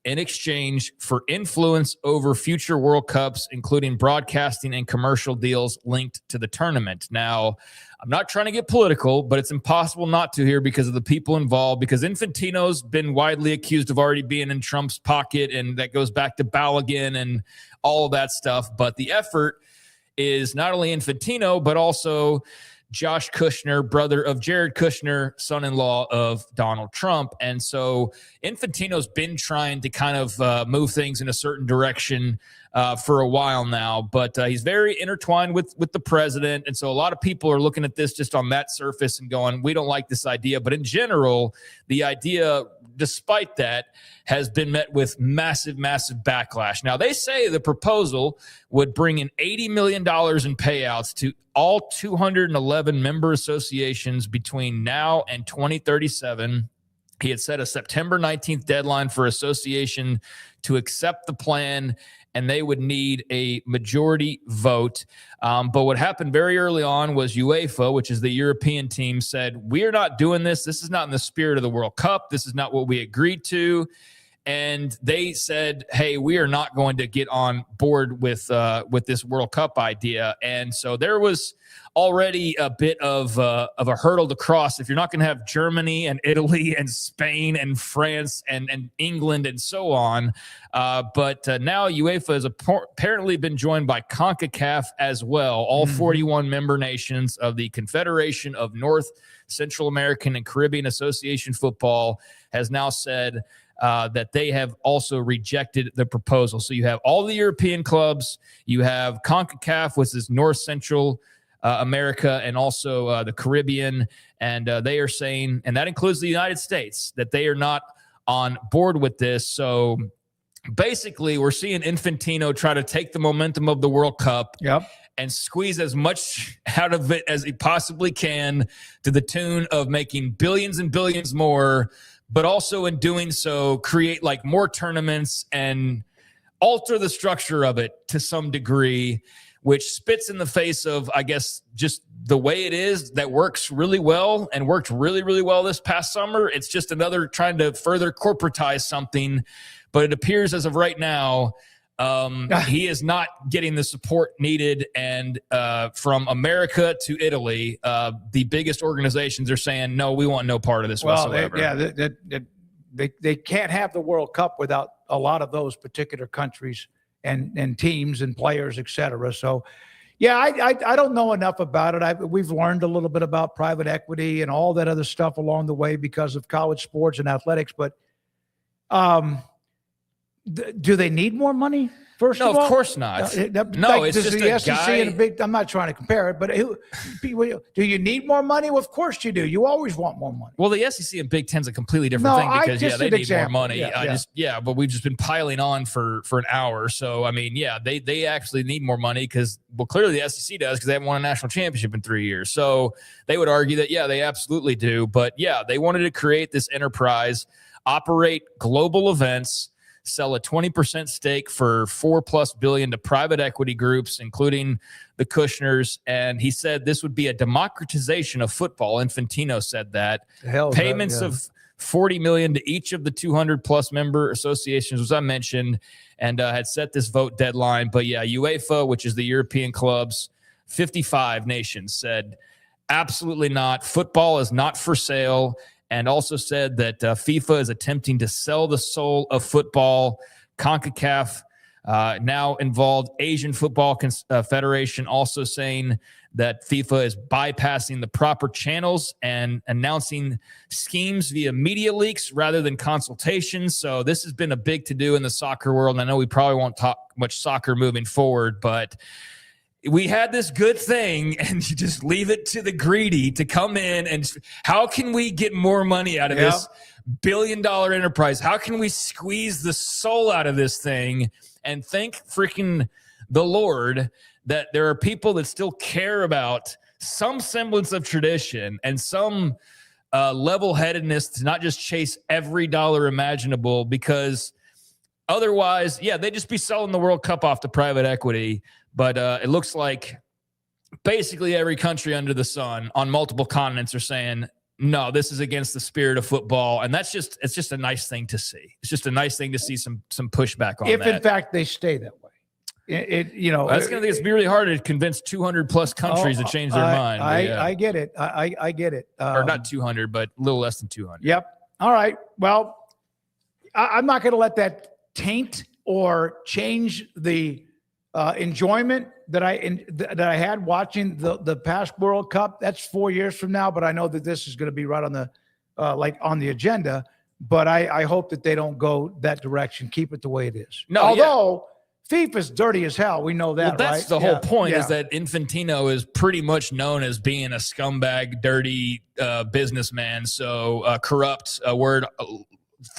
Speaker 3: in exchange for influence over future World Cups, including broadcasting and commercial deals linked to the tournament. Now, I'm not trying to get political, but it's impossible not to here because of the people involved, because Infantino's been widely accused of already being in Trump's pocket, and that goes back to Balogun and all of that stuff. But the effort is not only Infantino, but also Josh Kushner, brother of Jared Kushner, son-in-law of Donald Trump. And so Infantino's been trying to kind of move things in a certain direction for a while now, but he's very intertwined with the president. And so a lot of people are looking at this just on that surface and going, we don't like this idea. But in general, the idea, despite that, has been met with massive, massive backlash. Now, they say the proposal would bring in $80 million in payouts to all 211 member associations between now and 2037. He had set a September 19th deadline for association to accept the plan, and they would need a majority vote. But what happened very early on was UEFA, which is the European team, said, we're not doing this. This is not in the spirit of the World Cup. This is not what we agreed to. And they said, hey, we are not going to get on board with this World Cup idea. And so there was already a bit of a hurdle to cross. If you're not going to have Germany and Italy and Spain and France and England and so on. But now UEFA has apparently been joined by CONCACAF as well. All 41 member nations of the Confederation of North, Central American, and Caribbean Association Football has now said that they have also rejected the proposal. So you have all the European clubs, you have CONCACAF, which is North Central America, and also the Caribbean, and they are saying, and that includes the United States, that they are not on board with this. So basically, we're seeing Infantino try to take the momentum of the World Cup and squeeze as much out of it as he possibly can, to the tune of making billions and billions more, but also in doing so, create like more tournaments and alter the structure of it to some degree, which spits in the face of, I guess, just the way it is that works really well and worked really, really well this past summer. It's just another trying to further corporatize something. But it appears as of right now, he is not getting the support needed. And from America to Italy, the biggest organizations are saying, no, we want no part of this whatsoever.
Speaker 2: They can't have the World Cup without a lot of those particular countries and teams and players, et cetera. So, yeah, I don't know enough about it. We've learned a little bit about private equity and all that other stuff along the way because of college sports and athletics. But do they need more money? First
Speaker 3: No,
Speaker 2: of all,
Speaker 3: of course not. No,
Speaker 2: like,
Speaker 3: it's just
Speaker 2: the
Speaker 3: a
Speaker 2: SEC
Speaker 3: guy.
Speaker 2: and a big. I'm not trying to compare it, but do you need more money? Well, of course you do. You always want more money.
Speaker 3: Well, the SEC and Big Ten's a completely different thing because they need more money. But we've just been piling on for an hour. So I mean, they actually need more money because clearly the SEC does because they haven't won a national championship in 3 years. So they would argue that they absolutely do. But they wanted to create this enterprise, operate global events, sell a 20% stake for $4+ billion to private equity groups, including the Kushners. And he said this would be a democratization of football. Infantino said that. Payments of $40 million to each of the 200+ member associations, as I mentioned, and had set this vote deadline. But UEFA, which is the European clubs, 55 nations said absolutely not. Football is not for sale. And also said that FIFA is attempting to sell the soul of football. CONCACAF, now involved Asian Football Federation, also saying that FIFA is bypassing the proper channels and announcing schemes via media leaks rather than consultations. So this has been a big to-do in the soccer world. And I know we probably won't talk much soccer moving forward, but we had this good thing and you just leave it to the greedy to come in and how can we get more money out of this $1 billion enterprise? How can we squeeze the soul out of this thing? And thank freaking the Lord that there are people that still care about some semblance of tradition and some level-headedness to not just chase every dollar imaginable, because otherwise, they'd just be selling the World Cup off to private equity. But it looks like basically every country under the sun on multiple continents are saying, no, this is against the spirit of football. And it's just a nice thing to see. It's just a nice thing to see some pushback on
Speaker 2: if
Speaker 3: that.
Speaker 2: in fact they stay that way.
Speaker 3: That's going to be really hard to convince 200 plus countries to change their mind.
Speaker 2: I get it. I get it.
Speaker 3: Or not 200, but a little less than 200.
Speaker 2: Yep. All right. Well, I'm not going to let that taint or change the enjoyment that I had watching the past World Cup. That's 4 years from now, but I know that this is going to be right on the on the agenda. But I hope that they don't go that direction. Keep it the way it is.
Speaker 3: No,
Speaker 2: although FIFA's dirty as hell, we know that.
Speaker 3: Well, that's
Speaker 2: right?
Speaker 3: the whole point is that Infantino is pretty much known as being a scumbag, dirty businessman. So corrupt, a word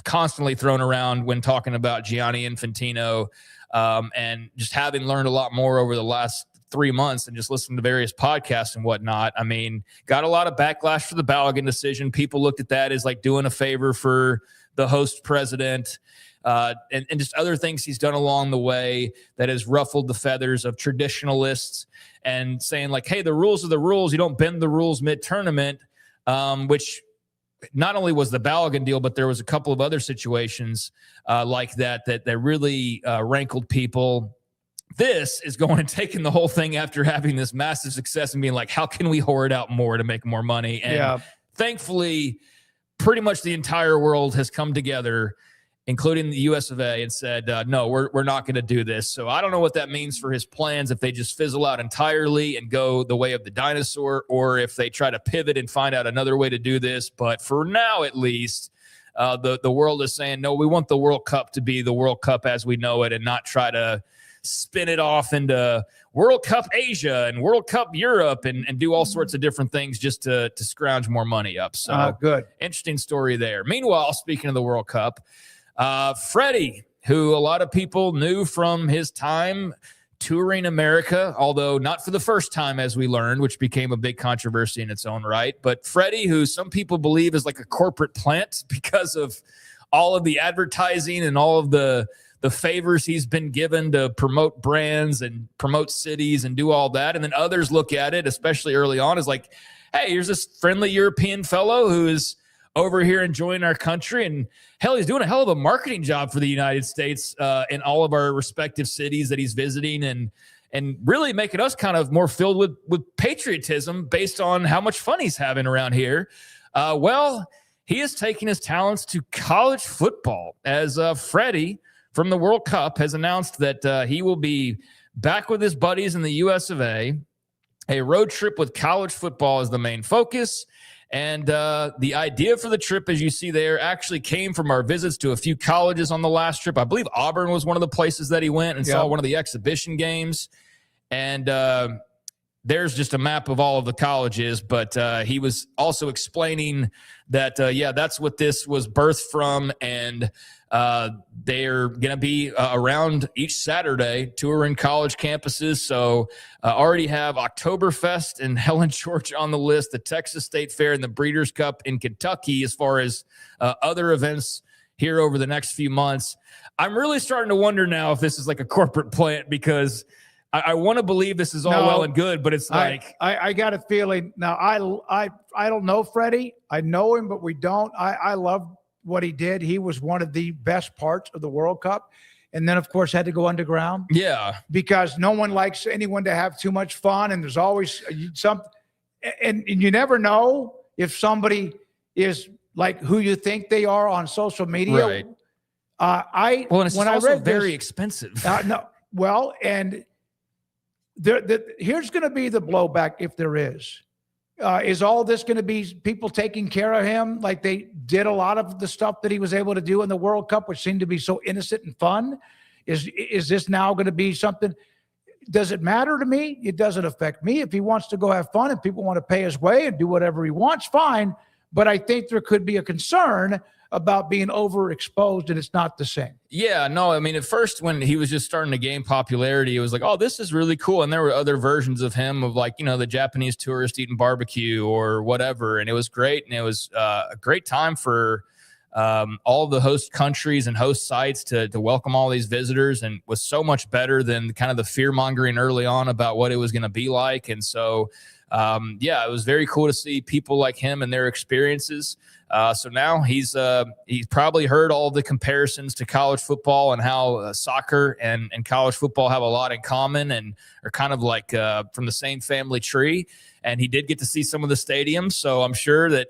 Speaker 3: constantly thrown around when talking about Gianni Infantino. And just having learned a lot more over the last 3 months and just listening to various podcasts and whatnot, I mean, got a lot of backlash for the Balogun decision. People looked at that as like doing a favor for the host president. And just other things he's done along the way that has ruffled the feathers of traditionalists and saying like, hey, the rules are the rules. You don't bend the rules mid-tournament, which not only was the Balogun deal, but there was a couple of other situations like that really rankled people. This is going and taking the whole thing after having this massive success and being like, how can we hoard out more to make more money? And thankfully, pretty much the entire world has come together, including the US of A, and said, no, we're not going to do this. So I don't know what that means for his plans, if they just fizzle out entirely and go the way of the dinosaur, or if they try to pivot and find out another way to do this. But for now, at least, the world is saying, no, we want the World Cup to be the World Cup as we know it and not try to spin it off into World Cup Asia and World Cup Europe and do all sorts of different things just to scrounge more money up. So
Speaker 2: good.
Speaker 3: Interesting story there. Meanwhile, speaking of the World Cup, Freddie, who a lot of people knew from his time touring America, although not for the first time, as we learned, which became a big controversy in its own right. But Freddie, who some people believe is like a corporate plant because of all of the advertising and all of the favors he's been given to promote brands and promote cities and do all that. And then others look at it, especially early on, as like, hey, here's this friendly European fellow who is over here enjoying our country. And hell, he's doing a hell of a marketing job for the United States in all of our respective cities that he's visiting and really making us kind of more filled with patriotism based on how much fun he's having around here. Well, he is taking his talents to college football as Freddie from the World Cup has announced that he will be back with his buddies in the US of A. A road trip with college football is the main focus. And the idea for the trip, as you see there, actually came from our visits to a few colleges on the last trip. I believe Auburn was one of the places that he went and saw one of the exhibition games. And there's just a map of all of the colleges. But he was also explaining that, that's what this was birthed from. And they're going to be around each Saturday touring college campuses. So already have Oktoberfest in Helen, Georgia on the list, the Texas State Fair and the Breeders' Cup in Kentucky as far as other events here over the next few months. I'm really starting to wonder now if this is like a corporate plant because I want to believe this is all well and good, but it's like
Speaker 2: I got a feeling now. I don't know Freddie. I know him, but we don't. I love what he did. He was one of the best parts of the World Cup. And then, of course, had to go underground.
Speaker 3: Yeah.
Speaker 2: Because no one likes anyone to have too much fun. And there's always something. And you never know if somebody is like who you think they are on social media.
Speaker 3: Right.
Speaker 2: And
Speaker 3: it's also very expensive.
Speaker 2: And here's going to be the blowback if there is. Is all this going to be people taking care of him like they did a lot of the stuff that he was able to do in the World Cup, which seemed to be so innocent and fun? Is this now going to be something? Does it matter to me? It doesn't affect me. If he wants to go have fun and people want to pay his way and do whatever he wants, fine. But I think there could be a concern about being overexposed, and it's not the same.
Speaker 3: Yeah, no, I mean, at first when he was just starting to gain popularity, it was like, oh, this is really cool. And there were other versions of him of like, the Japanese tourist eating barbecue or whatever. And it was great. And it was a great time for all the host countries and host sites to welcome all these visitors, and was so much better than kind of the fear mongering early on about what it was going to be like. And so, it was very cool to see people like him and their experiences. So now he's probably heard all the comparisons to college football and how soccer and college football have a lot in common and are kind of like from the same family tree. And he did get to see some of the stadiums. So I'm sure that,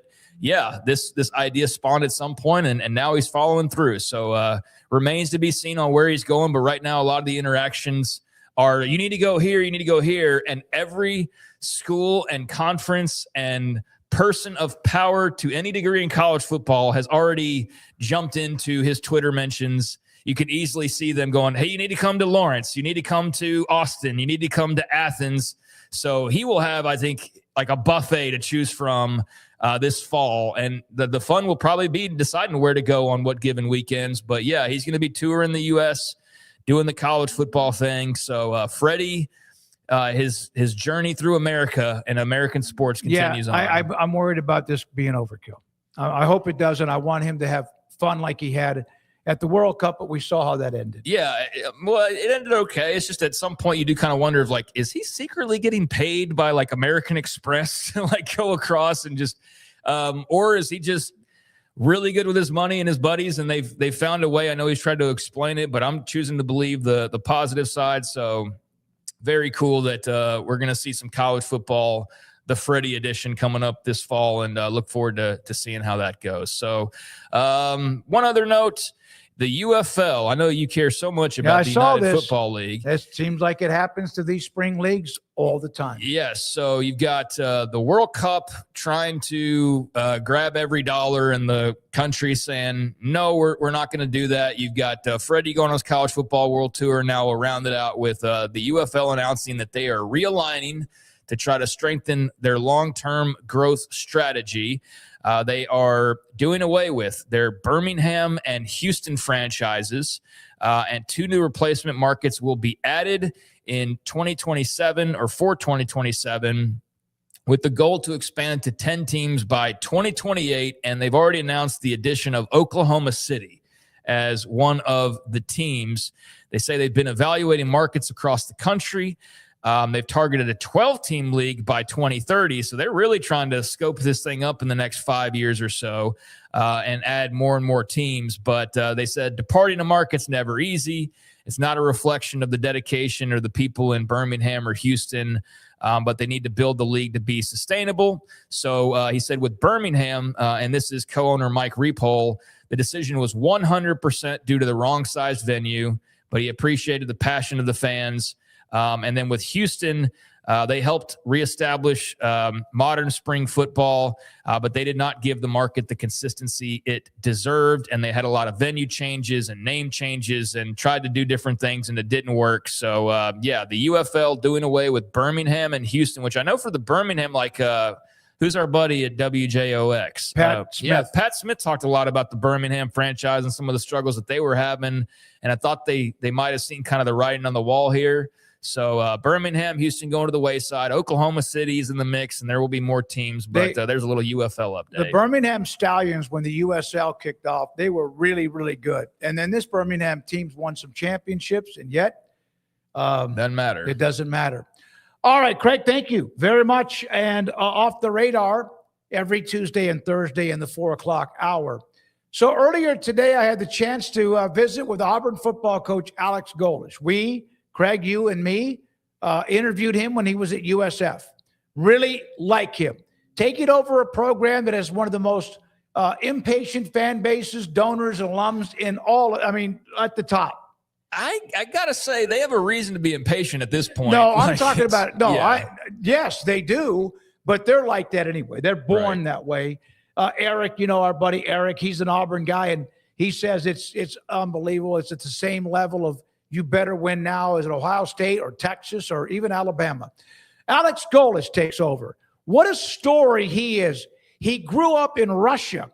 Speaker 3: this idea spawned at some point, and now he's following through. So remains to be seen on where he's going. But right now, a lot of the interactions are, you need to go here, you need to go here. And every school and conference and person of power to any degree in college football has already jumped into his Twitter mentions. You could easily see them going, hey, you need to come to Lawrence. You need to come to Austin. You need to come to Athens. So he will have, I think, like a buffet to choose from this fall. And the fun will probably be deciding where to go on what given weekends. But, he's going to be touring the U.S., doing the college football thing. So Freddie, his journey through America and American sports continues on.
Speaker 2: I'm worried about this being overkill. I hope it doesn't. I want him to have fun like he had at the World Cup, but we saw how that ended.
Speaker 3: Yeah, well, it ended okay. It's just at some point you do kind of wonder if, like, is he secretly getting paid by like American Express to like go across and just, or is he just really good with his money and his buddies and they've found a way? I know he's tried to explain it, but I'm choosing to believe the positive side. So very cool that we're going to see some college football, the Freddie edition, coming up this fall, and look forward to seeing how that goes. So one other note, the UFL. I know you care so much about the United Football League.
Speaker 2: It seems like it happens to these spring leagues all the time.
Speaker 3: Yes. So you've got the World Cup trying to grab every dollar in the country saying, no, we're not going to do that. You've got Freddie going on his college football world tour. Now we'll round it out with the UFL announcing that they are realigning to try to strengthen their long-term growth strategy. They are doing away with their Birmingham and Houston franchises, and 2 new replacement markets will be added in 2027 or for 2027, with the goal to expand to 10 teams by 2028. And they've already announced the addition of Oklahoma City as one of the teams. They say they've been evaluating markets across the country. They've targeted a 12-team league by 2030, so they're really trying to scope this thing up in the next 5 years or so and add more and more teams. But they said departing a market's never easy. It's not a reflection of the dedication or the people in Birmingham or Houston, but they need to build the league to be sustainable. So he said with Birmingham, and this is co-owner Mike Reepole, the decision was 100% due to the wrong-sized venue, but he appreciated the passion of the fans. And then with Houston, they helped reestablish modern spring football, but they did not give the market the consistency it deserved. And they had a lot of venue changes and name changes and tried to do different things, and it didn't work. So, the UFL doing away with Birmingham and Houston, which I know for the Birmingham, like who's our buddy at WJOX?
Speaker 2: Pat Smith.
Speaker 3: Yeah, Pat Smith talked a lot about the Birmingham franchise and some of the struggles that they were having. And I thought they might have seen kind of the writing on the wall here. So Birmingham, Houston going to the wayside. Oklahoma City's in the mix, and there will be more teams. But there's a little UFL update.
Speaker 2: The Birmingham Stallions, when the USL kicked off, they were really, really good. And then this Birmingham team's won some championships, and yet
Speaker 3: doesn't matter.
Speaker 2: It doesn't matter. All right, Craig, thank you very much. And off the radar every Tuesday and Thursday in the 4 o'clock hour. So earlier today, I had the chance to visit with Auburn football coach Alex Golesh. Craig, you and me, interviewed him when he was at USF. Really like him. Taking over a program that has one of the most impatient fan bases, donors, and alums at the top.
Speaker 3: I got to say, they have a reason to be impatient at this point.
Speaker 2: No, I'm talking about it. No, yeah. Yes, they do, but they're like that anyway. They're born that way. Eric, our buddy Eric, he's an Auburn guy, and he says it's unbelievable. It's at the same level of you better win now as Ohio State or Texas or even Alabama. Alex Golesh takes over. What a story he is. He grew up in Russia.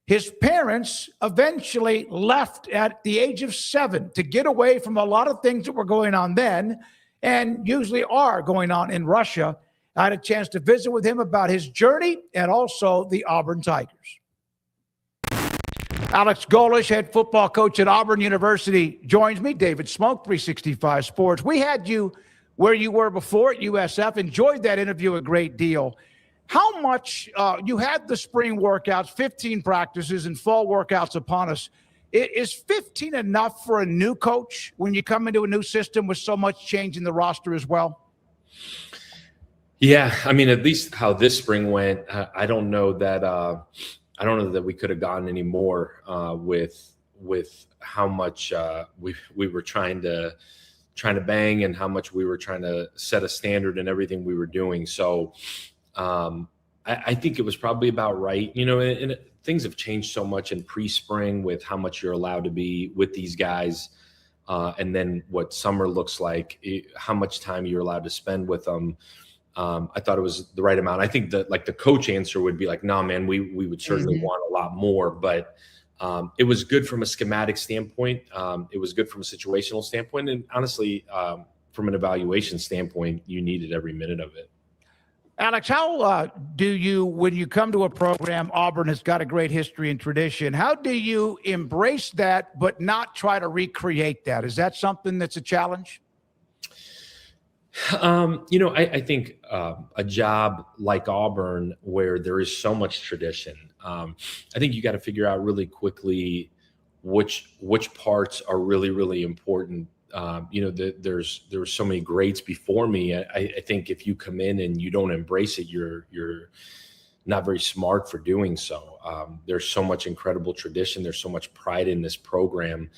Speaker 2: His parents eventually left at the age of 7 to get away from a lot of things that were going on then and usually are going on in Russia. I had a chance to visit with him about his journey and also the Auburn Tigers. Alex Golish, head football coach at Auburn University, joins me. David Craig, 365 Sports. We had you where you were before at USF. Enjoyed that interview a great deal. How much you had the spring workouts, 15 practices, and fall workouts upon us. Is 15 enough for a new coach when you come into a new system with so much change in the roster as well?
Speaker 4: Yeah, I mean, at least how this spring went, I don't know that we could have gotten any more with how much we were trying to bang and how much we were trying to set a standard in everything we were doing. So I think it was probably about right, and things have changed so much in pre-spring with how much you're allowed to be with these guys. And then what summer looks like, how much time you're allowed to spend with them. I thought it was the right amount. I think that like the coach answer would be like, nah, man, we would certainly want a lot more, but it was good from a schematic standpoint. It was good from a situational standpoint. And honestly, from an evaluation standpoint, you needed every minute of it.
Speaker 2: Alex, how do you, when you come to a program, Auburn has got a great history and tradition, how do you embrace that but not try to recreate that? Is that something that's a challenge?
Speaker 4: I think a job like Auburn where there is so much tradition, I think you got to figure out really quickly which parts are really, really important. There were so many greats before me. I think if you come in and you don't embrace it, you're not very smart for doing so. There's so much incredible tradition. There's so much pride in this program,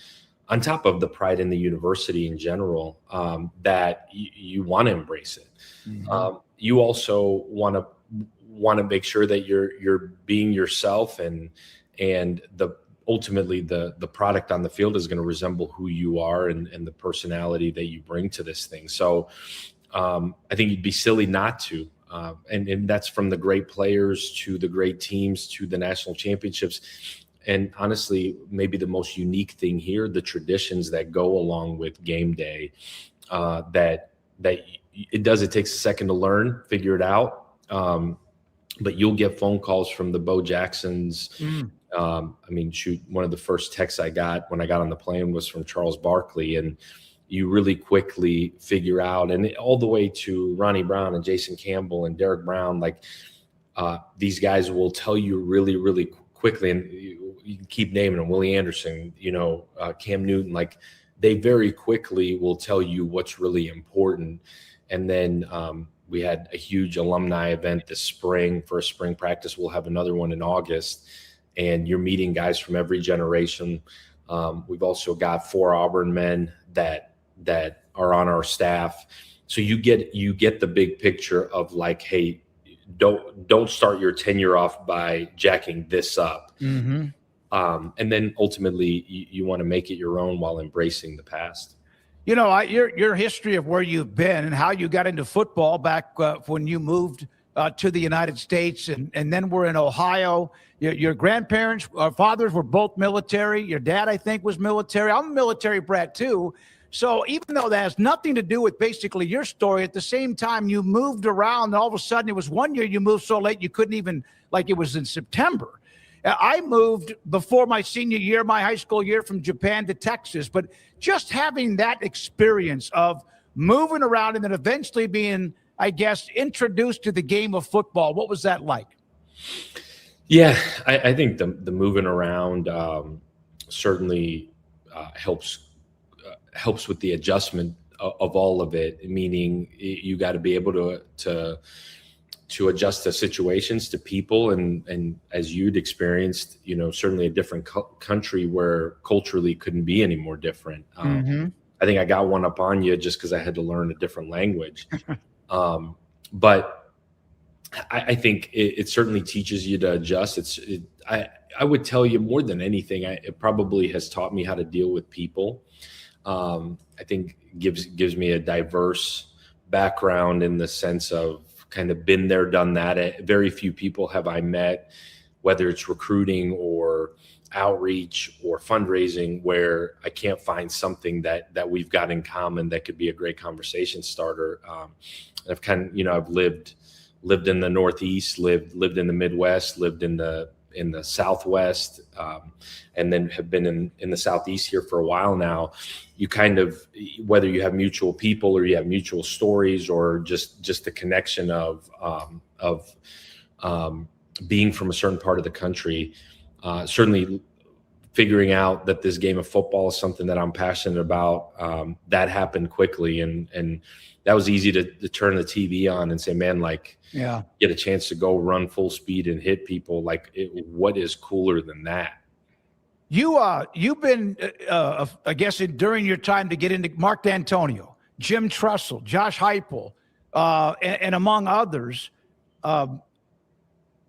Speaker 4: on top of the pride in the university in general, that you want to embrace it.
Speaker 2: Mm-hmm.
Speaker 4: You also want to make sure that you're being yourself, and ultimately the product on the field is going to resemble who you are and the personality that you bring to this thing. So I think you'd be silly not to. And that's from the great players to the great teams to the national championships. And honestly, maybe the most unique thing here, the traditions that go along with game day, that it takes a second to learn, figure it out. But you'll get phone calls from the Bo Jacksons. One of the first texts I got when I got on the plane was from Charles Barkley, and you really quickly figure out, and all the way to Ronnie Brown and Jason Campbell and Derek Brown, like these guys will tell you really, really quickly, and you can keep naming them, Willie Anderson, Cam Newton, like they very quickly will tell you what's really important. And then we had a huge alumni event this spring for a spring practice. We'll have another one in August, and you're meeting guys from every generation. We've also got 4 Auburn men that are on our staff. So you get the big picture of like, hey, don't start your tenure off by jacking this up.
Speaker 2: Mm-hmm.
Speaker 4: And then ultimately you want to make it your own while embracing the past.
Speaker 2: Your history of where you've been and how you got into football back when you moved to the United States, and then we're in Ohio. Your grandparents, fathers were both military. Your dad, I think, was military. I'm a military brat too. So even though that has nothing to do with basically your story, at the same time, you moved around. And all of a sudden, it was one year you moved so late you couldn't even, like it was in September. I moved before my senior year, my high school year, from Japan to Texas. But just having that experience of moving around and then eventually being, I guess, introduced to the game of football, what was that like?
Speaker 4: Yeah, I think the moving around certainly helps with the adjustment of all of it. Meaning, you got to be able to adjust to situations, to people, and as you'd experienced, certainly a different country where culturally couldn't be any more different. I think I got one up on you just because I had to learn a different language. But I think it certainly teaches you to adjust. I would tell you more than anything, it probably has taught me how to deal with people. I think gives me a diverse background in the sense of kind of been there, done that. Very few people have I met, whether it's recruiting or outreach or fundraising, where I can't find something that we've got in common that could be a great conversation starter. I've lived in the Northeast, lived in the Midwest, lived in the in the Southwest, and then have been in the Southeast here for a while now. You kind of, whether you have mutual people or you have mutual stories, or just the connection of being from a certain part of the country, certainly figuring out that this game of football is something that I'm passionate about. That happened quickly, and that was easy to turn the TV on and say, man, like,
Speaker 2: yeah,
Speaker 4: get a chance to go run full speed and hit people. Like, what is cooler than that?
Speaker 2: You've been, I guess, during your time to get into Mark D'Antonio, Jim Trussell, Josh Heupel, and among others. And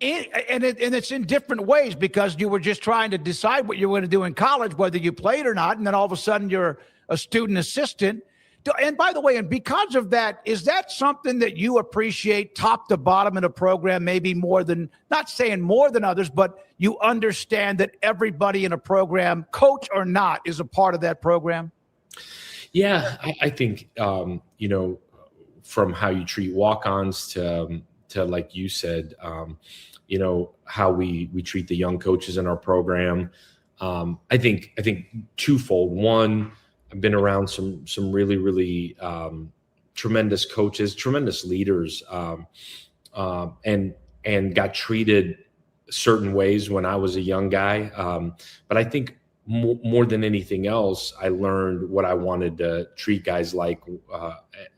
Speaker 2: it's in different ways, because you were just trying to decide what you were going to do in college, whether you played or not. And then all of a sudden you're a student assistant. And by the way, and because of that, is that something that you appreciate top to bottom in a program, maybe more than, not saying more than others, but you understand that everybody in a program, coach or not, is a part of that program?
Speaker 4: Yeah, I think, from how you treat walk-ons to like you said, how we treat the young coaches in our program. I think twofold. One, I've been around some really, really tremendous coaches, tremendous leaders, and got treated certain ways when I was a young guy. But I think more than anything else, I learned what I wanted to treat guys like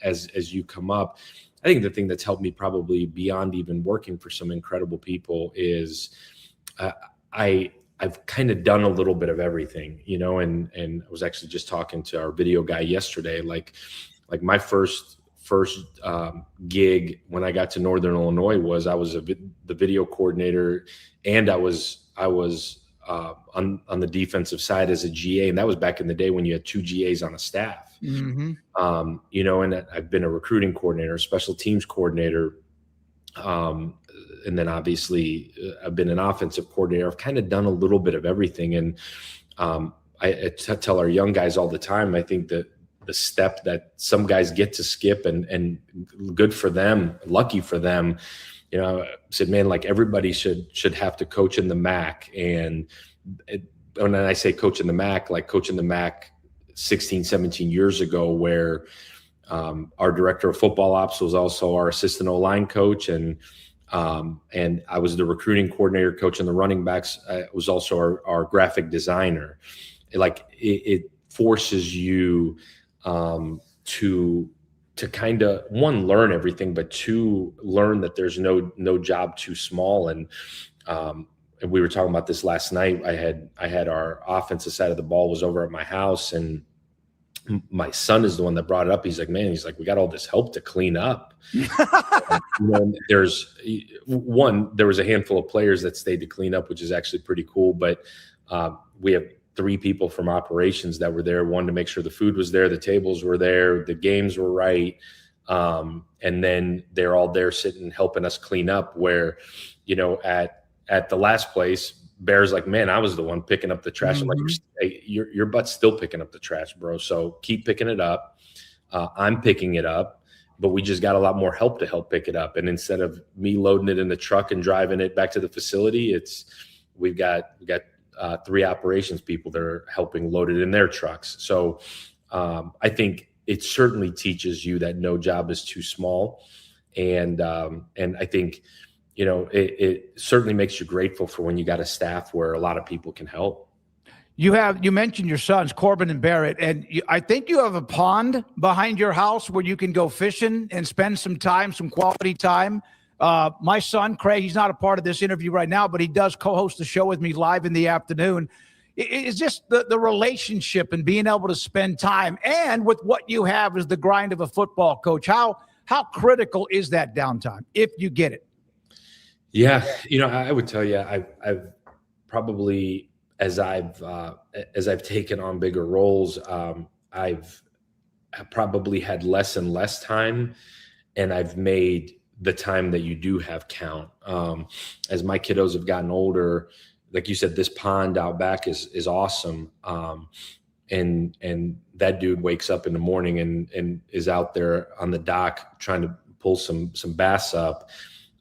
Speaker 4: as you come up. I think the thing that's helped me probably beyond even working for some incredible people is I've kind of done a little bit of everything, and I was actually just talking to our video guy yesterday. Like my first gig when I got to Northern Illinois was I was the video coordinator, and I was on the defensive side as a GA, and that was back in the day when you had 2 GAs on a staff.
Speaker 2: Mm-hmm.
Speaker 4: And I've been a recruiting coordinator, a special teams coordinator. And then obviously I've been an offensive coordinator. I've kind of done a little bit of everything. And I tell our young guys all the time, I think that the step that some guys get to skip, and good for them, lucky for them, I said, man, like, everybody should have to coach in the MAC. And when I say coach in the MAC, like coach in the MAC 16, 17 years ago, where our director of football ops was also our assistant O-line coach. And I was the recruiting coordinator, coaching the running backs. I was also our graphic designer. It forces you to kind of, one, learn everything, but two, learn that there's no job too small. And we were talking about this last night. I had our offensive side of the ball was over at my house, and my son is the one that brought it up. He's like, we got all this help to clean up. There was a handful of players that stayed to clean up, which is actually pretty cool. But we have 3 people from operations that were there. One, to make sure the food was there, the tables were there, the games were right. And then they're all there sitting, helping us clean up, where, at the last place, Bear's like, man, I was the one picking up the trash. Mm-hmm. I'm like, hey, your butt's still picking up the trash, bro. So keep picking it up. I'm picking it up, but we just got a lot more help to help pick it up. And instead of me loading it in the truck and driving it back to the facility, we've got 3 operations people that are helping load it in their trucks. So I think it certainly teaches you that no job is too small. And I think, it certainly makes you grateful for when you got a staff where a lot of people can help.
Speaker 2: You mentioned your sons, Corbin and Barrett, and I think you have a pond behind your house where you can go fishing and spend some quality time. My son, Craig, he's not a part of this interview right now, but he does co-host the show with me live in the afternoon. It's just the relationship and being able to spend time, and with what you have is the grind of a football coach. How critical is that downtime if you get it?
Speaker 4: Yeah. I would tell you, I've probably, as I've taken on bigger roles, I've probably had less and less time, and I've made the time that you do have count. As my kiddos have gotten older, like you said, this pond out back is awesome. And that dude wakes up in the morning and is out there on the dock trying to pull some bass up.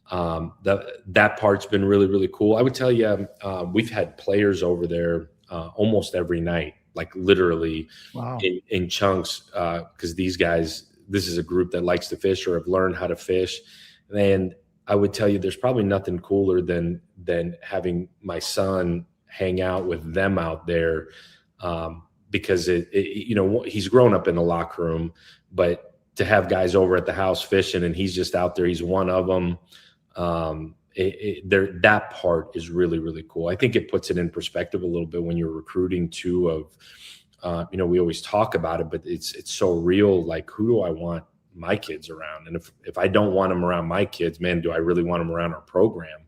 Speaker 4: that part's been really, really cool. I would tell you, we've had players over there almost every night, like literally
Speaker 2: Wow.
Speaker 4: in chunks, because these guys, this is a group that likes to fish or have learned how to fish. And I would tell you, there's probably nothing cooler than having my son hang out with them out there, because he's grown up in the locker room, but to have guys over at the house fishing and he's just out there, he's one of them. That part is really, really cool. I think it puts it in perspective a little bit when you're recruiting too. We always talk about it, but it's so real. Like, who do I want my kids around? And if I don't want them around my kids, man, do I really want them around our program?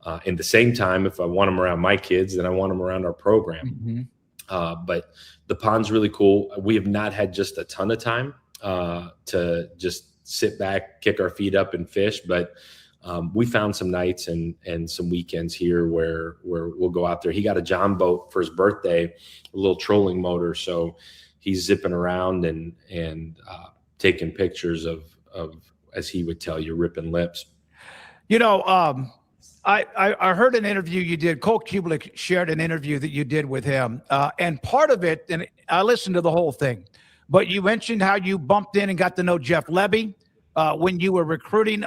Speaker 4: At the same time, if I want them around my kids, then I want them around our program. But the pond's really cool. We have not had just a ton of time to just sit back, kick our feet up and fish. But we found some nights and some weekends here where we'll go out there. He got a John boat for his birthday, a little trolling motor. So he's zipping around and taking pictures of, as he would tell you, ripping lips.
Speaker 2: I heard an interview you did. Cole Kublik shared an interview that you did with him. And part of it, and I listened to the whole thing, but you mentioned how you bumped in and got to know Jeff Levy when you were recruiting,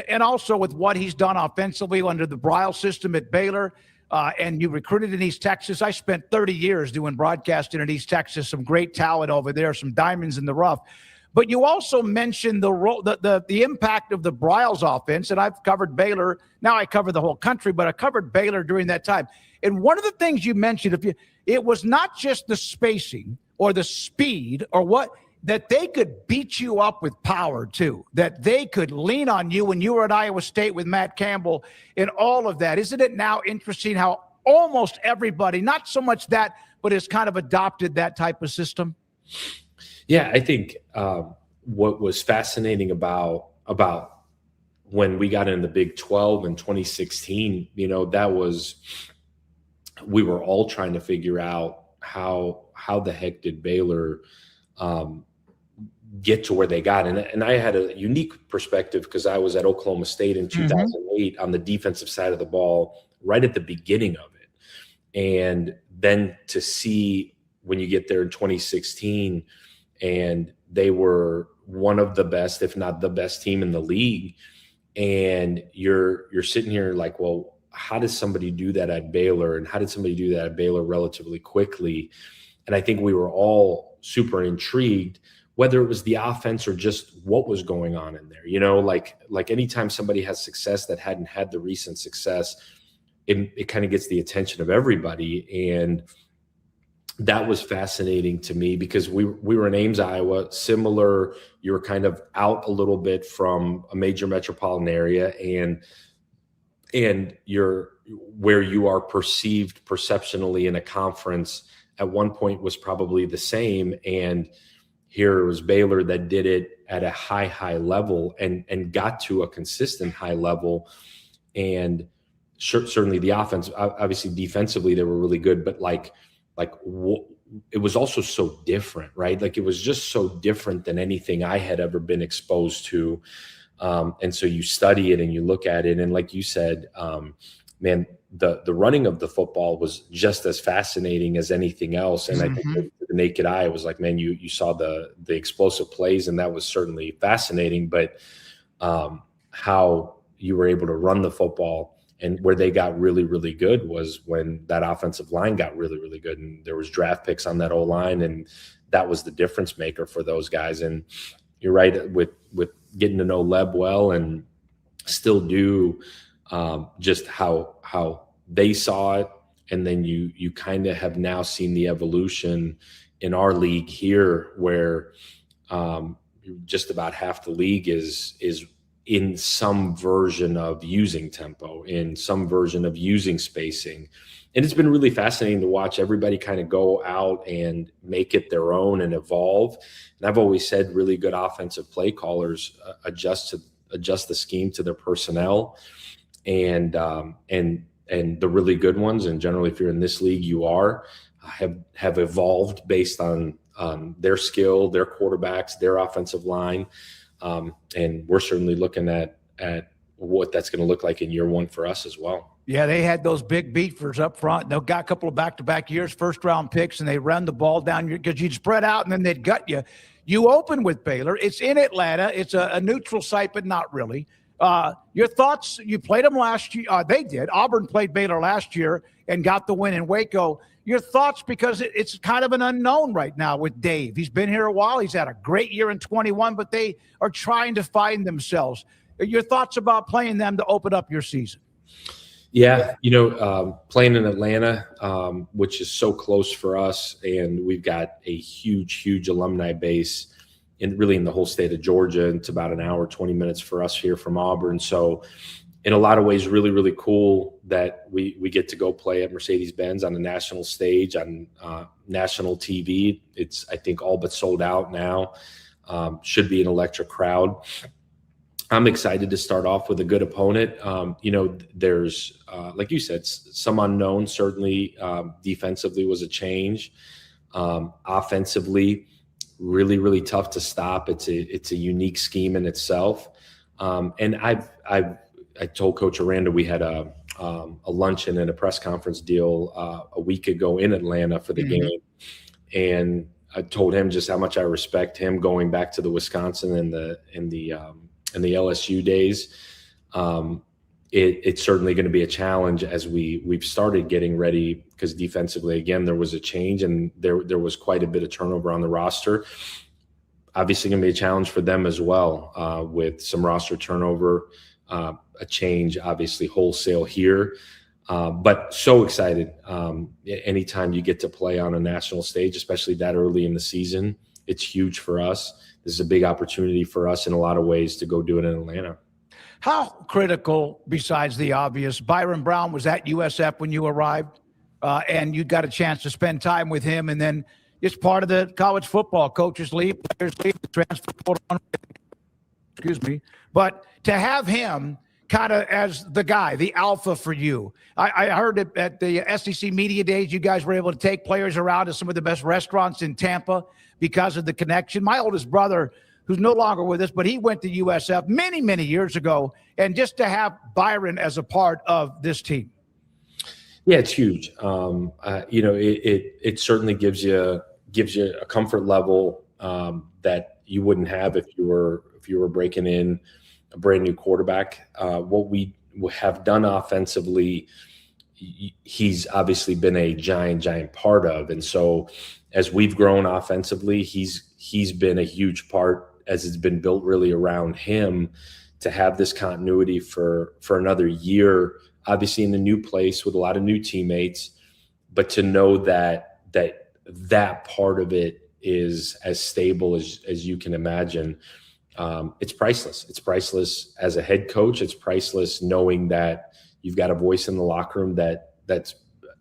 Speaker 2: and also with what he's done offensively under the Brile system at Baylor. And you recruited in East Texas. I spent 30 years doing broadcasting in East Texas, some great talent over there, some diamonds in the rough. But you also mentioned the role, the impact of the Briles offense, and I've covered Baylor. Now I cover the whole country, but I covered Baylor during that time. And one of the things you mentioned, it was not just the spacing or the speed or what, that they could beat you up with power too, that they could lean on you when you were at Iowa State with Matt Campbell and all of that. Isn't it now interesting how almost everybody, not so much that, but has kind of adopted that type of system?
Speaker 4: Yeah, I think what was fascinating about when we got in the Big 12 in 2016, that was, we were all trying to figure out how the heck did Baylor get to where they got. And I had a unique perspective because I was at Oklahoma State in 2008 on the defensive side of the ball, right at the beginning of it. And then to see when you get there in 2016, and they were one of the best, if not the best team in the league. And you're sitting here like, well, how does somebody do that at Baylor? And how did somebody do that at Baylor relatively quickly? And I think we were all super intrigued, whether it was the offense or just what was going on in there. Like anytime somebody has success that hadn't had the recent success, it kind of gets the attention of everybody. And that was fascinating to me because we were in Ames, Iowa, similar. You were kind of out a little bit from a major metropolitan area, and you're where you are perceived perceptionally in a conference at one point was probably the same. And here was Baylor that did it at a high level and got to a consistent high level. And certainly the offense, obviously defensively, they were really good, but it was also so different, right? Like it was just so different than anything I had ever been exposed to. And so you study it and you look at it. And like you said, man, the running of the football was just as fascinating as anything else. And I think to the naked eye, it was like, man, you saw the explosive plays, and that was certainly fascinating. But how you were able to run the football, and where they got really, really good was when that offensive line got really, really good. And there was draft picks on that O-line, and that was the difference maker for those guys. And you're right, with getting to know Leb well and still do, just how they saw it. And then you kind of have now seen the evolution in our league here where just about half the league is in some version of using tempo, in some version of using spacing. And it's been really fascinating to watch everybody kind of go out and make it their own and evolve. And I've always said really good offensive play callers adjust the scheme to their personnel, and the really good ones, and generally if you're in this league, you have evolved based on their skill, their quarterbacks, their offensive line. And we're certainly looking at what that's going to look like in year one for us as well.
Speaker 2: Yeah, they had those big beefers up front. They got a couple of back-to-back years, first-round picks, and they run the ball down because you'd spread out, and then they'd gut you. You open with Baylor. It's in Atlanta. It's a neutral site, but not really. Your thoughts? You played them last year. They did. Auburn played Baylor last year and got the win in Waco. Your thoughts, because it's kind of an unknown right now with Dave. He's been here a while. He's had a great year in 21, but they are trying to find themselves. Your thoughts about playing them to open up your season?
Speaker 4: Yeah, playing in Atlanta, which is so close for us, and we've got a huge alumni base in the whole state of Georgia. It's about an hour, 20 minutes for us here from Auburn. So in a lot of ways, really cool that we get to go play at Mercedes-Benz on a national stage, on national TV. It's, I think, all but sold out now. Should be an electric crowd. I'm excited to start off with a good opponent. There's, like you said, some unknown. Certainly, defensively was a change. Offensively, really tough to stop. It's a unique scheme in itself. And I told Coach Aranda we had a luncheon and a press conference deal a week ago in Atlanta for the game, and I told him just how much I respect him going back to the Wisconsin and the LSU days. It's certainly going to be a challenge as we've started getting ready, because defensively, again, there was a change and there was quite a bit of turnover on the roster. Obviously going to be a challenge for them as well, with some roster turnover, a change, obviously wholesale here. But so excited. Anytime you get to play on a national stage, especially that early in the season, it's huge for us. This is a big opportunity for us in a lot of ways to go do it in Atlanta.
Speaker 2: How critical, besides the obvious, Byron Brown was at USF when you arrived, and you got a chance to spend time with him, and then it's part of the college football. Coaches leave, players leave, the transfer portal. Excuse me. But to have him kind of as the guy, the alpha for you. I heard it at the SEC Media Days. You guys were able to take players around to some of the best restaurants in Tampa because of the connection. My oldest brother, who's no longer with us, but he went to USF many years ago, and just to have Byron as a part of this team.
Speaker 4: Yeah, it's huge. It certainly gives you a comfort level that you wouldn't have if you were breaking in a brand new quarterback. What we have done offensively, he's obviously been a giant part of, and so as we've grown offensively, he's been a huge part, as it's been built really around him, to have this continuity for another year, obviously in a new place with a lot of new teammates, but to know that part of it is as stable as you can imagine. It's priceless. It's priceless as a head coach. It's priceless knowing that you've got a voice in the locker room that's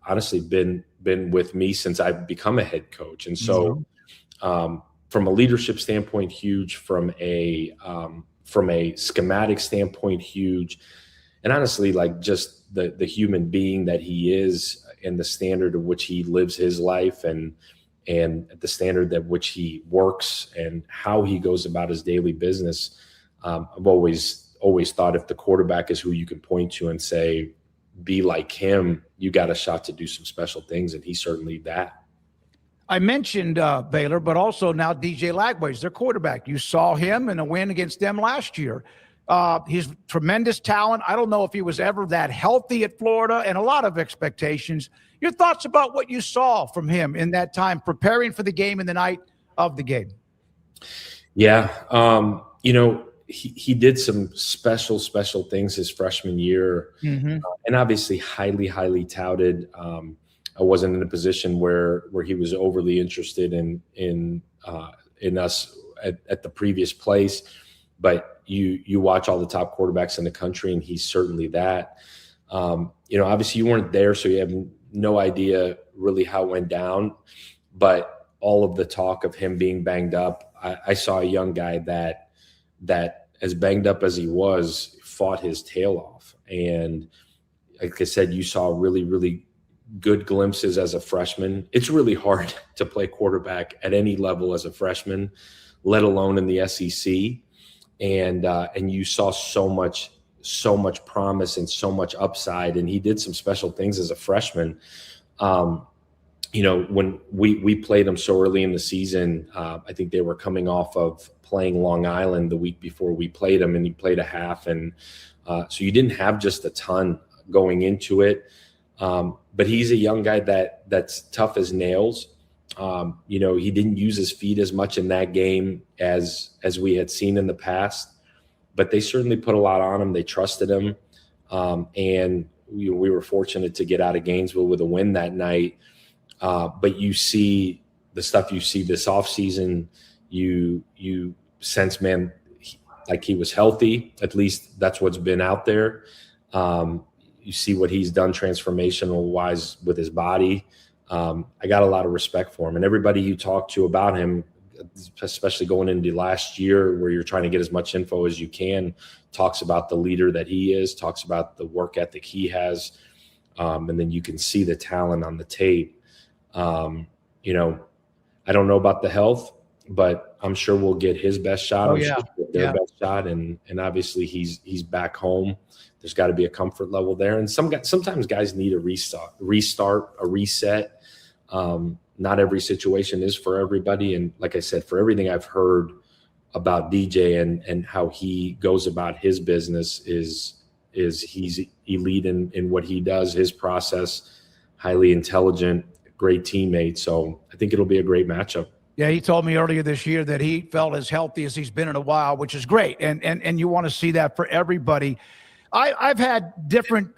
Speaker 4: honestly been with me since I've become a head coach. And so from a leadership standpoint, huge. From a schematic standpoint, huge. And honestly, like just the human being that he is, and the standard of which he lives his life, and the standard at which he works and how he goes about his daily business. I've always thought if the quarterback is who you can point to and say, be like him, you got a shot to do some special things, and he's certainly that.
Speaker 2: I mentioned Baylor, but also now DJ Lagway's their quarterback. You saw him in a win against them last year. He's tremendous talent. I don't know if he was ever that healthy at Florida, and a lot of expectations. Your thoughts about what you saw from him in that time preparing for the game and the night of the game? Yeah.
Speaker 4: He did some special things his freshman year, and obviously highly touted. I wasn't in a position where he was overly interested in us at the previous place, but you watch all the top quarterbacks in the country, and he's certainly that. Obviously you weren't there, so you have no idea really how it went down, but all of the talk of him being banged up, I saw a young guy that as banged up as he was, fought his tail off. And like I said, you saw really good glimpses as a freshman. It's really hard to play quarterback at any level as a freshman, let alone in the SEC. And you saw so much so much promise and so much upside. And he did some special things as a freshman. When we played him so early in the season, I think they were coming off of playing Long Island the week before we played him, and he played a half. And so you didn't have just a ton going into it. But he's a young guy that's tough as nails. He didn't use his feet as much in that game as we had seen in the past, but they certainly put a lot on him. They trusted him. And we were fortunate to get out of Gainesville with a win that night. But you see the stuff you see this offseason, you sense, man, like he was healthy. At least that's what's been out there. You see what he's done transformational wise with his body. I got a lot of respect for him, and everybody you talk to about him, especially going into last year where you're trying to get as much info as you can, talks about the leader that he is, talks about the work ethic he has. And then you can see the talent on the tape. I don't know about the health, but I'm sure we'll get his best shot.
Speaker 2: Oh,
Speaker 4: I'm
Speaker 2: yeah.
Speaker 4: sure we'll get their best shot. And obviously he's back home. There's got to be a comfort level there. And sometimes guys need a restart, a reset. Not every situation is for everybody. And like I said, for everything I've heard about DJ and how he goes about his business is he's elite in what he does, his process, highly intelligent, great teammate. So I think it'll be a great matchup.
Speaker 2: Yeah, he told me earlier this year that he felt as healthy as he's been in a while, which is great. And you want to see that for everybody. I've had different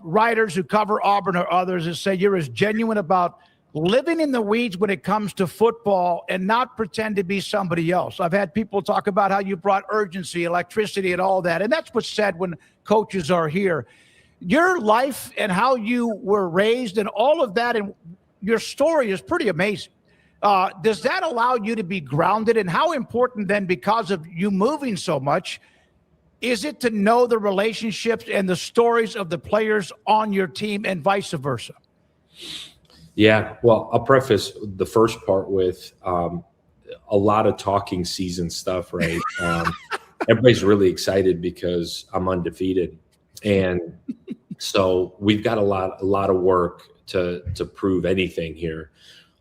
Speaker 2: writers who cover Auburn or others that say you're as genuine about living in the weeds when it comes to football and not pretend to be somebody else. I've had people talk about how you brought urgency, electricity, and all that. And that's what's said when coaches are here. Your life and how you were raised and all of that and your story is pretty amazing. Does that allow you to be grounded? And how important then, because of you moving so much, is it to know the relationships and the stories of the players on your team and vice versa?
Speaker 4: Yeah, well, I'll preface the first part with a lot of talking season stuff, right? Everybody's really excited because I'm undefeated. And so we've got a lot of work to prove anything here.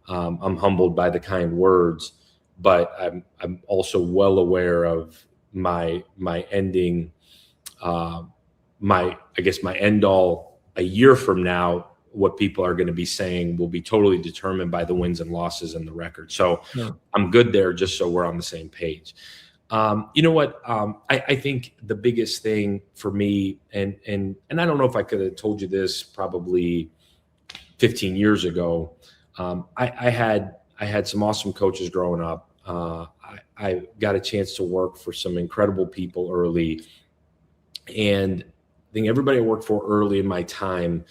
Speaker 4: I'm humbled by the kind words, but I'm also well aware of my ending, my end all a year from now. What people are going to be saying will be totally determined by the wins and losses and the record. So I'm good there, just so we're on the same page. You know what? I think the biggest thing for me, and I don't know if I could have told you this probably 15 years ago. I had some awesome coaches growing up. I got a chance to work for some incredible people early, and I think everybody I worked for early in my time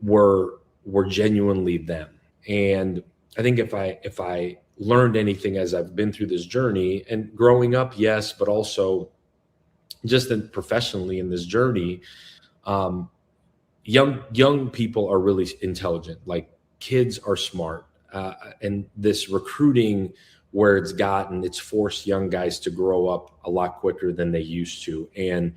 Speaker 4: were genuinely them. And I think if I learned anything as I've been through this journey and growing up, yes, but also just professionally in this journey, young people are really intelligent. Like, kids are smart, and this recruiting where it's forced young guys to grow up a lot quicker than they used to. And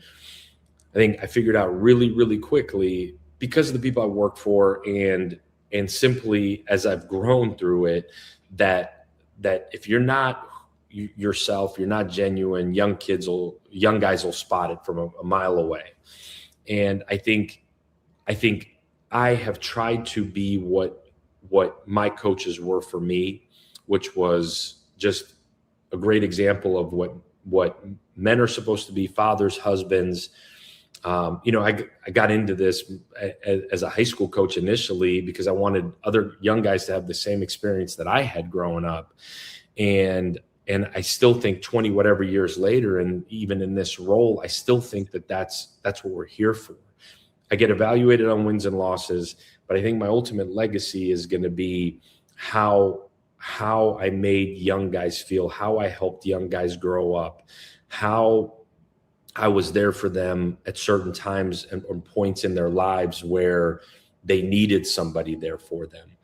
Speaker 4: I think I figured out really, really quickly, because of the people I work for and simply as I've grown through it, that if you're not yourself, you're not genuine, young guys will spot it from a mile away. And I think I have tried to be what my coaches were for me, which was just a great example of what men are supposed to be, fathers, husbands. I got into this as a high school coach initially because I wanted other young guys to have the same experience that I had growing up. And I still think 20 whatever years later, and even in this role, I still think that's what we're here for. I get evaluated on wins and losses, but I think my ultimate legacy is going to be how I made young guys feel, how I helped young guys grow up, how I was there for them at certain times and points in their lives where they needed somebody there for them.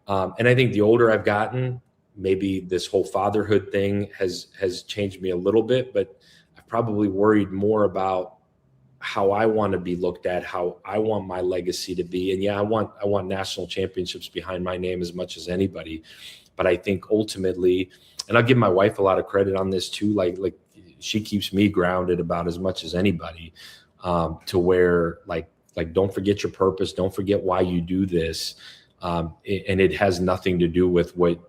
Speaker 4: And I think the older I've gotten, maybe this whole fatherhood thing has changed me a little bit, but I've probably worried more about how I want to be looked at, how I want my legacy to be. And yeah, I want national championships behind my name as much as anybody. But I think ultimately, and I'll give my wife a lot of credit on this too, like she keeps me grounded about as much as anybody, to where like don't forget your purpose, don't forget why you do this. And it has nothing to do with what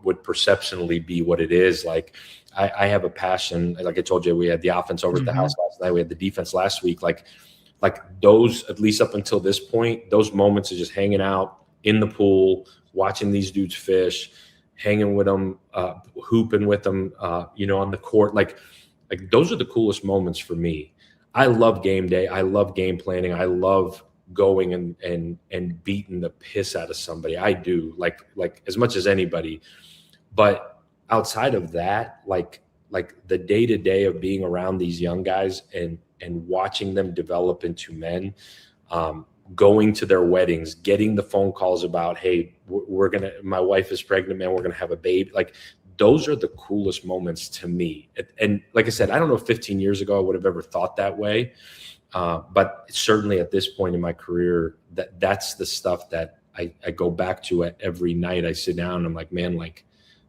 Speaker 4: would perceptionally be what it is. Like I have a passion. Like I told you, we had the offense over at the house last night. We had the defense last week. Like those, at least up until this point, those moments of just hanging out in the pool, watching these dudes fish, hanging with them, hooping with them, on the court. Like those are the coolest moments for me. I love game day. I love game planning. I love going and beating the piss out of somebody. I do, like as much as anybody. But outside of that, like the day-to-day of being around these young guys and watching them develop into men, going to their weddings, getting the phone calls about, hey, my wife is pregnant, man, we're gonna have a baby. Like those are the coolest moments to me. And like I said, I don't know if 15 years ago I would have ever thought that way. But certainly at this point in my career, that's the stuff that I go back to every night. I sit down and I'm like, man, like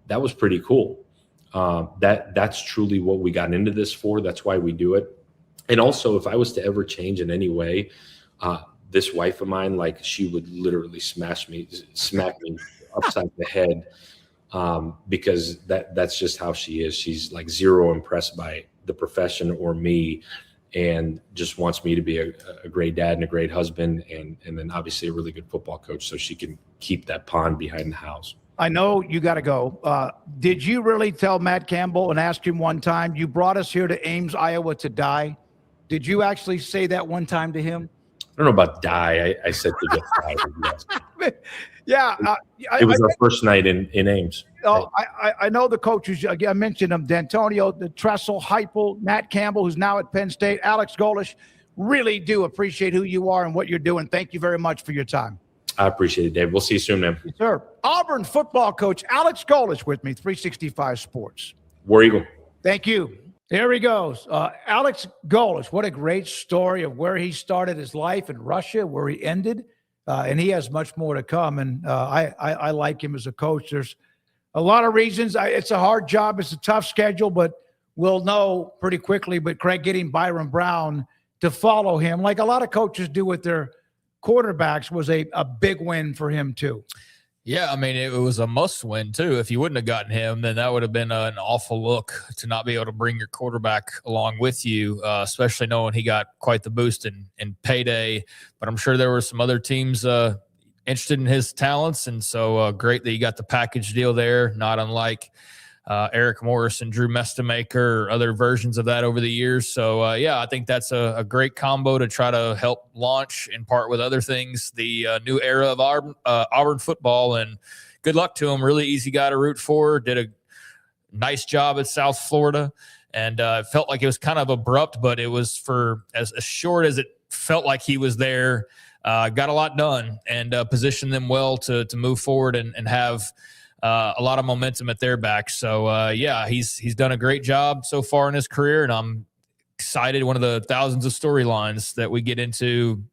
Speaker 4: that was pretty cool. That's truly what we got into this for. That's why we do it. And also, if I was to ever change in any way, this wife of mine, like she would literally smack me upside the head, because that's just how she is. She's like zero impressed by the profession or me, and just wants me to be a great dad and a great husband, and then obviously a really good football coach, so she can keep that pond behind the house.
Speaker 2: I know you got to go. Did you really tell Matt Campbell and ask him one time, you brought us here to Ames, Iowa to die? Did you actually say that one time to him?
Speaker 4: I don't know about die. I said to get fired. Yes.
Speaker 2: Yeah.
Speaker 4: It was our first night in Ames.
Speaker 2: Oh, I know the coaches. I mentioned them: D'Antonio, the Tressel, Heupel, Matt Campbell, who's now at Penn State, Alex Golish. Really do appreciate who you are and what you're doing. Thank you very much for your time.
Speaker 4: I appreciate it, Dave. We'll see you soon, man.
Speaker 2: Yes, sir. Auburn football coach Alex Golish with me, 365 Sports.
Speaker 4: War Eagle.
Speaker 2: Thank you. There he goes. Alex Golish, what a great story of where he started his life in Russia, where he ended. And he has much more to come. And I like him as a coach. There's a lot of reasons. It's a hard job. It's a tough schedule, but we'll know pretty quickly. But Craig, getting Byron Brown to follow him, like a lot of coaches do with their quarterbacks, was a big win for him too.
Speaker 3: Yeah, I mean, it was a must win too. If you wouldn't have gotten him, then that would have been an awful look to not be able to bring your quarterback along with you, especially knowing he got quite the boost in payday. But I'm sure there were some other teams interested in his talents, and so great that you got the package deal there, not unlike Eric Morris and Drew Mestamaker or other versions of that over the years. So, yeah, I think that's a great combo to try to help launch, in part with other things, the new era of Auburn football. And good luck to him. Really easy guy to root for. Did a nice job at South Florida. And it felt like it was kind of abrupt, but it was for as short as it felt like he was there. Got a lot done and positioned them well to move forward and have a lot of momentum at their back. So, yeah, he's done a great job so far in his career, and I'm excited. One of the thousands of storylines that we get into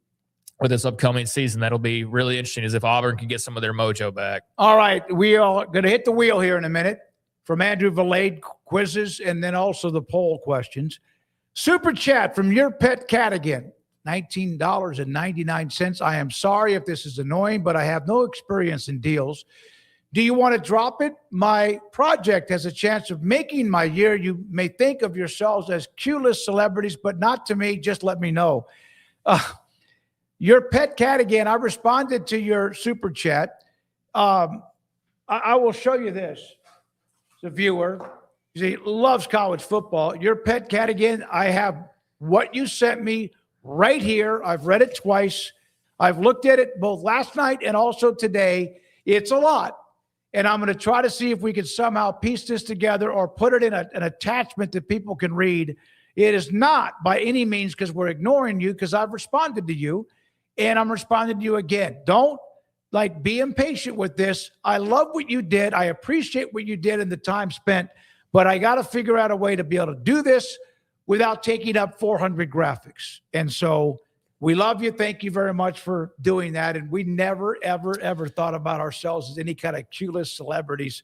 Speaker 3: with this upcoming season that'll be really interesting is if Auburn can get some of their mojo back.
Speaker 2: All right, we are going to hit the wheel here in a minute from Andrew Valade, quizzes, and then also the poll questions. Super chat from Your Pet Cat again, $19.99. I am sorry if this is annoying, but I have no experience in deals. Do you want to drop it? My project has a chance of making my year. You may think of yourselves as Q-list celebrities, but not to me. Just let me know. Your Pet Cat again. I responded to your super chat. I will show you this. The viewer, he loves college football. Your Pet Cat again. I have what you sent me right here. I've read it twice. I've looked at it both last night and also today. It's a lot. And I'm going to try to see if we can somehow piece this together or put it in an attachment that people can read. It is not by any means because we're ignoring you, because I've responded to you and I'm responding to you again. Don't be impatient with this. I love what you did. I appreciate what you did and the time spent, but I got to figure out a way to be able to do this without taking up 400 graphics. And so we love you. Thank you very much for doing that. And we never, ever, ever thought about ourselves as any kind of Q-list celebrities.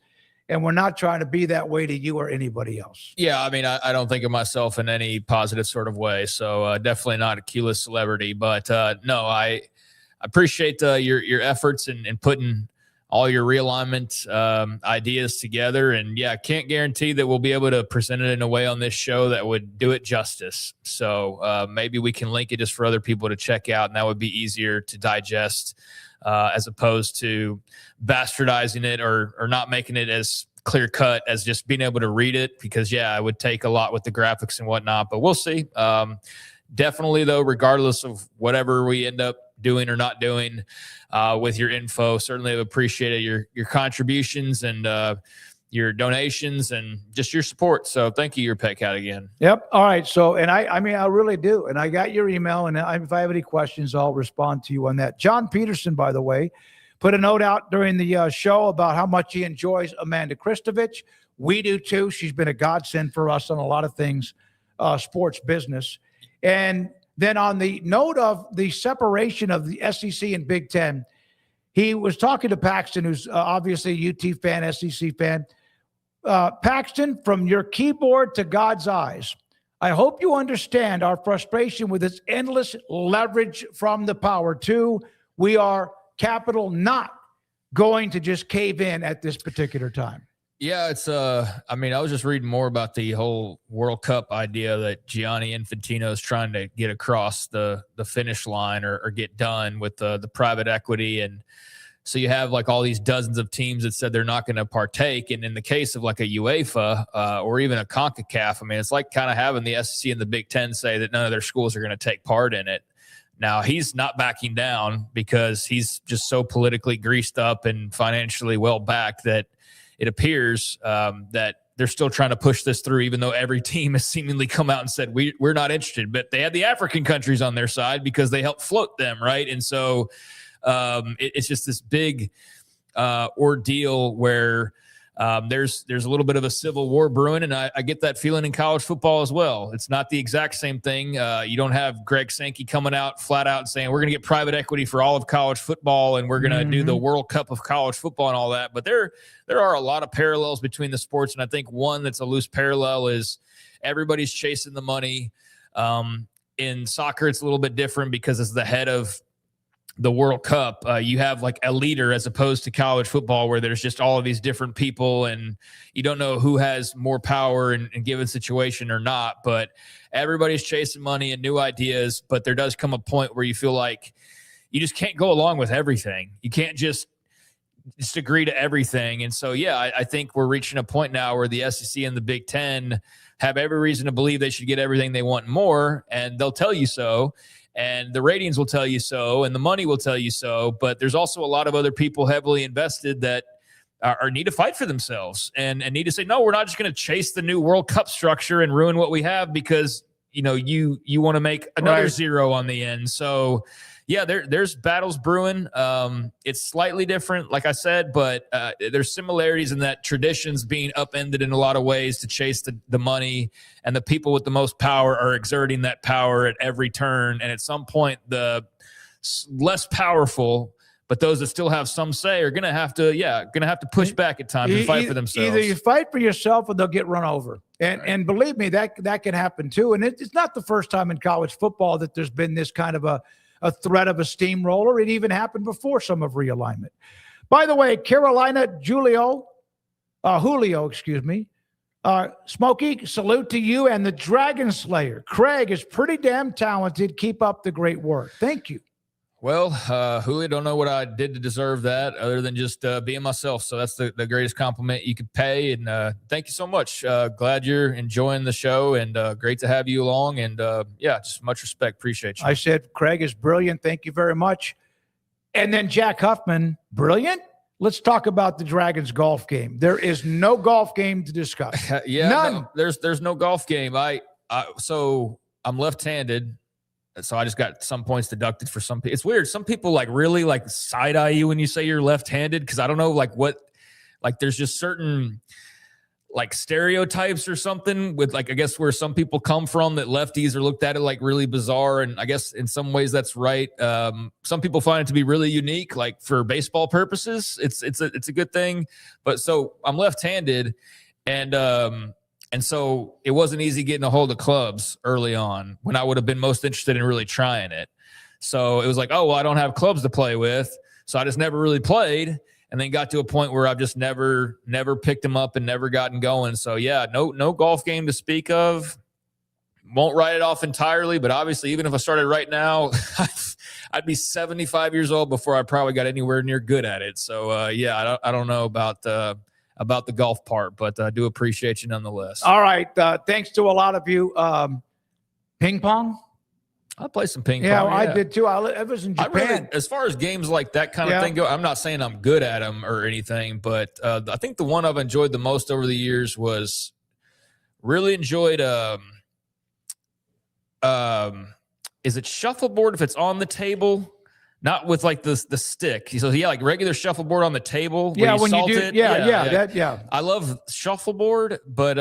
Speaker 2: And we're not trying to be that way to you or anybody else.
Speaker 3: Yeah, I mean, I don't think of myself in any positive sort of way. So definitely not a Q-list celebrity. But no, I appreciate your efforts in putting all your realignment ideas together. And yeah, I can't guarantee that we'll be able to present it in a way on this show that would do it justice. So maybe we can link it just for other people to check out, and that would be easier to digest as opposed to bastardizing it or not making it as clear cut as just being able to read it, because yeah, it would take a lot with the graphics and whatnot, but we'll see. Definitely though, regardless of whatever we end up doing or not doing with your info, certainly have appreciated your contributions and your donations and just your support. So thank you, your pet cat, again.
Speaker 2: Yep. All right. So, and I mean, I really do. And I got your email, and if I have any questions, I'll respond to you on that. John Peterson, by the way, put a note out during the show about how much he enjoys Amanda Kristovich. We do too. She's been a godsend for us on a lot of things, sports business. And then on the note of the separation of the SEC and Big Ten, he was talking to Paxton, who's obviously a UT fan, SEC fan. Paxton, from your keyboard to God's eyes, I hope you understand our frustration with this endless leverage from the power two. We are, capital, not going to just cave in at this particular time.
Speaker 3: Yeah, it's I mean, I was just reading more about the whole World Cup idea that Gianni Infantino is trying to get across the finish line or get done with the private equity. And so you have like all these dozens of teams that said they're not going to partake. And in the case of like a UEFA or even a CONCACAF, I mean, it's like kind of having the SEC and the Big Ten say that none of their schools are going to take part in it. Now, he's not backing down because he's just so politically greased up and financially well-backed that it appears that they're still trying to push this through, even though every team has seemingly come out and said, we're not interested. But they had the African countries on their side because they helped float them, right? And so it's just this big ordeal where there's a little bit of a civil war brewing, and I get that feeling in college football as well. It's not the exact same thing. You don't have Greg Sankey coming out flat out saying we're going to get private equity for all of college football and we're going to do the World Cup of college football and all that. But there are a lot of parallels between the sports, and I think one that's a loose parallel is everybody's chasing the money. In soccer, it's a little bit different because it's the head of the World Cup. You have like a leader as opposed to college football where there's just all of these different people and you don't know who has more power in given situation or not, but everybody's chasing money and new ideas. But there does come a point where you feel like you just can't go along with everything. You can't just agree to everything. And so, yeah, I think we're reaching a point now where the SEC and the Big Ten have every reason to believe they should get everything they want and more, and they'll tell you so. And the ratings will tell you so, and the money will tell you so. But there's also a lot of other people heavily invested that are need to fight for themselves and need to say, no, we're not just going to chase the new World Cup structure and ruin what we have because, you know, you want to make another zero on the end. So, yeah, there's battles brewing. It's slightly different, like I said, but there's similarities in that traditions being upended in a lot of ways to chase the money, and the people with the most power are exerting that power at every turn. And at some point, the less powerful, but those that still have some say are going to have to push back at times and fight for themselves.
Speaker 2: Either you fight for yourself or they'll get run over. And believe me, that can happen too. And it's not the first time in college football that there's been this kind of a threat of a steamroller. It even happened before some of realignment. By the way, Carolina Julio, Smokey, salute to you and the Dragon Slayer. Craig is pretty damn talented. Keep up the great work. Thank you.
Speaker 3: Well, Julio, don't know what I did to deserve that other than just being myself. So that's the greatest compliment you could pay. And thank you so much. Glad you're enjoying the show, and great to have you along. And yeah, just much respect. Appreciate you.
Speaker 2: I said, Craig is brilliant. Thank you very much. And then Jack Huffman, brilliant. Let's talk about the Dragons golf game. There is no golf game to discuss.
Speaker 3: Yeah,
Speaker 2: none.
Speaker 3: No, there's no golf game. So I'm left-handed. So I just got some points deducted for some people. It's weird. Some people like really like side eye you when you say you're left-handed. Cause I don't know like what, like there's just certain like stereotypes or something with like, I guess where some people come from, that lefties are looked at it like really bizarre. And I guess in some ways that's right. Some people find it to be really unique, like for baseball purposes, it's a good thing. But so I'm left-handed, and so it wasn't easy getting a hold of clubs early on when I would have been most interested in really trying it. So it was like, oh, well, I don't have clubs to play with. So I just never really played. And then got to a point where I've just never picked them up and never gotten going. So yeah, no golf game to speak of. Won't write it off entirely, but obviously, even if I started right now, I'd be 75 years old before I probably got anywhere near good at it. So yeah, I don't know about the golf part, but I do appreciate you nonetheless.
Speaker 2: All right, thanks to a lot of you. Ping pong.
Speaker 3: I play some ping pong.
Speaker 2: Yeah, I did too. I was in Japan.
Speaker 3: As far as games like that kind of thing go, I'm not saying I'm good at them or anything, but I think the one I've enjoyed the most over the years was really enjoyed. Is it shuffleboard if it's on the table, not with like the stick? So yeah, like regular shuffleboard on the table.
Speaker 2: Yeah, when you do.
Speaker 3: It.
Speaker 2: Yeah.
Speaker 3: I love shuffleboard, but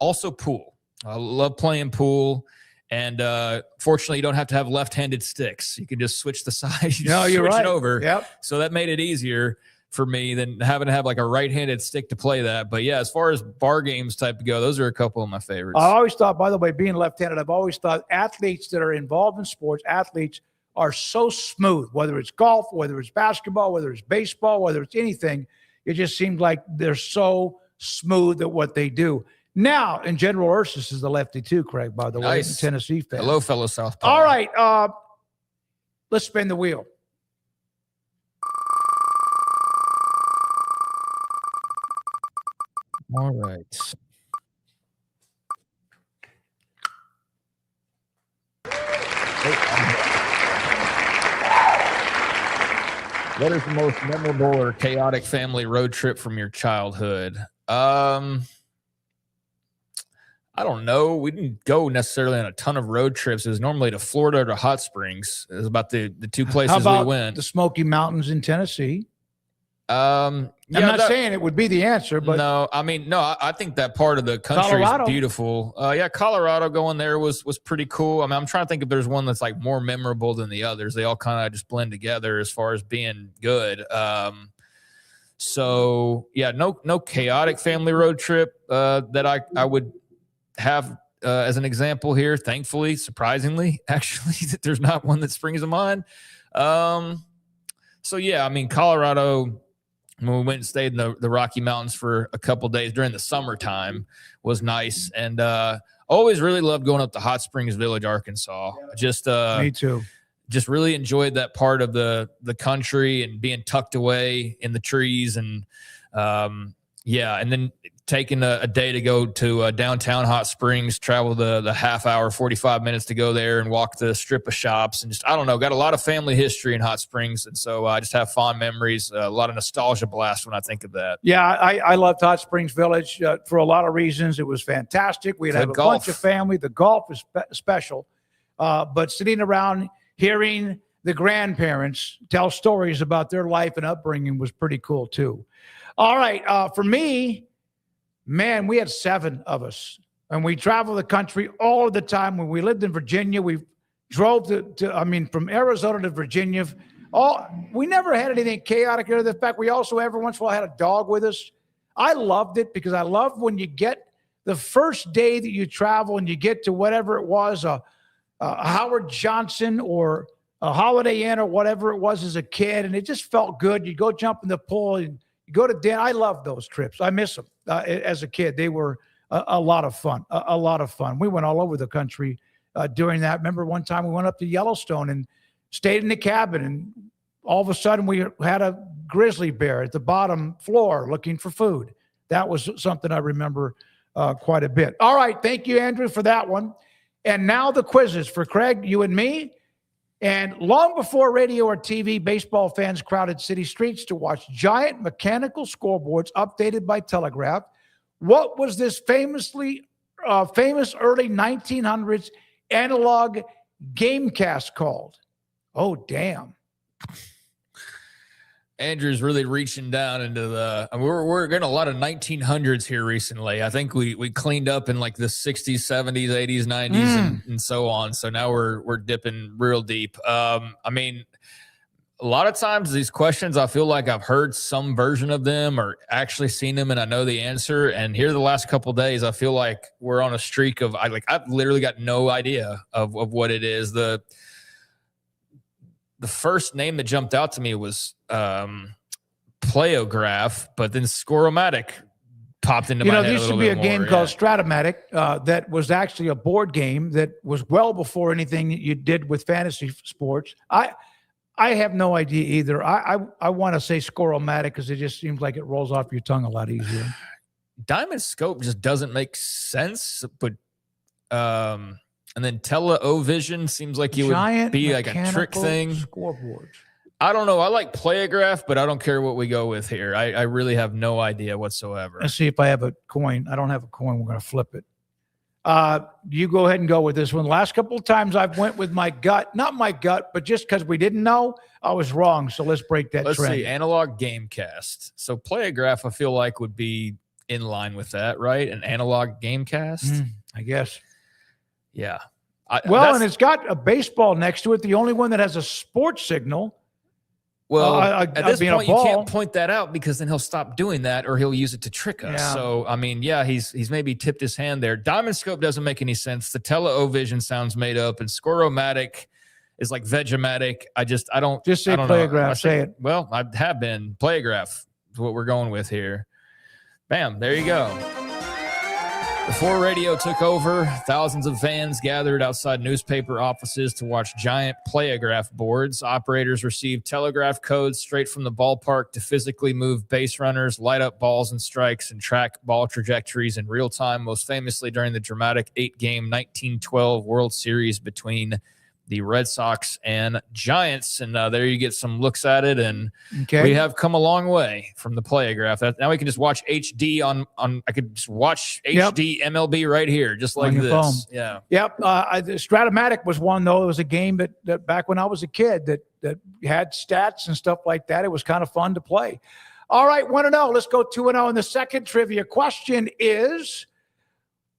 Speaker 3: also pool. I love playing pool. And fortunately, you don't have to have left-handed sticks. You can just switch the side. You're right. It over.
Speaker 2: Yep.
Speaker 3: So that made it easier for me than having to have like a right-handed stick to play that. But yeah, as far as bar games type go, those are a couple of my favorites.
Speaker 2: I always thought, by the way, being left-handed, I've always thought athletes that are involved in sports, athletes are so smooth, whether it's golf, whether it's basketball, whether it's baseball, whether it's anything. It just seems like they're so smooth at what they do. Now, and General Ursus is the lefty too, Craig, by the way,
Speaker 3: nice.
Speaker 2: Tennessee fan.
Speaker 3: Hello, fellow Southpaw.
Speaker 2: All right, let's spin the wheel.
Speaker 3: All right. What is the most memorable or chaotic family road trip from your childhood? I don't know. We didn't go necessarily on a ton of road trips. It was normally to Florida or to Hot Springs. It was about the two places
Speaker 2: How about
Speaker 3: we went.
Speaker 2: the Smoky Mountains in Tennessee?
Speaker 3: I'm
Speaker 2: not saying it would be the answer, but
Speaker 3: no, I think that part of the country is beautiful. Colorado going there was pretty cool. I mean, I'm trying to think if there's one that's like more memorable than the others. They all kind of just blend together as far as being good. So yeah, no chaotic family road trip that I would have as an example here. Thankfully, surprisingly, actually, that there's not one that springs to mind. So yeah, I mean, Colorado, when we went and stayed in the Rocky Mountains for a couple days during the summertime, was nice. And always really loved going up to Hot Springs Village, Arkansas.
Speaker 2: Me too.
Speaker 3: Just really enjoyed that part of the country and being tucked away in the trees. And and then taking a day to go to downtown Hot Springs, travel the half hour, 45 minutes to go there and walk the strip of shops. And just, I don't know, got a lot of family history in Hot Springs. And so I just have fond memories, a lot of nostalgia blast when I think of that.
Speaker 2: Yeah, I loved Hot Springs Village for a lot of reasons. It was fantastic. We'd have a bunch of family. The golf is special. But sitting around hearing the grandparents tell stories about their life and upbringing was pretty cool too. All right, for me, man, we had 7 of us, and we traveled the country all of the time. When we lived in Virginia, we drove from Arizona to Virginia. We never had anything chaotic. In fact, we also every once in a while had a dog with us. I loved it because I love when you get the first day that you travel and you get to whatever it was, a Howard Johnson or a Holiday Inn or whatever it was as a kid, and it just felt good. You go jump in the pool and you go to dinner. I love those trips. I miss them. As a kid, they were a lot of fun, a lot of fun. We went all over the country during that. Remember one time we went up to Yellowstone and stayed in the cabin, and all of a sudden we had a grizzly bear at the bottom floor looking for food. That was something I remember quite a bit. All right. Thank you, Andrew, for that one. And now the quizzes for Craig, you and me. And long before radio or TV, baseball fans crowded city streets to watch giant mechanical scoreboards updated by telegraph. What was this famous early 1900s analog gamecast called? Oh, damn.
Speaker 3: Andrew's really reaching down into we're getting a lot of 1900s here recently. I think we cleaned up in like the 60s, 70s, 80s, 90s, and so on. So now we're dipping real deep. I mean, a lot of times these questions, I feel like I've heard some version of them or actually seen them and I know the answer. And here the last couple of days, I feel like we're on a streak of I've literally got no idea of what it is. The first name that jumped out to me was Playograph, but then Scoromatic popped into my head.
Speaker 2: There used to be a game called Stratomatic that was actually a board game that was well before anything you did with fantasy sports. I have no idea either. I want to say Scoromatic because it just seems like it rolls off your tongue a lot easier.
Speaker 3: Diamond Scope just doesn't make sense, but and then Television seems like it would be like a trick thing.
Speaker 2: Scoreboards.
Speaker 3: I don't know. I like Playograph, but I don't care what we go with here. I really have no idea whatsoever.
Speaker 2: Let's see if I have a coin. I don't have a coin. We're going to flip it. You go ahead and go with this one. The last couple of times I've went with my gut, not my gut, but just because we didn't know, I was wrong. So let's break that trend.
Speaker 3: Let's see. Analog Gamecast. So Playograph, I feel like would be in line with that, right? An analog Gamecast,
Speaker 2: I guess.
Speaker 3: Yeah.
Speaker 2: And it's got a baseball next to it. The only one that has a sports signal.
Speaker 3: Well, at this point, you can't point that out because then he'll stop doing that or he'll use it to trick us.
Speaker 2: Yeah.
Speaker 3: So, I mean, yeah, he's maybe tipped his hand there. Diamond Scope doesn't make any sense. The Television sounds made up, and Scoromatic is like Vegematic. I don't
Speaker 2: just say Playograph. Say it.
Speaker 3: Well, I have been. Playograph is what we're going with here. Bam, there you go. Before radio took over, thousands of fans gathered outside newspaper offices to watch giant Playograph boards. Operators received telegraph codes straight from the ballpark to physically move base runners, light up balls and strikes, and track ball trajectories in real time, most famously during the dramatic 8-game 1912 World Series between the Red Sox and Giants. And there you get some looks at it. And we have come a long way from the Playograph. Now we can just watch HD on I could just watch HD MLB right here, just like this.
Speaker 2: Phone.
Speaker 3: Yeah.
Speaker 2: Yep. Stratomatic was one, though. It was a game that back when I was a kid that had stats and stuff like that. It was kind of fun to play. All right, 1-0. Let's go 2-0. And the second trivia question is,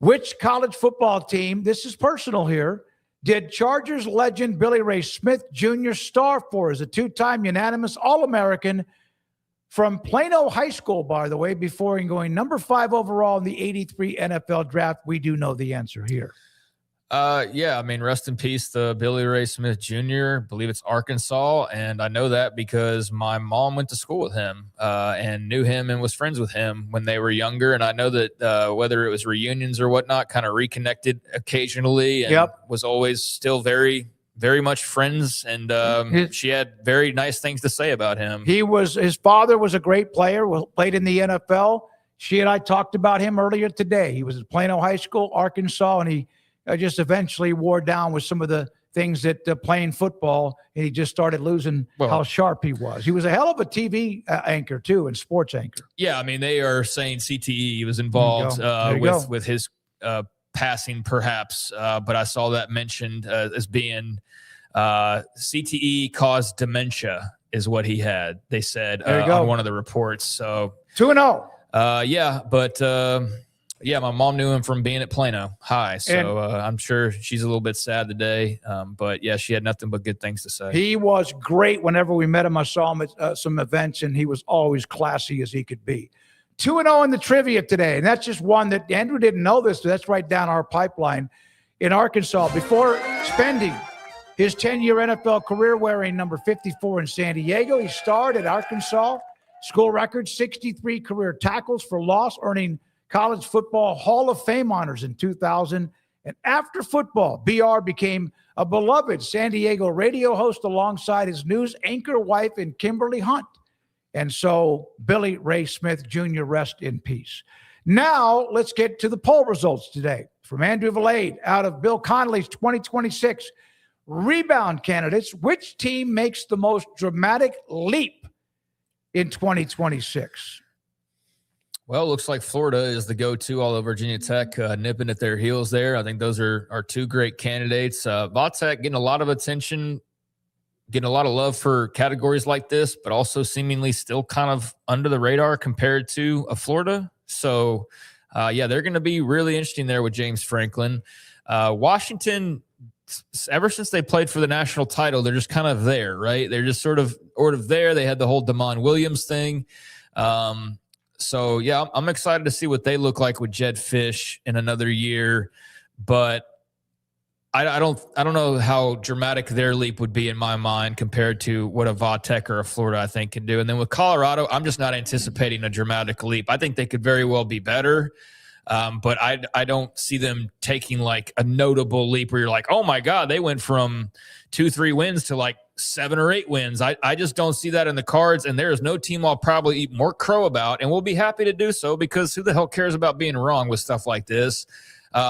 Speaker 2: which college football team, this is personal here, did Chargers legend Billy Ray Smith Jr. star for as a two-time unanimous All-American from Plano High School, by the way, before going number 5 overall in the 83 NFL draft? We do know the answer here.
Speaker 3: Yeah, I mean, rest in peace to Billy Ray Smith Jr. I believe it's Arkansas, and I know that because my mom went to school with him and knew him and was friends with him when they were younger. And I know that whether it was reunions or whatnot, kind of reconnected occasionally and was always still very, very much friends. And she had very nice things to say about him.
Speaker 2: His father was a great player, played in the NFL. She and I talked about him earlier today. He was at Plano High School, Arkansas, and he just eventually wore down with some of the things that playing football, and he just started losing how sharp he was. He was a hell of a TV anchor, too, and sports anchor.
Speaker 3: Yeah, I mean, they are saying CTE was involved with his passing, perhaps, but I saw that mentioned as being CTE caused dementia is what he had, they said on one of the reports. So
Speaker 2: 2-0.
Speaker 3: Yeah, but yeah, my mom knew him from being at Plano High, so I'm sure she's a little bit sad today. But yeah, she had nothing but good things to say.
Speaker 2: He was great. Whenever we met him, I saw him at some events, and he was always classy as he could be. 2-0 in the trivia today, and that's just one that Andrew didn't know this, but that's right down our pipeline. In Arkansas, before spending his 10-year NFL career wearing number 54 in San Diego, he starred at Arkansas. School record, 63 career tackles for loss, earning College Football Hall of Fame honors in 2000. And after football, BR became a beloved San Diego radio host alongside his news anchor wife and Kimberly Hunt. And so Billy Ray Smith Jr., rest in peace. Now let's get to the poll results today. From Andrew Valade out of Bill Connolly's 2026 rebound candidates, which team makes the most dramatic leap in 2026?
Speaker 3: Well, it looks like Florida is the go-to, although Virginia Tech nipping at their heels there. I think those are two great candidates. Vatech getting a lot of attention getting a lot of love for categories like this, but also seemingly still kind of under the radar compared to Florida. So, they're going to be really interesting there with James Franklin. Washington, ever since they played for the national title, they're just kind of there, right? They're just sort of there. They had the whole Damon Williams thing. I'm excited to see what they look like with Jed Fish in another year, but I don't know how dramatic their leap would be in my mind compared to what a Vautech or a Florida I think can do. And then with Colorado, I'm just not anticipating a dramatic leap. I think they could very well be better, but I don't see them taking like a notable leap where you're like, oh my God, they went from 2-3 wins to like 7 or 8 wins. I just don't see that in the cards, and there is no team I'll probably eat more crow about, and we'll be happy to do so because who the hell cares about being wrong with stuff like this?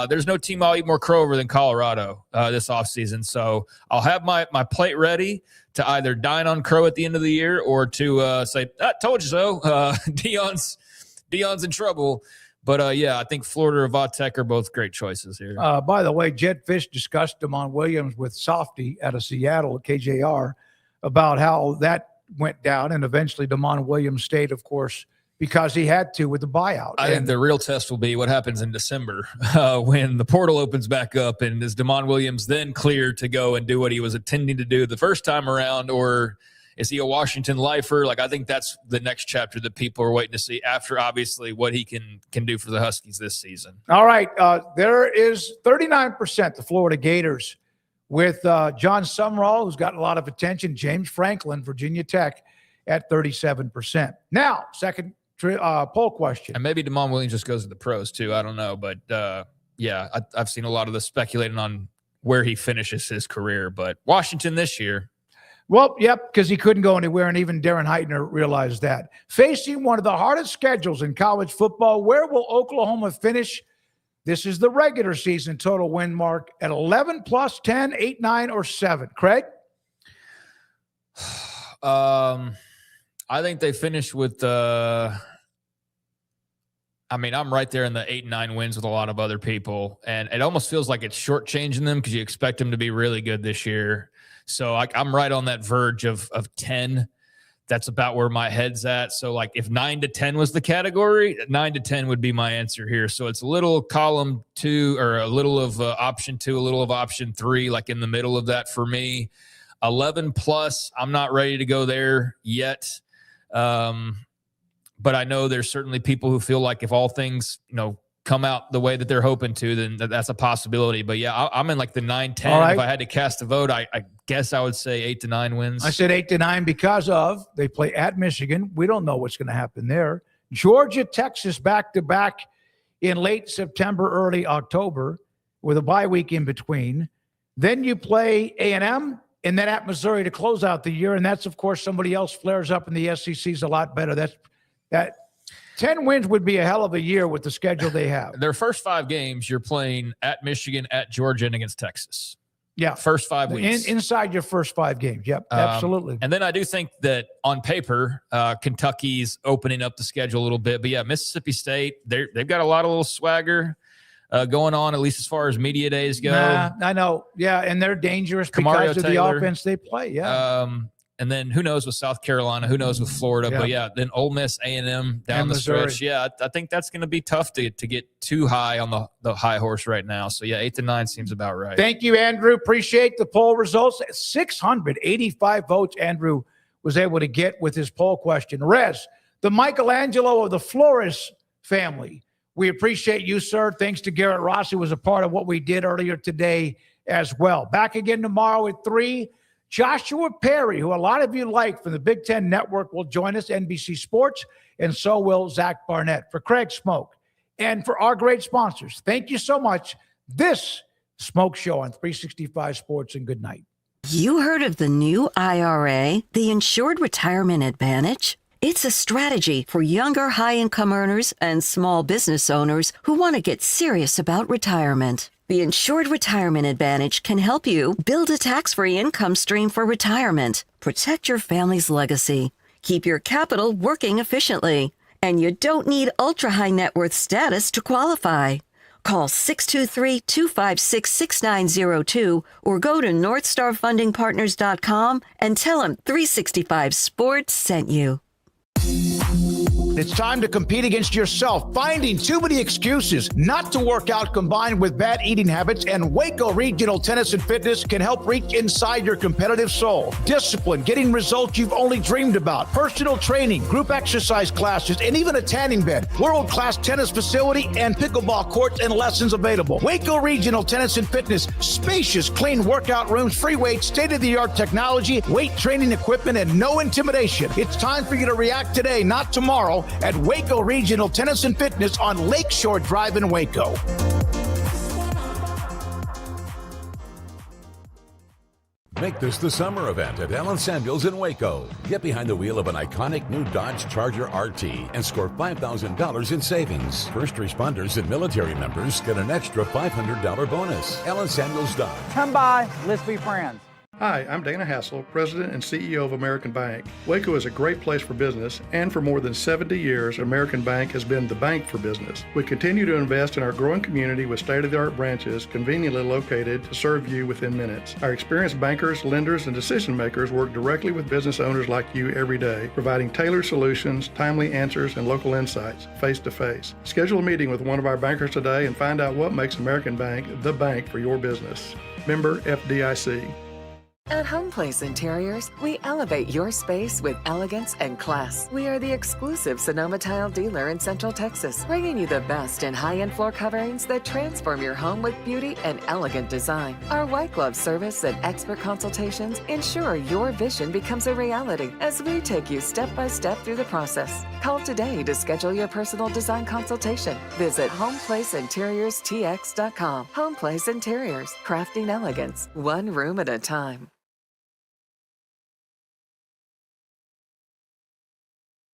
Speaker 3: There's no team I'll eat more crow over than Colorado this offseason. So I'll have my plate ready to either dine on crow at the end of the year or to say, I told you so. Deion's in trouble. But, I think Florida or Vautech are both great choices here.
Speaker 2: By the way, Jed Fish discussed Damon Williams with Softy out of Seattle at KJR about how that went down. And eventually Damon Williams stayed, of course, because he had to with the buyout.
Speaker 3: I think the real test will be what happens in December when the portal opens back up, and is Damon Williams then cleared to go and do what he was intending to do the first time around, or is he a Washington lifer? Like, I think that's the next chapter that people are waiting to see after, obviously, what he can do for the Huskies this season.
Speaker 2: All right. There is 39% the Florida Gators with John Sumrall, who's gotten a lot of attention, James Franklin, Virginia Tech, at 37%. Now, second poll question.
Speaker 3: And maybe Damon Williams just goes to the pros too. I don't know. But I've seen a lot of this speculating on where he finishes his career. But Washington this year.
Speaker 2: Well, yep, because he couldn't go anywhere, and even Darren Heitner realized that. Facing one of the hardest schedules in college football, where will Oklahoma finish? This is the regular season total win mark at 11 plus 10, 8, 9, or 7. Craig?
Speaker 3: I think they finish with I'm right there in the 8 and 9 wins with a lot of other people, and it almost feels like it's shortchanging them because you expect them to be really good this year. So I'm right on that verge of 10. That's about where my head's at. So like if 9 to 10 was the category, 9 to 10 would be my answer here. So it's a little column 2 or a little of option 2, a little of option 3, like in the middle of that for me. 11 plus, I'm not ready to go there yet. But I know there's certainly people who feel like if all things, come out the way that they're hoping to, then that's a possibility. But yeah, I'm in like the 9, 10. Right. If I had to cast a vote, I guess I would say 8 to 9 wins.
Speaker 2: I said 8 to 9 because of they play at Michigan. We don't know what's going to happen there. Georgia, Texas, back-to-back in late September, early October with a bye week in between. Then you play A&M and then at Missouri to close out the year. And that's, of course, somebody else flares up in the SEC's a lot better. That 10 wins would be a hell of a year with the schedule they have.
Speaker 3: Their first 5 games, you're playing at Michigan, at Georgia, and against Texas.
Speaker 2: Yeah.
Speaker 3: First 5 weeks.
Speaker 2: Inside your first 5 games. Yep, absolutely.
Speaker 3: And then I do think that on paper, Kentucky's opening up the schedule a little bit. But yeah, Mississippi State, they've got a lot of little swagger going on, at least as far as media days go.
Speaker 2: I know. Yeah, and they're dangerous because of the offense they play. Yeah.
Speaker 3: And then who knows with South Carolina, who knows with Florida. Yeah. But yeah, then Ole Miss, A&M down and the Missouri stretch. Yeah, I think that's going to be tough to get too high on the high horse right now. So yeah, 8 to 9 seems about right.
Speaker 2: Thank you, Andrew. Appreciate the poll results. 685 votes Andrew was able to get with his poll question. Rez, the Michelangelo of the Flores family. We appreciate you, sir. Thanks to Garrett Ross, who was a part of what we did earlier today as well. Back again tomorrow at 3. Joshua Perry, who a lot of you like from the Big Ten Network, will join us, NBC Sports, and so will Zach Barnett. For Craig Smoak and for our great sponsors, thank you so much. This Smoak Show on 365 Sports, and good night.
Speaker 5: You heard of the new IRA, the Insured Retirement Advantage? It's a strategy for younger high-income earners and small business owners who want to get serious about retirement. The Insured Retirement Advantage can help you build a tax-free income stream for retirement, protect your family's legacy, keep your capital working efficiently, and you don't need ultra-high net worth status to qualify. Call 623-256-6902 or go to northstarfundingpartners.com and tell them 365 Sports sent you.
Speaker 2: It's time to compete against yourself, finding too many excuses not to work out combined with bad eating habits, and Waco Regional Tennis and Fitness can help reach inside your competitive soul. Discipline, getting results you've only dreamed about, personal training, group exercise classes, and even a tanning bed, world-class tennis facility, and pickleball courts and lessons available. Waco Regional Tennis and Fitness, spacious, clean workout rooms, free weights, state-of-the-art technology, weight training equipment, and no intimidation. It's time for you to react today, not tomorrow, at Waco Regional Tennis and Fitness on Lakeshore Drive in Waco.
Speaker 10: Make this the summer event at Allen Samuels in Waco. Get behind the wheel of an iconic new Dodge Charger RT and score $5,000 in savings. First responders and military members get an extra $500 bonus. Allen Samuels Dodge.
Speaker 11: Come by, let's be friends.
Speaker 7: Hi, I'm Dana Hassel, President and CEO of American Bank. Waco is a great place for business, and for more than 70 years, American Bank has been the bank for business. We continue to invest in our growing community with state-of-the-art branches conveniently located to serve you within minutes. Our experienced bankers, lenders, and decision makers work directly with business owners like you every day, providing tailored solutions, timely answers, and local insights, face-to-face. Schedule a meeting with one of our bankers today and find out what makes American Bank the bank for your business. Member FDIC.
Speaker 8: At Home Place Interiors, we elevate your space with elegance and class. We are the exclusive Sonoma tile dealer in Central Texas, bringing you the best in high-end floor coverings that transform your home with beauty and elegant design. Our white glove service and expert consultations ensure your vision becomes a reality as we take you step by step through the process. Call today to schedule your personal design consultation. Visit HomeplaceInteriorsTX.com. Home Place Interiors, crafting elegance, one room at a time.